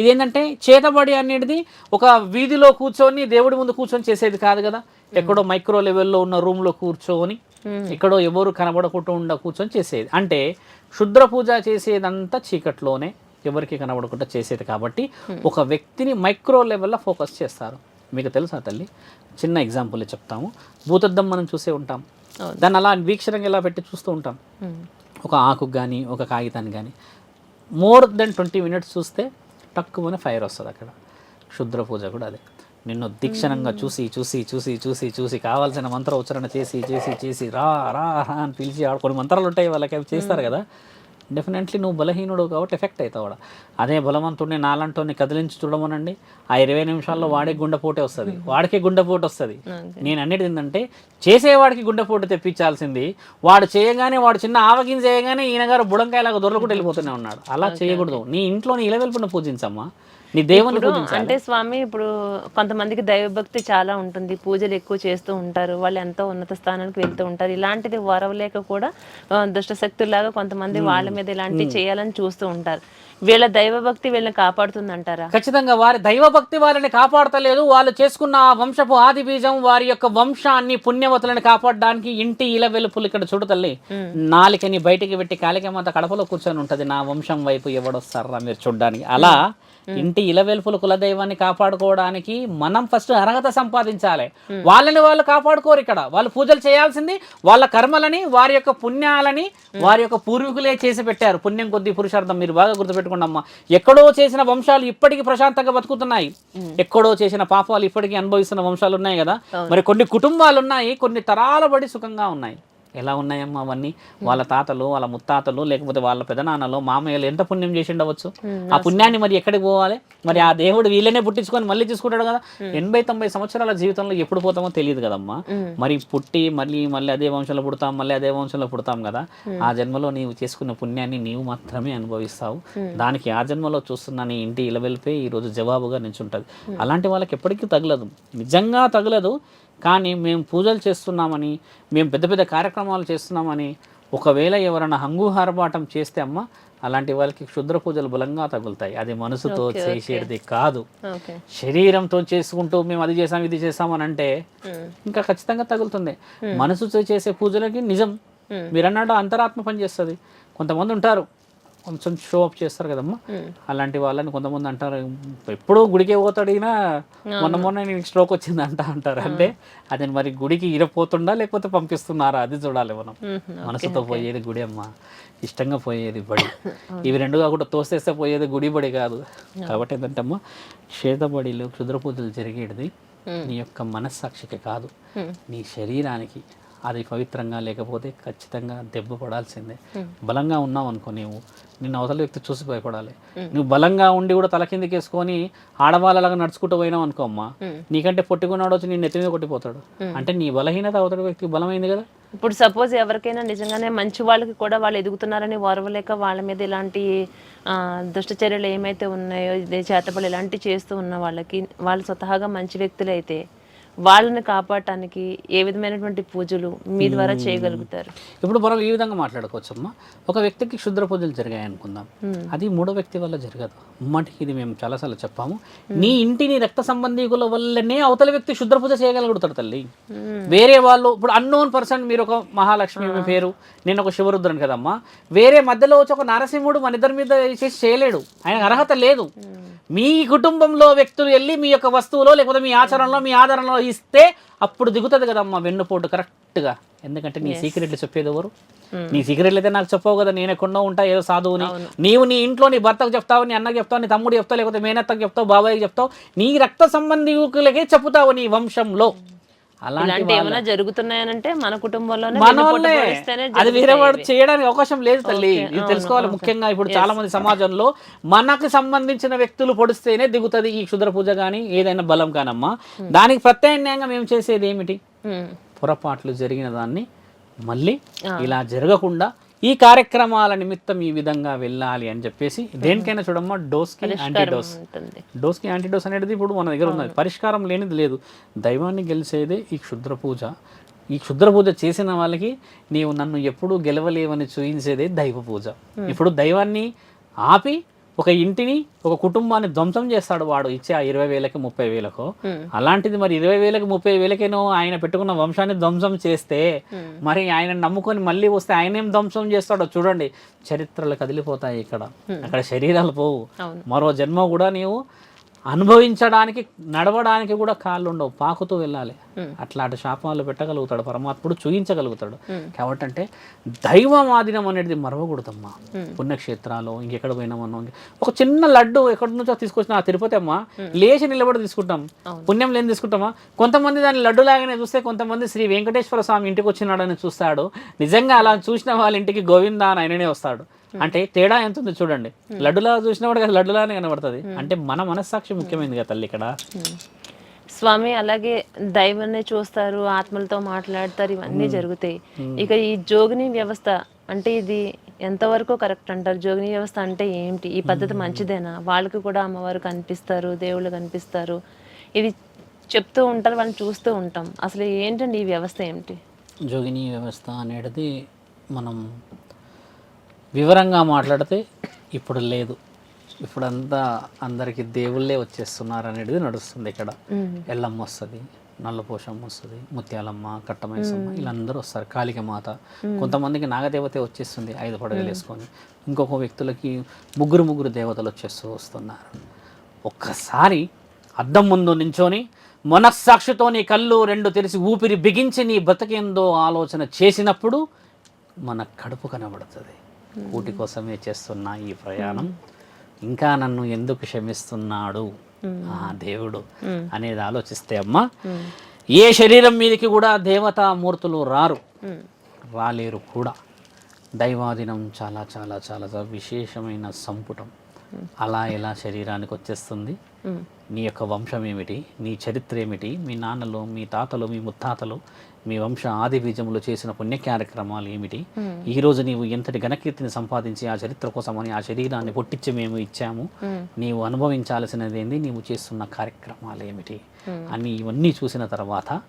ఇదేంటంటే చేతబడి అనేది ఒక వీధిలో కూర్చొని దేవుడి ముందు కూర్చొని చేసేది కాదు కదా. ఎక్కడో మైక్రో లెవెల్లో ఉన్న రూమ్లో కూర్చొని ఎక్కడో ఎవరు కనబడకుండా కూర్చొని చేసేది. అంటే క్షుద్ర పూజ చేసేదంతా చీకట్లోనే ఎవరికి కనబడకుండా చేసేది. కాబట్టి ఒక వ్యక్తిని మైక్రో లెవెల్లో ఫోకస్ చేస్తారు. మీకు తెలుసా తల్లి, చిన్న ఎగ్జాంపుల్ చెప్తాము. భూతద్దం మనం చూసే ఉంటాం, దాన్ని అలా వీక్షణంగా ఇలా పెట్టి చూస్తూ ఉంటాం. ఒక ఆకుకు కానీ ఒక కాగితాన్ని కానీ మోర్ దెన్ 20 minutes చూస్తే తక్కువనే ఫైర్ వస్తుంది అక్కడ. క్షుద్ర పూజ కూడా అదే. నిన్ను దీక్షణంగా చూసి చూసి చూసి చూసి చూసి కావాల్సిన మంత్ర ఉచ్చారణ చేసి చేసి చేసి రా రా రా అని పిలిచి కొన్ని మంత్రాలు ఉంటాయి వాళ్ళకి, అవి చేస్తారు కదా. డెఫినెట్లీ నువ్వు బలహీనుడు కాబట్టి ఎఫెక్ట్ అవుతావు. అదే బలవంతుడిని నాలంటోని కదిలించి చూడమనండి, ఆ 20 నిమిషాల్లో వాడికి గుండెపోటే వస్తుంది, వాడికి గుండెపోటు వస్తుంది. నేను అనేది ఏంటంటే చేసేవాడికి గుండెపోటు తెప్పించాల్సింది వాడు చేయగానే, వాడు చిన్న ఆవగింజ చేయగానే ఈయన గారు బుడంకాయలాగా దొరలకుండా వెళ్ళిపోతూనే ఉన్నాడు. అలా చేయకూడదు. నీ ఇంట్లోని ఇలవెల్పుని పూజించమ్మా, నీ దేవుని పూజించాలి. అంటే స్వామి ఇప్పుడు కొంతమందికి దైవభక్తి చాలా ఉంటుంది, పూజలు ఎక్కువ చేస్తూ ఉంటారు, వాళ్ళు ఎంతో ఉన్నత స్థానానికి వెళ్తూ ఉంటారు. ఇలాంటిది వరవలేక కూడా దుష్ట శక్తుల్లాగా కొంతమంది వాళ్ళ మీద ఇలాంటివి చేయాలని చూస్తూ ఉంటారు. వీళ్ళ దైవభక్తి వీళ్ళని కాపాడుతుంది అంటారా? ఖచ్చితంగా వారి దైవభక్తి వారిని కాపాడతలేదు. వాళ్ళు చేసుకున్న ఆ వంశపు ఆది బీజం వారి యొక్క వంశాన్ని పుణ్యవతులను కాపాడడానికి ఇంటి ఇల వెలుపులు ఇక్కడ చూడు తల్లి, నాలికని బయటికి పెట్టి కాలికమంత కడపలో కూర్చొని ఉంటది, నా వంశం వైపు ఎవడొస్తారా మీరు చూడ్డానికి. అలా ఇంటి ఇలవెల్పులు కులదైవాన్ని కాపాడుకోవడానికి మనం ఫస్ట్ అర్హత సంపాదించాలి. వాళ్ళని వాళ్ళు కాపాడుకోరు. ఇక్కడ వాళ్ళు పూజలు చేయాల్సింది వాళ్ళ కర్మలని, వారి యొక్క పుణ్యాలని వారి యొక్క పూర్వీకులే చేసి పెట్టారు. పుణ్యం కొద్ది పురుషార్థం. మీరు బాగా గుర్తుపెట్టుకోండి అమ్మా, ఎక్కడో చేసిన వంశాలు ఇప్పటికీ ప్రశాంతంగా బతుకుతున్నాయి, ఎక్కడో చేసిన పాపాలు ఇప్పటికీ అనుభవిస్తున్న వంశాలు ఉన్నాయి కదా. మరి కొన్ని కుటుంబాలు ఉన్నాయి, కొన్ని తరాల బడి సుఖంగా ఉన్నాయి. ఎలా ఉన్నాయమ్మా అవన్నీ? వాళ్ళ తాతలు, వాళ్ళ ముత్తాతలు, లేకపోతే వాళ్ళ పెదనాన్నలు, మామయ్యలు ఎంత పుణ్యం చేసి ఉండవచ్చు. ఆ పుణ్యాన్ని మరి ఎక్కడికి పోవాలి? మరి ఆ దేవుడు వీళ్ళనే పుట్టించుకొని మళ్ళీ తీసుకుంటాడు కదా. 80-90 సంవత్సరాల జీవితంలో ఎప్పుడు పోతామో తెలియదు కదమ్మా. మరి పుట్టి మళ్ళీ అదే వంశంలో పుడతాం, మళ్ళీ అదే వంశంలో పుడతాం కదా. ఆ జన్మలో నీవు చేసుకున్న పుణ్యాన్ని నీవు మాత్రమే అనుభవిస్తావు. దానికి ఆ జన్మలో చూస్తున్న నీ ఇంటి ఇలవెల్పే ఈరోజు జవాబుగా నిల్చుంటుంది. అలాంటి వాళ్ళకి ఎప్పటికీ తగలదు, నిజంగా తగలదు. కానీ మేము పూజలు చేస్తున్నామని, మేము పెద్ద పెద్ద కార్యక్రమాలు చేస్తున్నామని ఒకవేళ ఎవరైనా హంగుహారబాటం చేస్తే అమ్మ, అలాంటి వాళ్ళకి క్షుద్ర పూజలు బలంగా తగులుతాయి. అది మనసుతో చేసేది కాదు, శరీరంతో చేసుకుంటూ మేము అది చేసాం ఇది చేసాం అని అంటే ఇంకా ఖచ్చితంగా తగులుతుంది. మనసుతో చేసే పూజలకి నిజం మీరు అన్నట్టు అంతరాత్మ పనిచేస్తుంది. కొంతమంది ఉంటారు కొంచెం షో అప్ చేస్తారు కదమ్మా, అలాంటి వాళ్ళని కొంతమంది అంటారు ఎప్పుడూ గుడికే పోతాడు ఈయన, మొన్న నీకు స్ట్రోక్ వచ్చింది అంటారు. అంటే అది మరి గుడికి ఇరపోతుండా లేకపోతే పంపిస్తున్నారా అది చూడాలి మనం. మనసుతో పోయేది గుడి అమ్మా, ఇష్టంగా పోయేది బడి. ఇవి రెండు కాకుండా తోసేస్తే పోయేది గుడి బడి కాదు. కాబట్టి ఏంటంటే అమ్మా, క్షేత్రబడిలో క్షుద్ర పూజలు జరిగేది నీ యొక్క మనస్సాక్షికి కాదు, నీ శరీరానికి. అది పవిత్రంగా లేకపోతే ఖచ్చితంగా దెబ్బ పడాల్సిందే. బలంగా ఉన్నావు అనుకో, నీవు నిన్ను అవతల వ్యక్తి చూసి భయపడాలి. నువ్వు బలంగా ఉండి కూడా తల కిందకి వేసుకొని ఆడవాళ్ళలాగా నడుచుకుంటూ పోయినావు అనుకో అమ్మా, నీకంటే పొట్టుకున్నాడు వచ్చి నేను నెత్తి మీద కొట్టిపోతాడు. అంటే నీ బలహీనత అవతల వ్యక్తికి బలమైంది కదా. ఇప్పుడు సపోజ్ ఎవరికైనా నిజంగానే మంచి వాళ్ళకి కూడా వాళ్ళు ఎదుగుతున్నారని ఓర్వలేక వాళ్ళ మీద ఇలాంటి దుష్టచర్యలు ఏమైతే ఉన్నాయో, ఇదే చేతబడులు ఇలాంటివి చేస్తూ ఉన్న వాళ్ళకి, వాళ్ళు స్వతహాగా మంచి వ్యక్తులు అయితే వాళ్ళని కాపాడటానికి ఏ విధమైనటువంటి పూజలు మీ ద్వారా చేయగలుగుతారు? ఇప్పుడు మనం ఈ విధంగా మాట్లాడుకోవచ్చమ్మా. ఒక వ్యక్తికి క్షుద్ర పూజలు జరిగాయి అనుకుందాం, అది మూడో వ్యక్తి వల్ల జరగదు. అమ్మటికి ఇది మేము చాలాసార్లు చెప్పాము, నీ ఇంటిని రక్త సంబంధీకుల వల్లనే అవతల వ్యక్తి క్షుద్ర పూజ చేయగలుగుతాడు తల్లి. వేరే వాళ్ళు ఇప్పుడు అన్నోన్ పర్సన్, మీరు ఒక మహాలక్ష్మి మీ పేరు, నేను ఒక శివరుద్రని కదమ్మా, వేరే మధ్యలో వచ్చి ఒక నరసింహుడు మన ఇద్దరి మీద చేసి చేయలేడు, ఆయన అర్హత లేదు. మీ కుటుంబంలో వ్యక్తులు వెళ్ళి మీ యొక్క వస్తువులో లేకపోతే మీ ఆచరణలో మీ ఆధారంలో ఇస్తే అప్పుడు దిగుతుంది కదమ్మా వెన్నుపోటు కరెక్ట్గా. ఎందుకంటే నీ సీక్రెట్లు చెప్పేది ఎవరు? నీ సీక్రెట్లు అయితే నాకు చెప్పవు కదా, నేను ఎక్కడో ఉంటా ఏదో సాధువుని. నీవు నీ ఇంట్లో నీ భర్తకు చెప్తావు, నీ అన్నకు చెప్తావు, నీ తమ్ముడు చెప్తావు, లేకపోతే మేనత్తకు చెప్తావు, బాబాయ్కి చెప్తావు, నీ రక్త సంబంధికులకే చెప్తావు నీ వంశంలో. అలాంటి ఏమైనా జరుగుతున్నాయనంటే మన కుటుంబంలోనే అది వేరే వాడు చేయడానికి అవకాశం లేదు తల్లి. ఇది తెలుసుకోవాలి ముఖ్యంగా. ఇప్పుడు చాలా మంది సమాజంలో మనకు సంబంధించిన వ్యక్తులు పొడిస్తేనే దిగుతుంది ఈ క్షుద్ర పూజ కానీ ఏదైనా బలం కానమ్మా. దానికి ప్రత్యామ్నాయంగా మేము చేసేది ఏమిటి? పొరపాట్లు జరిగిన దాన్ని మళ్ళీ ఇలా జరగకుండా ఈ కార్యక్రమాల నిమిత్తం ఈ విధంగా వెళ్ళాలి అని చెప్పేసి దేనికైనా చూడమ్మా, డోస్కి యాంటీడోస్. డోస్కి యాంటీడోస్ అనేది ఇప్పుడు మన దగ్గర ఉన్నది, పరిష్కారం లేనిది లేదు. దైవాన్ని గెలిచేదే ఈ క్షుద్ర పూజ. ఈ క్షుద్ర పూజ చేసిన వాళ్ళకి నీవు నన్ను ఎప్పుడూ గెలవలేవని చూయించేదే దైవ పూజ. ఇప్పుడు దైవాన్ని ఆపి ఒక ఇంటిని ఒక కుటుంబాన్ని ధ్వంసం చేస్తాడు వాడు ఇచ్చే ఆ 20,000కి 30,000కో. అలాంటిది మరి 20,000కి 30,000కేనో ఆయన పెట్టుకున్న వంశాన్ని ధ్వంసం చేస్తే మరి ఆయన నమ్ముకొని మళ్ళీ వస్తే ఆయన ఏం ధ్వంసం చేస్తాడో చూడండి. చరిత్రలు కదిలిపోతాయి ఇక్కడ, అక్కడ శరీరాలు పోవు. మరో జన్మ కూడా నీవు అనుభవించడానికి నడవడానికి కూడా కాళ్ళు ఉండవు, పాకుతూ వెళ్ళాలి. అట్లాంటి శాపాలు పెట్టగలుగుతాడు పరమాత్ముడు, చూయించగలుగుతాడు. కాబట్టి అంటే దైవమాధీనం అనేది మరవకూడదమ్మా. పుణ్యక్షేత్రాలు ఇంకెక్కడ పోయినామన్నా ఒక చిన్న లడ్డు ఎక్కడి నుంచో తీసుకొచ్చిన తిరుపతి అమ్మా లేచి నిలబడి తీసుకుంటాం, పుణ్యం లేని తీసుకుంటామా. కొంతమంది దాన్ని లడ్డు లాగానే చూస్తే కొంతమంది శ్రీ వెంకటేశ్వర స్వామి ఇంటికి వచ్చినాడని చూస్తాడు. నిజంగా అలా చూసిన వాళ్ళ ఇంటికి గోవిందా అని ఆయననే వస్తాడు. అంటే తేడా ఎంత ఉంది చూడండి. లడ్డులా చూసినప్పుడు కదా లడ్డులానే కనబడుతుంది. అంటే మన మనస్సాక్షి ముఖ్యమైనది కదా తల్లి ఇక్కడ. స్వామి అలాగే దైవాన్ని చూస్తారు, ఆత్మలతో మాట్లాడతారు, ఇవన్నీ జరుగుతాయి. ఇక ఈ జోగిని వ్యవస్థ అంటే ఇది ఎంతవరకు కరెక్ట్ అంటారు? జోగిని వ్యవస్థ అంటే ఏంటి? ఈ పద్ధతి మంచిదేనా? వాళ్ళకి కూడా అమ్మవారు కనిపిస్తారు, దేవుళ్ళు కనిపిస్తారు, ఇది చెప్తూ ఉంటారు, వాళ్ళని చూస్తూ ఉంటాం. అసలు ఏంటండి ఈ వ్యవస్థ ఏమిటి? జోగిని వ్యవస్థ అనేది మనం వివరంగా మాట్లాడితే ఇప్పుడు లేదు. ఇప్పుడంతా అందరికి దేవుళ్ళే వచ్చేస్తున్నారు అనేది నడుస్తుంది ఇక్కడ. ఎల్లమ్మ వస్తుంది, నల్లపోషమ్మ వస్తుంది, ముత్యాలమ్మ, కట్టమైసమ్మ, వీళ్ళందరూ వస్తారు. కాళిక మాత, కొంతమందికి నాగదేవతే వచ్చేస్తుంది 5 పడగలు వేసుకొని, ఇంకొక వ్యక్తులకి ముగ్గురు దేవతలు వస్తున్నారు. ఒక్కసారి అద్దం ముందు నించొని మనస్సాక్షితో నీ కళ్ళు 2 తెరిచి ఊపిరి బిగించి నీ బతికేందో ఆలోచన చేసినప్పుడు మన కడుపు కనబడుతుంది. కూటి కోసమే చేస్తున్నా ఈ ప్రయాణం, ఇంకా నన్ను ఎందుకు క్షమిస్తున్నాడు ఆ దేవుడు అనేది ఆలోచిస్తే అమ్మా, ఏ శరీరం మీదకి కూడా దేవతామూర్తులు రాలేరు కూడా. దైవాధీనం చాలా చాలా చాలా విశేషమైన సంపుటం. అలా ఎలా శరీరానికి వచ్చేస్తుంది? నీ యొక్క వంశం ఏమిటి, నీ చరిత్ర ఏమిటి, మీ నాన్నలు, మీ తాతలు, మీ ముత్తాతలు, మీ వంశ ఆది బీజములు చేసిన పుణ్య కార్యక్రమాలు ఏమిటి, ఈరోజు నీవు ఎంతటి ఘనకీర్తిని సంపాదించి ఆ చరిత్ర కోసమని ఆ శరీరాన్ని పొట్టించి మేము ఇచ్చాము, నీవు అనుభవించాల్సినది ఏంది, నీవు చేస్తున్న కార్యక్రమాలు ఏమిటి అని ఇవన్నీ చూసిన తర్వాత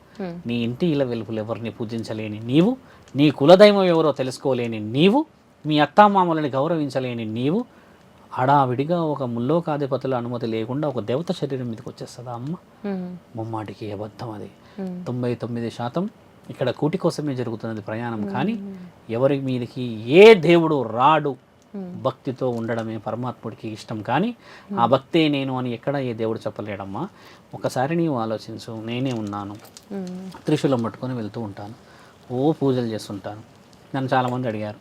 నీ ఇంటి ఇళ్ళ వెలుపులు ఎవరిని పూజించలేని నీవు, నీ కులదైవం ఎవరో తెలుసుకోలేని నీవు, మీ అత్తామామలని గౌరవించలేని నీవు హడావిడిగా ఒక ముల్లోకాధిపతుల అనుమతి లేకుండా ఒక దేవత శరీరం మీదకి వచ్చేస్తుందా అమ్మ? ముమ్మాటికి అబద్ధం అది. 99% ఇక్కడ కూటి కోసమే జరుగుతున్నది ప్రయాణం. కానీ ఎవరి మీదకి ఏ దేవుడు రాడు. భక్తితో ఉండడమే పరమాత్ముడికి ఇష్టం. కానీ ఆ భక్తే నేను అని ఎక్కడ ఏ దేవుడు చెప్పలేడమ్మా. ఒకసారి నీవు ఆలోచించు. నేనే ఉన్నాను, త్రిశూలం పట్టుకొని వెళ్తూ ఉంటాను, పూజలు చేస్తుంటాను. నన్ను చాలామంది అడిగారు,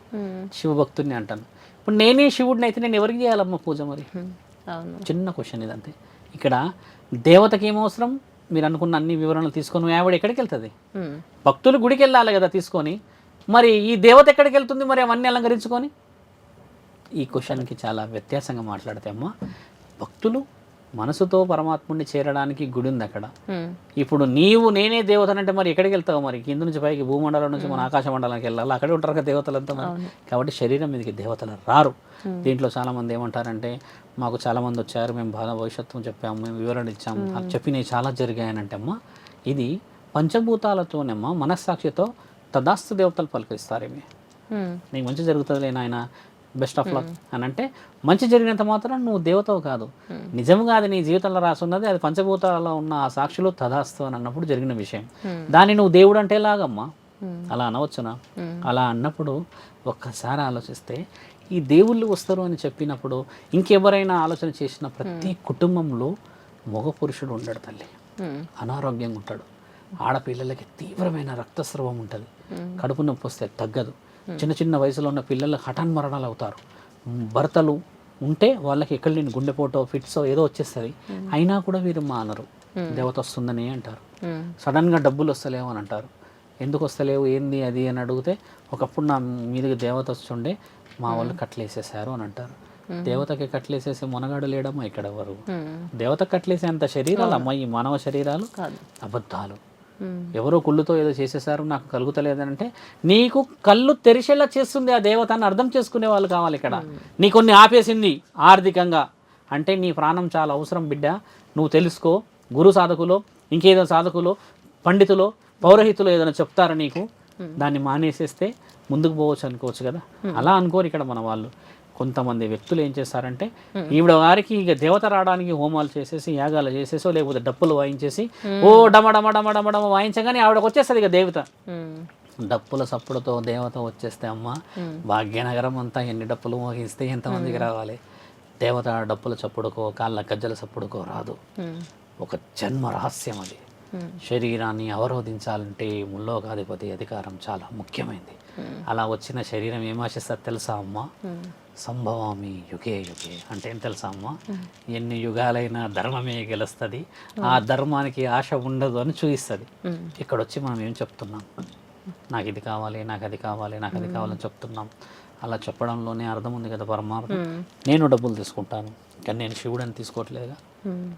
శివభక్తుడిని అంటాను. ఇప్పుడు నేనే శివుడిని అయితే నేను ఎవరికి చేయాలమ్మా పూజ? మరి చిన్న క్వశ్చన్ ఇదంతే. ఇక్కడ దేవతకి ఏమవసరం? మీరు అనుకున్న అన్ని వివరణలు తీసుకొని ఆవిడ ఎక్కడికి వెళ్తుంది? భక్తులు గుడికి వెళ్ళాలి కదా తీసుకొని. మరి ఈ దేవత ఎక్కడికి వెళ్తుంది మరి అవన్నీ అలంకరించుకొని? ఈ క్వశ్చన్కి చాలా వ్యత్యాసంగా మాట్లాడితే అమ్మా, భక్తులు మనసుతో పరమాత్ముడిని చేరడానికి గుడి ఉంది అక్కడ. ఇప్పుడు నీవు నేనే దేవతనంటే మరి ఎక్కడికి వెళ్తావు? మరి కింద నుంచి పైకి భూమండలం నుంచి మన ఆకాశ మండలానికి వెళ్ళాలి, అక్కడే ఉంటారు కదా దేవతలంతా. కాబట్టి శరీరం మీదకి దేవతలు రారు. దీంట్లో చాలామంది ఏమంటారంటే, మాకు చాలామంది వచ్చారు, మేము బాగా భవిష్యత్తు చెప్పాము, మేము వివరణ ఇచ్చాము, చెప్పినవి చాలా జరిగాయనంటే అమ్మా, ఇది పంచభూతాలతోనేమ్మా మనస్సాక్షితో తదాస్తు దేవతలు పలికిస్తారేమి. నీకు మంచి జరుగుతుంది నాయన, బెస్ట్ ఆఫ్ లక్ అని అంటే మంచి జరిగినంత మాత్రం నువ్వు దేవతవు కాదు. నిజంగా అది నీ జీవితంలో రాసున్నది, అది పంచభూతాలలో ఉన్న ఆ సాక్షులు తదాస్తు అని అన్నప్పుడు జరిగిన విషయం. దాన్ని నువ్వు దేవుడు అంటే లాగమ్మా, అలా అనవచ్చునా? అలా అన్నప్పుడు ఒక్కసారి ఆలోచిస్తే ఈ దేవుళ్ళు వస్తారు అని చెప్పినప్పుడు ఇంకెవరైనా ఆలోచన చేసిన ప్రతి కుటుంబంలో మగ పురుషుడు ఉండడు తల్లి, అనారోగ్యంగా ఉంటాడు. ఆడపిల్లలకి తీవ్రమైన రక్తస్రావం ఉంటుంది, కడుపు నొప్పి వస్తే తగ్గదు. చిన్న చిన్న వయసులో ఉన్న పిల్లలు హఠాన్ మరణాలు అవుతారు. భర్తలు ఉంటే వాళ్ళకి ఎక్కడ లేని గుండెపోటో, ఫిట్సో ఏదో వచ్చేస్తుంది. అయినా కూడా వీరు మానరు, దేవత వస్తుందని అంటారు. సడన్గా డబ్బులు వస్తలేవు అని అంటారు. ఎందుకు వస్తలేవు ఏంది అది అని అడిగితే, ఒకప్పుడు నా మీదకి దేవత వస్తుండే, మా వాళ్ళు కట్లేసేసారు అని అంటారు. దేవతకి కట్లేసేసే మునగాడు లేడమ్మా ఇక్కడ ఎవరు. దేవత కట్లేసే అంత శరీరాలు అమ్మ ఈ మానవ శరీరాలు అబద్ధాలు. ఎవరో కుళ్ళుతో ఏదో చేసేసారు నాకు కలుగుతలేదంటే, నీకు కళ్ళు తెరిచేలా చేస్తుంది ఆ దేవతని అర్థం చేసుకునే వాళ్ళు కావాలి ఇక్కడ. నీ కొన్ని ఆపేసింది ఆర్థికంగా అంటే నీ ప్రాణం చాలా అవసరం బిడ్డ, నువ్వు తెలుసుకో. గురు సాధకులో, ఇంకేదో సాధకులో, పండితులో, పౌరోహితులో ఏదైనా చెప్తారు నీకు, దాన్ని మానేసేస్తే ముందుకు పోవచ్చు అనుకోవచ్చు కదా. అలా అనుకోరు ఇక్కడ మన వాళ్ళు. కొంతమంది వ్యక్తులు ఏం చేస్తారంటే, ఈవిడ వారికి ఇక దేవత రావడానికి హోమాలు చేసేసి, యాగాలు చేసేసో, లేకపోతే డప్పులు వాయించేసి ఓ డమ వాయించగానే ఆవిడకు వచ్చేస్తుంది ఇక దేవత. డప్పుల సప్పుడుతో దేవత వచ్చేస్తే అమ్మ, భాగ్యనగరం అంతా ఎన్ని డప్పులు మోగిస్తే ఎంతమందికి రావాలి? దేవత డప్పుల చప్పుడుకో కాళ్ళ గజ్జల చప్పుడుకో రాదు. ఒక జన్మ రహస్యం అది. శరీరాన్ని అవరోధించాలంటే ముల్లోకాధిపతి అధికారం చాలా ముఖ్యమైనది. అలా వచ్చిన శరీరం ఏం ఆశిస్తుంది తెలుసా అమ్మ? సంభవామి యుగే యుగే అంటే ఏం తెలుసా అమ్మ? ఎన్ని యుగాలైనా ధర్మమే గెలుస్తుంది, ఆ ధర్మానికి ఆశ ఉండదు అని చూపిస్తుంది. ఇక్కడ వచ్చి మనం ఏం చెప్తున్నాం? నాకు ఇది కావాలి, నాకు అది కావాలి, నాకు అది కావాలని చెప్తున్నాం. అలా చెప్పడంలోనే అర్థం ఉంది కదా పరమార్థం. నేను డబ్బులు తీసుకుంటాను కానీ నేను శివుడని తీసుకోవట్లేదుగా.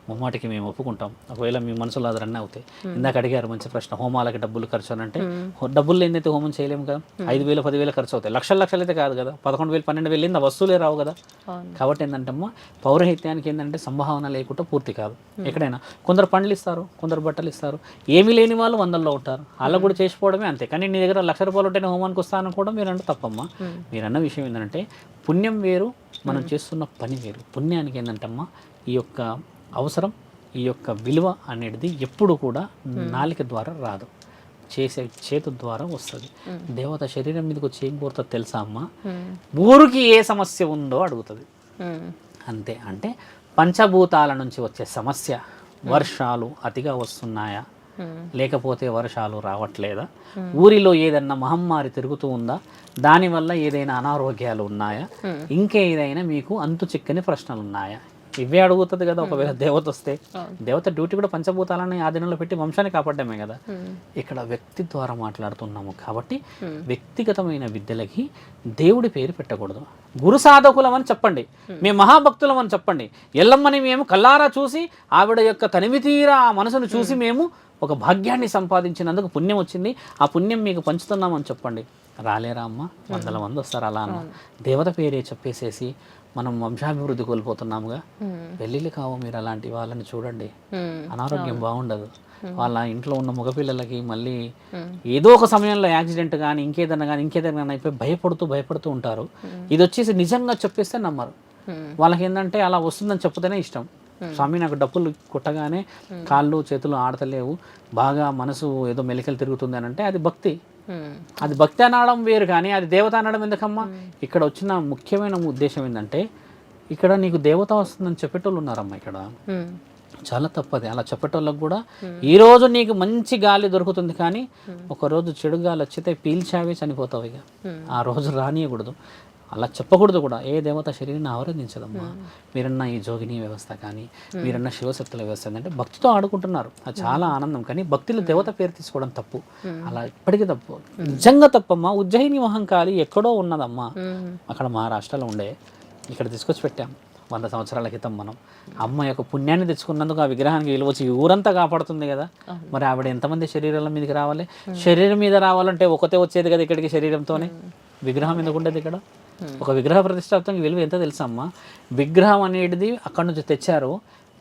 ముమ్మాటికి మేము ఒప్పుకుంటాం. ఒకవేళ మీ మనసులో అది రన్ అవుతాయి. ఇందాక అడిగారు మంచి ప్రశ్న, హోమాలకి డబ్బులు ఖర్చు అని అంటే డబ్బులు లేనిదైతే హోమం చేయలేము కదా. 5,000 10,000 ఖర్చు అవుతాయి. లక్షలు అయితే కాదు కదా. 11,000 12,000 వస్తువులే రావు కదా. కాబట్టి ఏంటంటే అమ్మ పౌరహిత్యానికి ఏంటంటే సంభావన లేకుండా పూర్తి కాదు. ఎక్కడైనా కొందరు పండ్లు ఇస్తారు, కొందరు బట్టలు ఇస్తారు. ఏమీ లేని వాళ్ళు 100లో ఉంటారు. అలా కూడా చేసిపోవడమే అంతే. కానీ నీ దగ్గర ₹1,00,000 ఉంటేనే హోమానికి వస్తాను కూడా మీరంటే తప్పమ్మా. మీరన్న విషయం ఏంటంటే పుణ్యం వేరు, మనం చేస్తున్న పని వేరు. పుణ్యానికి ఏంటంటే అమ్మ ఈ యొక్క అవసరం, ఈ యొక్క విలువ అనేది ఎప్పుడు కూడా నాలిక ద్వారా రాదు, చేసే చేతు ద్వారా వస్తుంది. దేవత శరీరం మీదకి వచ్చి ఏం కోరుతుంది తెలుసా అమ్మ? ఊరికి ఏ సమస్య ఉందో అడుగుతుంది అంతే. అంటే పంచభూతాల నుంచి వచ్చే సమస్య, వర్షాలు అతిగా వస్తున్నాయా, లేకపోతే వర్షాలు రావట్లేదా, ఊరిలో ఏదన్నా మహమ్మారి తిరుగుతూ ఉందా, దానివల్ల ఏదైనా అనారోగ్యాలు ఉన్నాయా, ఇంకేదైనా మీకు అంతు చిక్కని ప్రశ్నలు ఉన్నాయా, ఇవే అడుగుతుంది కదా. ఒకవేళ దేవత వస్తే, దేవత డ్యూటీ కూడా పంచభూతాలని ఆధీనంలో పెట్టి వంశాన్ని కాపాడమే కదా. ఇక్కడ వ్యక్తి ద్వారా మాట్లాడుతున్నాము కాబట్టి వ్యక్తిగతమైన విద్యలకి దేవుడి పేరు పెట్టకూడదు. గురు సాధకులం అని చెప్పండి, మేము మహాభక్తులం అని చెప్పండి. ఎల్లమ్మని మేము కల్లారా చూసి ఆవిడ యొక్క తనివితీరా ఆ మనసును చూసి మేము ఒక భాగ్యాన్ని సంపాదించినందుకు పుణ్యం వచ్చింది, ఆ పుణ్యం మీకు పంచుతున్నామని చెప్పండి. రాలేరా అమ్మ? 100 మంది వస్తారు. అలా అన్న దేవత పేరే చెప్పేసేసి మనం వంశాభివృద్ధి కోల్పోతున్నాముగా. పెళ్ళిళ్ళు కావు, మీరు అలాంటి వాళ్ళని చూడండి, అనారోగ్యం బాగుండదు. వాళ్ళ ఇంట్లో ఉన్న మగపిల్లలకి మళ్ళీ ఏదో ఒక సమయంలో యాక్సిడెంట్ కానీ ఇంకేదైనా అయిపోయి భయపడుతూ ఉంటారు. ఇది వచ్చేసి నిజంగా చెప్పేస్తే నమ్మరు. వాళ్ళకి ఏంటంటే అలా వస్తుందని చెప్తేనే ఇష్టం. స్వామి నాకు డప్పులు కొట్టగానే కాళ్ళు చేతులు ఆడతలేవు, బాగా మనసు ఏదో మెలికలు తిరుగుతుంది అని అంటే అది భక్తి. అది భక్తి అనడం వేరు, కానీ అది దేవత అనడం ఎందుకమ్మా? ఇక్కడ వచ్చిన ముఖ్యమైన ఉద్దేశం ఏంటంటే ఇక్కడ నీకు దేవత వస్తుందని చెప్పేటోళ్ళు ఉన్నారమ్మా. ఇక్కడ చాలా తప్పది. అలా చెప్పేటోళ్ళకి కూడా ఈరోజు నీకు మంచి గాలి దొరుకుతుంది, కానీ ఒకరోజు చెడు గాలి వచ్చితే పీల్చావే చనిపోతావు. ఇక ఆ రోజు రానియకూడదు, అలా చెప్పకూడదు కూడా. ఏ దేవత శరీరాన్ని ఆవరించదమ్మా. మీరన్న ఈ జోగిని వ్యవస్థ కానీ, మీరన్న శివశక్తుల వ్యవస్థ అంటే భక్తితో ఆడుకుంటున్నారు, అది చాలా ఆనందం. కానీ భక్తిలో దేవత పేరు తీసుకోవడం తప్పు. అలా ఇప్పటికీ తప్పు, నిజంగా తప్పమ్మా. ఉజ్జయిని మహంకాళి ఎక్కడో ఉన్నదమ్మా, అక్కడ మహారాష్ట్రలో ఉండే, ఇక్కడ తీసుకొచ్చి పెట్టాం 100 సంవత్సరాల క్రితం. మనం అమ్మ యొక్క పుణ్యాన్ని తెచ్చుకున్నందుకు ఆ విగ్రహానికి విలువచ్చి ఊరంతా కాపాడుతుంది కదా. మరి ఆవిడ ఎంతమంది శరీరాల మీదకి రావాలి? శరీరం మీద రావాలంటే ఒకతే వచ్చేది కదా ఇక్కడికి, శరీరంతోనే. విగ్రహం ఎందుకు ఉండేది ఇక్కడ? ఒక విగ్రహ ప్రతిష్టాత్మక విలువ ఎంత తెలుసమ్మా? విగ్రహం అనేది అక్కడి నుంచి తెచ్చారు,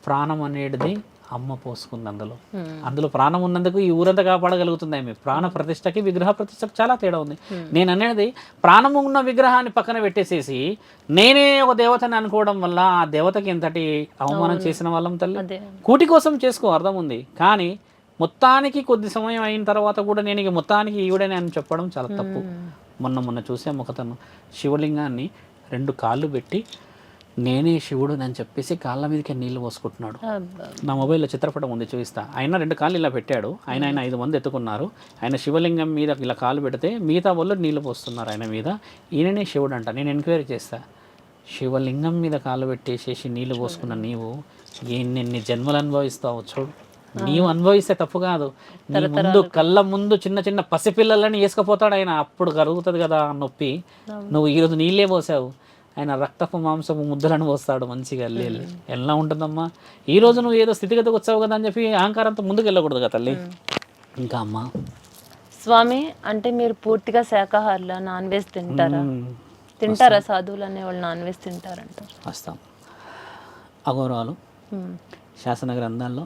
ప్రాణం అనేది అమ్మ పోసుకుంది అందులో ప్రాణం ఉన్నందుకు ఈ ఊరంతా కాపాడగలుగుతుంది ఆమె. ప్రాణ ప్రతిష్టకి విగ్రహ ప్రతిష్టకి చాలా తేడా ఉంది. నేను అనేది ప్రాణం ఉన్న విగ్రహాన్ని పక్కన పెట్టేసేసి నేనే ఒక దేవతని అనుకోవడం వల్ల ఆ దేవతకి ఎంతటి అవమానం చేసిన వాళ్ళం తల్లి. కూటి కోసం చేసుకో, అర్థం ఉంది. కానీ మొత్తానికి కొద్ది సమయం అయిన తర్వాత కూడా నేను ఇక మొత్తానికి ఈవిడని అని చెప్పడం చాలా తప్పు. మొన్న చూసాము ఒకతను శివలింగాన్ని 2 కాళ్ళు పెట్టి నేనే శివుడు అని చెప్పేసి కాళ్ళ మీదకి నీళ్లు పోసుకుంటున్నాడు. నా మొబైల్లో చిత్రపటం ఉంది, చూపిస్తా. ఆయన 2 కాళ్ళు ఇలా పెట్టాడు, ఆయన 5 మంది ఎత్తుకున్నారు. ఆయన శివలింగం మీద ఇలా కాళ్ళు పెడితే మిగతా వాళ్ళు నీళ్లు పోస్తున్నారు ఆయన మీద. ఈయననే శివుడు అంట. నేను ఎంక్వైరీ చేస్తా, శివలింగం మీద కాళ్ళు పెట్టేసేసి నీళ్లు పోసుకున్న నీవు ఎన్ని జన్మలు అనుభవిస్తావు చూడు. నీవు అనుభవిస్తే తప్పు కాదు, నీ ముందు కళ్ళ ముందు చిన్న చిన్న పసిపిల్లలని వేసుకుపోతాడు ఆయన. అప్పుడు కరుగుతుంది కదా నొప్పి. నువ్వు ఈరోజు నీళ్ళే పోసావు, ఆయన రక్తపు మాంసపు ముద్దలను పోస్తాడు మంచిగా వెళ్ళి. ఎలా ఉంటుందమ్మా? ఈరోజు నువ్వు ఏదో స్థితిగతికి వచ్చావు కదా అని చెప్పి అహంకారంతో ముందుకు వెళ్ళకూడదు కదా తల్లి. ఇంకా అమ్మా స్వామి, అంటే మీరు పూర్తిగా శాకాహారులా? నాన్ వెజ్ తింటారా? సాధువులు అనేవాళ్ళు నాన్ వెజ్ తింటారంటారు. వస్తాం. అఘోరాలు శాసన గ్రంథాల్లో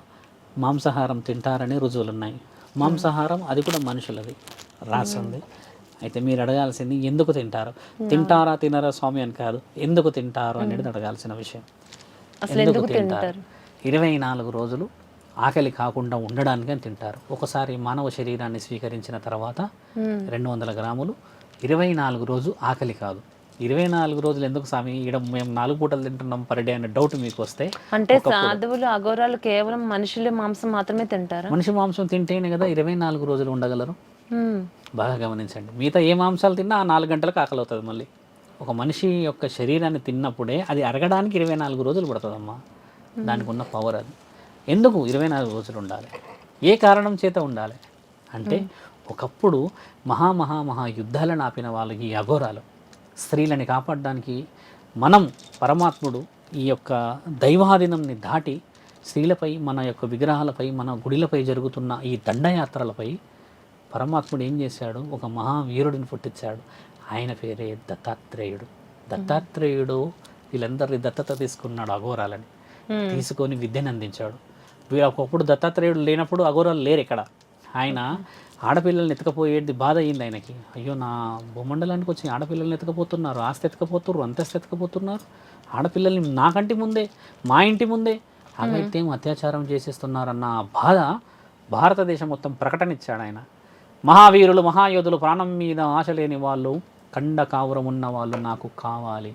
మాంసాహారం తింటారని రుజువులున్నాయి. మాంసాహారం అది కూడా మనుషులది రాసింది. అయితే మీరు అడగాల్సింది ఎందుకు తింటారు? తింటారా తినరా స్వామి అని కాదు, ఎందుకు తింటారు అనేది అడగాల్సిన విషయం. ఎందుకు తింటారు? 24 రోజులు ఆకలి కాకుండా ఉండడానికి తింటారు. ఒకసారి మానవ శరీరాన్ని స్వీకరించిన తర్వాత 200 గ్రాములు 24 రోజు ఆకలి కాదు. 24 రోజులు ఎందుకు స్వామి, ఈడ మేము 4 పూటలు తింటున్నాం పర్ డే అనే డౌట్ మీకు వస్తే, అంటే సాధువులు అఘోరాలు కేవలం మనుషుల మాంసం మాత్రమే తింటారా? మనిషి మాంసం తింటేనే కదా 24 రోజులు ఉండగలరు. ఉమ్, బాగా గమనించండి. మిగతా ఏ మాంసాలు తిన్నా ఆ 4 గంటలకు ఆకలి అవుతుంది. మళ్ళీ ఒక మనిషి యొక్క శరీరాన్ని తిన్నప్పుడే అది అరగడానికి 24 రోజులు పడుతుందమ్మా. దానికి ఉన్న పవర్ అది. ఎందుకు 24 రోజులు ఉండాలి? ఏ కారణం చేత ఉండాలి అంటే, ఒకప్పుడు మహా యుద్ధాలను ఆపిన వాళ్ళు ఈ అఘోరాలు. స్త్రీలని కాపాడడానికి మనం పరమాత్ముడు ఈ యొక్క దైవాధీనంని దాటి స్త్రీలపై, మన యొక్క విగ్రహాలపై, మన గుడిలపై జరుగుతున్న ఈ దండయాత్రలపై పరమాత్ముడు ఏం చేశాడు? ఒక మహావీరుడిని పుట్టించాడు. ఆయన పేరే దత్తాత్రేయుడు. దత్తాత్రేయుడు వీళ్ళందరినీ దత్తత తీసుకున్నాడు అఘోరాలని. తీసుకొని విద్యను అందించాడు. ఒకప్పుడు దత్తాత్రేయుడు లేనప్పుడు అఘోరాలు లేరు ఇక్కడ. ఆయన ఆడపిల్లల్ని ఎత్తుకపోయేది బాధ అయింది ఆయనకి. అయ్యో, నా భూమండలానికి వచ్చి ఆడపిల్లల్ని ఎత్తుకపోతున్నారు, ఆస్తి ఎత్తుకపోతున్నారు, అంతస్తు ఎత్తుకపోతున్నారు, ఆడపిల్లల్ని నాకంటి ముందే, మా ఇంటి ముందే అగైతేం అత్యాచారం చేసేస్తున్నారన్న బాధ భారతదేశం మొత్తం ప్రకటన ఇచ్చాడు ఆయన. మహావీరులు, మహాయోధులు, ప్రాణం మీద ఆశ లేని వాళ్ళు, కండ కావురం ఉన్న వాళ్ళు నాకు కావాలి,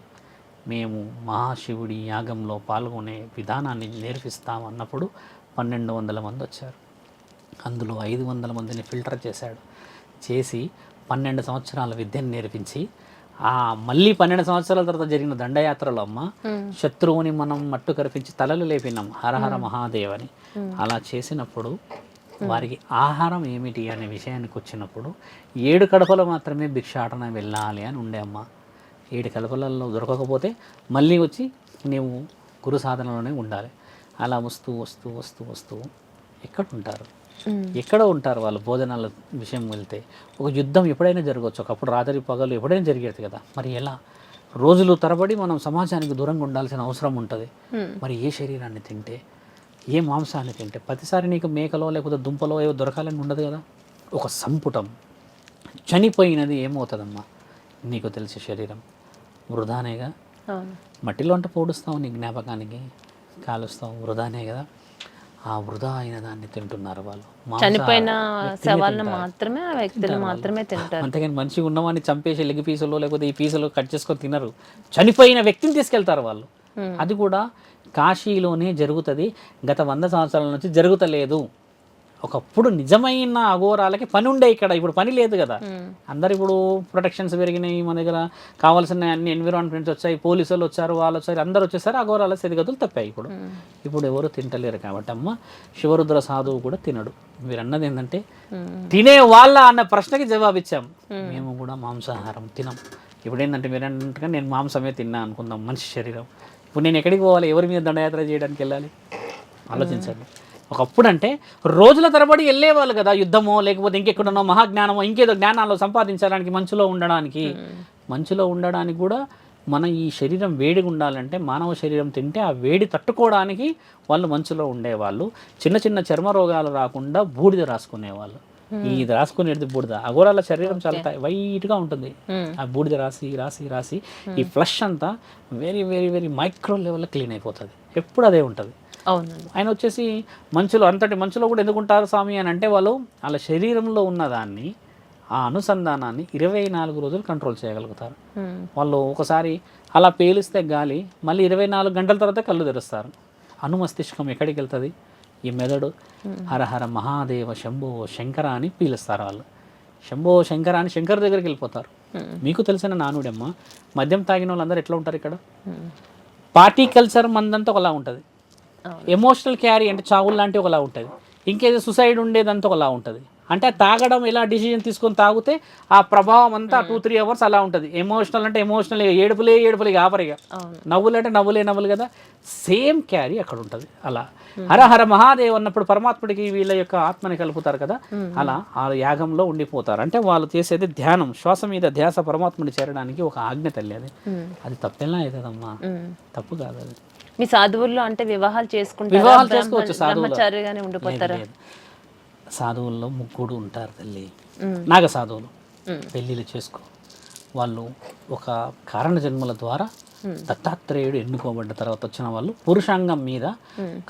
మేము మహాశివుడి యాగంలో పాల్గొనే విధానాన్ని నేర్పిస్తాం అన్నప్పుడు 1200 మంది వచ్చారు. అందులో 500 మందిని ఫిల్టర్ చేశాడు. చేసి 12 సంవత్సరాల విద్యను నేర్పించి, మళ్ళీ 12 సంవత్సరాల తర్వాత జరిగిన దండయాత్రలో అమ్మ శత్రువుని మనం మట్టు కరిపించి తలలు లేపినాం, హరహర మహాదేవ్ అని. అలా చేసినప్పుడు వారికి ఆహారం ఏమిటి అనే విషయానికి వచ్చినప్పుడు 7 కడపలు మాత్రమే భిక్షాటన వెళ్ళాలి అని ఉండే అమ్మ. 7 కడపలలో దొరకకపోతే మళ్ళీ వచ్చి నీవు గురు సాధనలోనే ఉండాలి. అలా వస్తూ వస్తూ వస్తూ వస్తూ ఎక్కడ ఉంటారు వాళ్ళు? భోజనాల విషయం వెళ్తే ఒక యుద్ధం ఎప్పుడైనా జరగవచ్చు. ఒకప్పుడు రాత్రి పగలు ఎప్పుడైనా జరిగేది కదా. మరి ఎలా? రోజులు తరబడి మనం సమాజానికి దూరంగా ఉండాల్సిన అవసరం ఉంటుంది. మరి ఏ శరీరాన్ని తింటే, ఏ మాంసాన్ని తింటే? ప్రతిసారి నీకు మేకలో లేకపోతే దుంపలో ఏవో దొరకాలని ఉండదు కదా. ఒక సంపుటం చనిపోయినది ఏమవుతుందమ్మా? నీకు తెలిసే శరీరం వృధానేగా. మట్టిలో అంటే పోడుస్తావు, నీ జ్ఞాపకానికి కాలుస్తావు, వృధానే కదా. ఆ వృధా అయిన దాన్ని తింటున్నారు వాళ్ళు. చనిపోయిన శవాలను మాత్రమే, ఆ వ్యక్తులు మాత్రమే తింటారు. అంతేగాని మనిషిగా ఉన్నవాడిని చంపేసి లెగ్ పీసులు లేకపోతే ఈ పీసులు కట్ చేసుకొని తినరు. చనిపోయిన వ్యక్తిని తీసుకెళ్తారు వాళ్ళు. అది కూడా కాశీలోనే జరుగుతుంది. గత 100 సంవత్సరాల నుంచి జరుగుతలేదు. ఒకప్పుడు నిజమైన అఘోరాలకి పని ఉండే ఇక్కడ, ఇప్పుడు పని లేదు కదా. అందరు ఇప్పుడు ప్రొటెక్షన్స్ పెరిగినాయి, మన దగ్గర కావాల్సిన అన్ని ఎన్విరాన్మెంట్స్ వచ్చాయి, పోలీసులు వచ్చారు, వాళ్ళు వచ్చారు, అందరు వచ్చేసారు. అఘోరాల స్థితిగతులు తప్పాయి. ఇప్పుడు ఎవరు తింటలేరు కాబట్టి అమ్మ, శివరుద్ర సాధువు కూడా తినడు. మీరు అన్నది ఏంటంటే తినే వాళ్ళ అన్న ప్రశ్నకి జవాబిచ్చాం. మేము కూడా మాంసాహారం తినం. ఇప్పుడు ఏంటంటే మీరు అన్నట్టుగా నేను మాంసమే తిన్నా అనుకుందాం, మనిషి శరీరం. ఇప్పుడు నేను ఎక్కడికి పోవాలి? ఎవరి మీద దండయాత్ర చేయడానికి వెళ్ళాలి? ఆలోచించండి. ఒకప్పుడు అంటే రోజుల తరబడి వెళ్ళేవాళ్ళు కదా, యుద్ధమో లేకపోతే ఇంకెక్కడనో మహాజ్ఞానమో ఇంకేదో జ్ఞానాల్లో సంపాదించడానికి, మంచులో ఉండడానికి కూడా మన ఈ శరీరం వేడిగా ఉండాలంటే మానవ శరీరం తింటే ఆ వేడి తట్టుకోవడానికి వాళ్ళు మంచులో ఉండేవాళ్ళు. చిన్న చిన్న చర్మ రోగాలు రాకుండా బూడిద రాసుకునేవాళ్ళు. ఇది రాసుకునేది బూడిద. అఘోరాల శరీరం చాలా వైట్గా ఉంటుంది. ఆ బూడిద రాసి రాసి రాసి ఈ ఫ్లష్ అంతా వెరీ వెరీ వెరీ మైక్రో లెవెల్లో క్లీన్ అయిపోతుంది. ఎప్పుడు అదే ఉంటుంది. ఆయన వచ్చేసి అంతటి మంచులో కూడా ఎందుకుంటారు స్వామి అని అంటే, వాళ్ళ శరీరంలో ఉన్నదాన్ని, ఆ అనుసంధానాన్ని 24 రోజులు కంట్రోల్ చేయగలుగుతారు. వాళ్ళు ఒకసారి అలా పేలిస్తే గాలి, మళ్ళీ 24 గంటల తర్వాత కళ్ళు తెరుస్తారు. అనుమస్తిష్కం ఎక్కడికి వెళ్తుంది? ఈ మెదడు. హరహర మహాదేవ శంభో శంకర అని పీలుస్తారు వాళ్ళు. శంభో శంకర అని శంకర్ దగ్గరికి వెళ్ళిపోతారు. మీకు తెలిసిన నానుడమ్మ, మద్యం తాగిన వాళ్ళందరూ ఎట్లా ఉంటారు ఇక్కడ? పార్టీ కల్చర్ మందంతా ఒకలా ఉంటుంది. ఎమోషనల్ క్యారీ అంటే చావులు లాంటివి ఒకలా ఉంటుంది. ఇంకేదో సుసైడ్ ఉండేదంతా ఒకలా ఉంటుంది. అంటే తాగడం ఎలా డిసిజన్ తీసుకొని తాగితే ఆ ప్రభావం అంతా 2-3 అవర్స్ అలా ఉంటుంది. ఎమోషనల్ అంటే ఎమోషనల్, ఏడుపులే ఆపరిగా, నవ్వులు అంటే నవ్వులు కదా. సేమ్ క్యారీ అక్కడ ఉంటుంది. అలా హరహర మహాదేవ్ అన్నప్పుడు పరమాత్ముడికి వీళ్ళ యొక్క ఆత్మని కలుపుతారు కదా. అలా ఆ యాగంలో ఉండిపోతారు. అంటే వాళ్ళు చేసేది ధ్యానం, శ్వాస మీద ధ్యాస పరమాత్ముడి చేరడానికి ఒక ఆజ్ఞ తల్లి. అది తప్పెలా అవుతుందమ్మా? తప్పు కాదు అది. మీ సాధువుల్లో అంటే వివాహాలు చేసుకోవచ్చు, బ్రహ్మచారిగానే ఉండిపోతారా? సాధువుల్లో 3 ఉంటారు తల్లి, నాగ సాధువులు. పెళ్ళిళ్ళు చేసుకో, వాళ్ళు ఒక కారణ జన్మల ద్వారా దత్తాత్రేయుడు ఎన్నుకోబడ్డ తర్వాత వచ్చిన వాళ్ళు పురుషాంగం మీద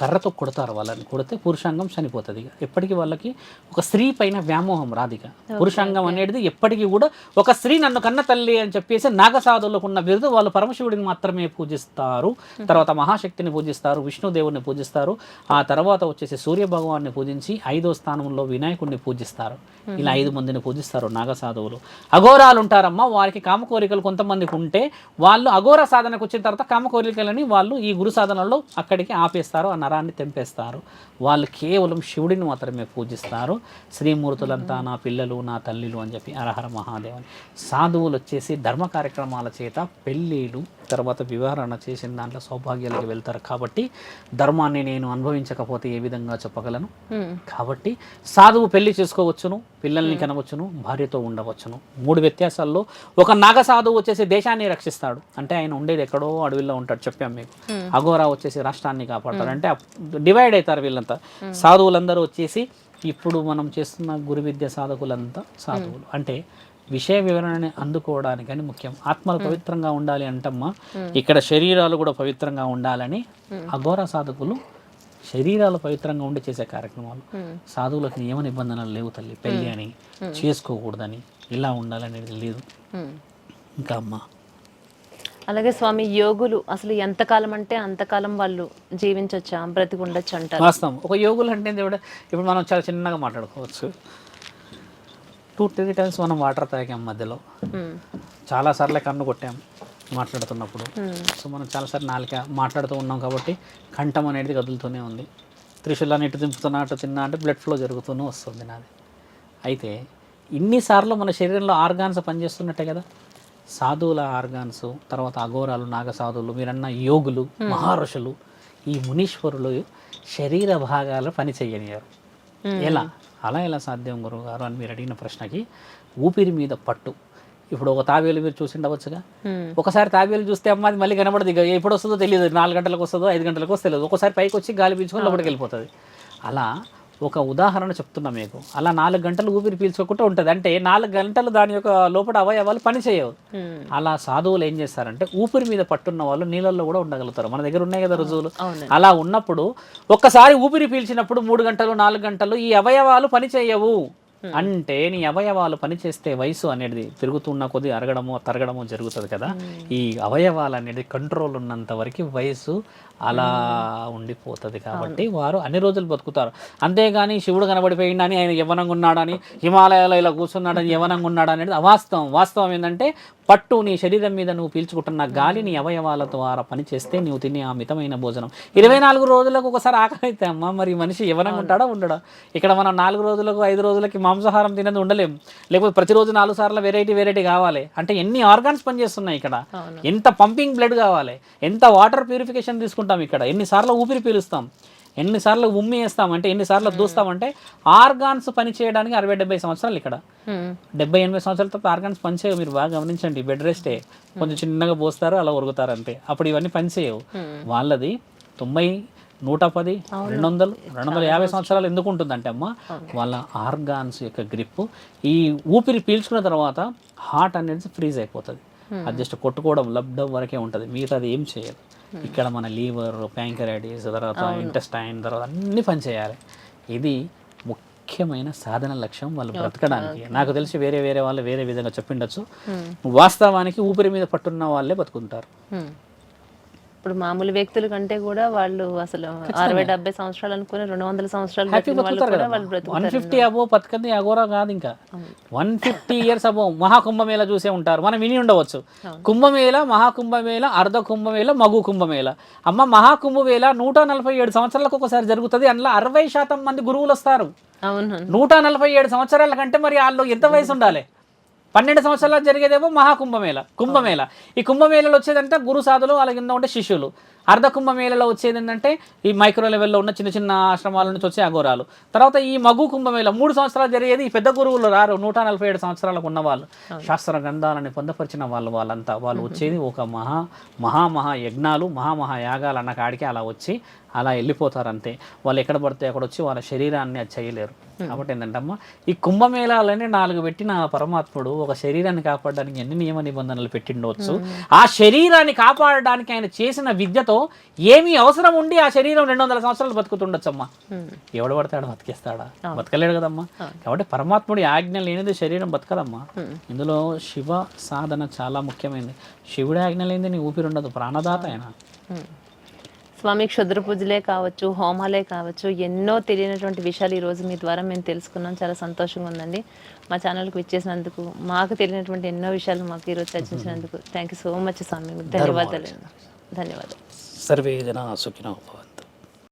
కర్రతో కొడతారు, వాళ్ళని కొడితే పురుషాంగం చనిపోతుంది. ఇక ఎప్పటికీ వాళ్ళకి ఒక స్త్రీ పైన వ్యామోహం రాదు. ఇక పురుషాంగం అనేది ఎప్పటికీ కూడా ఒక స్త్రీ నన్ను కన్న తల్లి అని చెప్పేసి నాగసాధువులకు ఉన్న బిరుదు. వాళ్ళు పరమశివుడిని మాత్రమే పూజిస్తారు, తర్వాత మహాశక్తిని పూజిస్తారు, విష్ణుదేవుడిని పూజిస్తారు, ఆ తర్వాత వచ్చేసి సూర్య భగవాన్ని పూజించి 5వ స్థానంలో వినాయకుడిని పూజిస్తారు. ఇలా 5 మందిని పూజిస్తారు నాగసాధువులు. అఘోరాలు ఉంటారమ్మా, వారికి కామ కోరికలు కొంతమందికి ఉంటే వాళ్ళు అఘోర సాధనకు వచ్చిన తర్వాత కామ కోరికలని వాళ్ళు ఈ గురు సాధనలో అక్కడికి ఆపేస్తారు, ఆ నరాన్ని తెంపేస్తారు. వాళ్ళు కేవలం శివుడిని మాత్రమే పూజిస్తారు. శ్రీమూర్తులంతా నా పిల్లలు నా తల్లిలు అని చెప్పి హరహర మహాదేవని. సాధువులు వచ్చేసి ధర్మ కార్యక్రమాల చేత పెళ్ళిళ్ళు తర్వాత వివరణ చేసిన దాంట్లో సౌభాగ్యాలకు వెళ్తారు. కాబట్టి ధర్మాన్ని నేను అనుభవించకపోతే ఏ విధంగా చెప్పగలను? కాబట్టి సాధువు పెళ్లి చేసుకోవచ్చును, పిల్లల్ని కనవచ్చును, భార్యతో ఉండవచ్చును. 3 వ్యత్యాసాల్లో ఒక నాగ సాధువు వచ్చేసి దేశాన్ని రక్షిస్తాడు, అంటే ఆయన ఉండేది ఎక్కడో అడవిలో ఉంటాడు, చెప్పాం మీకు. అఘోరా వచ్చేసి రాష్ట్రాన్ని కాపాడతాడు, అంటే డివైడ్ అవుతారు వీళ్ళంతా. సాధువులందరూ వచ్చేసి ఇప్పుడు మనం చేస్తున్న గురు విద్య సాధకులంతా సాధువులు, అంటే విషయ వివరణని అందుకోవడానికని ముఖ్యం. ఆత్మలు పవిత్రంగా ఉండాలి అంటమ్మా, ఇక్కడ శరీరాలు కూడా పవిత్రంగా ఉండాలని అఘోర సాధకులు శరీరాలు పవిత్రంగా ఉండి చేసే కార్యక్రమాలు. సాధువులకు నియమ నిబంధనలు లేవు తల్లి, పెళ్ళి అని చేసుకోకూడదని, ఇలా ఉండాలనేది లేదు. ఇంకా అమ్మ అలాగే స్వామి, యోగులు అసలు ఎంతకాలం అంటే అంతకాలం వాళ్ళు జీవించవచ్చా, బ్రతికి ఉండొచ్చు అంటారు? వాస్తవం. ఒక యోగులు అంటే ఇప్పుడు మనం చాలా చిన్నగా మాట్లాడుకోవచ్చు. 2-3 టైమ్స్ మనం వాటర్ తాగాం మధ్యలో, చాలాసార్లు కన్ను కొట్టాం మాట్లాడుతున్నప్పుడు. సో మనం చాలాసార్లు నాలుక మాట్లాడుతూ ఉన్నాం కాబట్టి కంఠం అనేది కదులుతూనే ఉంది. త్రిశూలాన్ని ఇటు దింపుతున్నా అటు తిన్నా అంటే బ్లడ్ ఫ్లో జరుగుతూనే వస్తుంది నాది. అయితే ఇన్నిసార్లు మన శరీరంలో ఆర్గాన్స్ పనిచేస్తున్నట్టే కదా. సాధువుల ఆర్గాన్స్, తర్వాత అఘోరాలు, నాగ సాధువులు, మీరన్న యోగులు, మహర్షులు, ఈ మునీశ్వరులు శరీర భాగాలు పని చెయ్యనియారు. ఎలా ఎలా సాధ్యం గురువు గారు అని మీరు అడిగిన ప్రశ్నకి, ఊపిరి మీద పట్టు. ఇప్పుడు ఒక తాబేలు మీరు చూసి ఉండవచ్చుగా, ఒకసారి తాబేలు చూస్తే అమ్మ అది మళ్ళీ కనబడదు. ఇక ఎప్పుడు వస్తుందో తెలియదు, 4 గంటలకు వస్తుందో 5 గంటలకు వస్తుందో తెలియదు. ఒకసారి పైకి వచ్చి గాలి పీల్చుకొని లోపలికి వెళ్ళిపోతుంది. అలా ఒక ఉదాహరణ చెప్తున్నా మీకు. అలా 4 గంటలు ఊపిరి పీల్చుకుంటూ ఉంటుంది, అంటే 4 గంటలు దాని యొక్క లోపల అవయవాలు పని చేయవు. అలా సాధువులు ఏం చేస్తారంటే ఊపిరి మీద పట్టున్న వాళ్ళు నీళ్ళల్లో కూడా ఉండగలుగుతారు. మన దగ్గర ఉన్నాయి కదా రుజువులు. అలా ఉన్నప్పుడు ఒక్కసారి ఊపిరి పీల్చినప్పుడు 3 గంటలు 4 గంటలు ఈ అవయవాలు పని చేయవు. అంటే నీ అవయవాలు పనిచేస్తే వయసు అనేది పెరుగుతున్న కొద్ది అరగడము తరగడము జరుగుతుంది కదా. ఈ అవయవాలు అనేది కంట్రోల్ ఉన్నంత వరకు వయసు అలా ఉండిపోతుంది. కాబట్టి వారు అన్ని రోజులు బతుకుతారు. అంతేగాని శివుడు కనబడిపోయిండని ఆయన యవ్వనంగా ఉన్నాడని, హిమాలయాల్లో ఇలా కూర్చున్నాడని యవ్వనంగా ఉన్నాడు అనేది అవాస్తవం. వాస్తవం ఏంటంటే పట్టు నీ శరీరం మీద నువ్వు పీల్చుకుంటున్న గాలి నీ అవయవాల ద్వారా పనిచేస్తే నువ్వు తినే ఆ మితమైన భోజనం 24 రోజులకు ఒకసారి ఆకలి అయితే అమ్మ, మరి మనిషి యవ్వనంగా ఉంటాడా ఉండడా? ఇక్కడ మనం 4 రోజులకు 5 రోజులకి మాంసాహారం తినేది ఉండలేం. లేకపోతే ప్రతిరోజు 4 సార్లు వెరైటీ కావాలి అంటే ఎన్ని ఆర్గాన్స్ పనిచేస్తున్నాయి ఇక్కడ, ఎంత పంపింగ్ బ్లడ్ కావాలి, ఎంత వాటర్ ప్యూరిఫికేషన్ తీసుకుంటాం ఇక్కడ, ఎన్నిసార్లు ఊపిరి పీలుస్తాం, ఎన్నిసార్లు ఉమ్మి వేస్తాం, అంటే ఎన్నిసార్లు దూస్తామంటే ఆర్గాన్స్ పని చేయడానికి 60-70 సంవత్సరాలు ఇక్కడ. 70-80 సంవత్సరాల తర్వాత ఆర్గాన్స్ పనిచేయవు. మీరు బాగా గమనించండి. బెడ్ రెస్టే, కొంచెం చిన్నగా పోస్తారు, అలా ఉరుగుతారు అంతే. అప్పుడు ఇవన్నీ పనిచేయవు. వాళ్ళది 90, 110, 200, 250 సంవత్సరాలు ఎందుకు ఉంటుందంటే అమ్మ, వాళ్ళ ఆర్గాన్స్ యొక్క గ్రిప్. ఈ ఊపిరి పీల్చుకున్న తర్వాత హార్ట్ అనేది ఫ్రీజ్ అయిపోతుంది. అది జస్ట్ కొట్టుకోవడం లబ్డం వరకే ఉంటుంది, మిగతాది ఏం చేయదు. ఇక్కడ మన లీవర్, ప్యాంక్రియాటిస్, తర్వాత ఇంటెస్టైన్, తర్వాత అన్ని పని చేయాలి. ఇది ముఖ్యమైన సాధన లక్ష్యం వాళ్ళు బ్రతకడానికి. నాకు తెలిసి వేరే వాళ్ళు వేరే విధంగా చెప్పిండొచ్చు. వాస్తవానికి ఊపిరి మీద పట్టున్న వాళ్ళే బతుకుంటారు. ఇప్పుడు మామూలు వ్యక్తుల కంటే కూడా వాళ్ళు అసలు 60-70 సంవత్సరాలు అనుకుని 200 సంవత్సరాలు 150 అబో బతకంది అఘోరా కాదు. ఇంకా 150 ఇయర్స్ అబో మహాకుంభమేళ చూసే ఉంటారు, మనం విని ఉండవచ్చు. కుంభమేళ, మహాకుంభమేళ, అర్ధ కుంభమేళ, మగు కుంభమేళ. అమ్మ మహాకుంభమేళ 147 సంవత్సరాలకు ఒకసారి జరుగుతుంది. అందులో 60% మంది గురువులు వస్తారు. 147 సంవత్సరాల కంటే మరి వాళ్ళు ఎంత వయసు ఉండాలి? 12 సంవత్సరాలు జరిగేదేమో మహాకుంభమేళ, కుంభమేళ. ఈ కుంభమేళలో వచ్చేదంటే గురు సాధులు, వాళ్ళ కింద ఉంటే శిష్యులు. అర్ధ కుంభమేళలో వచ్చేది ఏంటంటే ఈ మైక్రో లెవెల్లో ఉన్న చిన్న ఆశ్రమాల నుంచి వచ్చే అఘోరాలు. తర్వాత ఈ మగు కుంభమేళ 3 సంవత్సరాలు జరిగేది. ఈ పెద్ద గురువులు రారు, 147 సంవత్సరాలకు ఉన్నవాళ్ళు, శాస్త్ర గ్రంథాలని పొందపరిచిన వాళ్ళంతా. వాళ్ళు వచ్చేది ఒక మహా యజ్ఞాలు, మహాయాగాలు అన్న కాడికి అలా వచ్చి అలా వెళ్ళిపోతారు అంతే. వాళ్ళు ఎక్కడ పడితే అక్కడ వచ్చి వాళ్ళ శరీరాన్ని అది చేయలేరు. కాబట్టి ఏంటంటే అమ్మ, ఈ కుంభమేళాలని 4 పెట్టిన పరమాత్ముడు ఒక శరీరాన్ని కాపాడడానికి ఎన్ని నియమ నిబంధనలు పెట్టిండవచ్చు. ఆ శరీరాన్ని కాపాడడానికి ఆయన చేసిన విద్యతో ఏమీ అవసరం ఉండి ఆ శరీరం 200 సంవత్సరాలు బతుకుతుండొచ్చమ్మా. ఎవడు పడతాడు బతికేస్తాడా? బతకలేడు కదమ్మా. కాబట్టి పరమాత్ముడి ఆజ్ఞ లేనిది శరీరం బతకదమ్మా. ఇందులో శివ సాధన చాలా ముఖ్యమైనది. శివుడి ఆజ్ఞ లేనిది నీ ఊపిరి ఉండదు. ప్రాణదాత ఆయన. స్వామి, క్షుద్ర పూజలే కావచ్చు, హోమాలే కావచ్చు, ఎన్నో తెలియనటువంటి విషయాలు ఈరోజు మీ ద్వారా మేము తెలుసుకున్నాం. చాలా సంతోషంగా ఉందండి. మా ఛానల్కి విచ్చేసినందుకు, మాకు తెలియనటువంటి ఎన్నో విషయాలు మాకు ఈరోజు చర్చించినందుకు థ్యాంక్ యూ సో మచ్ స్వామి. ధన్యవాదాలు. సర్వే జనా సుఖినో భవంతు.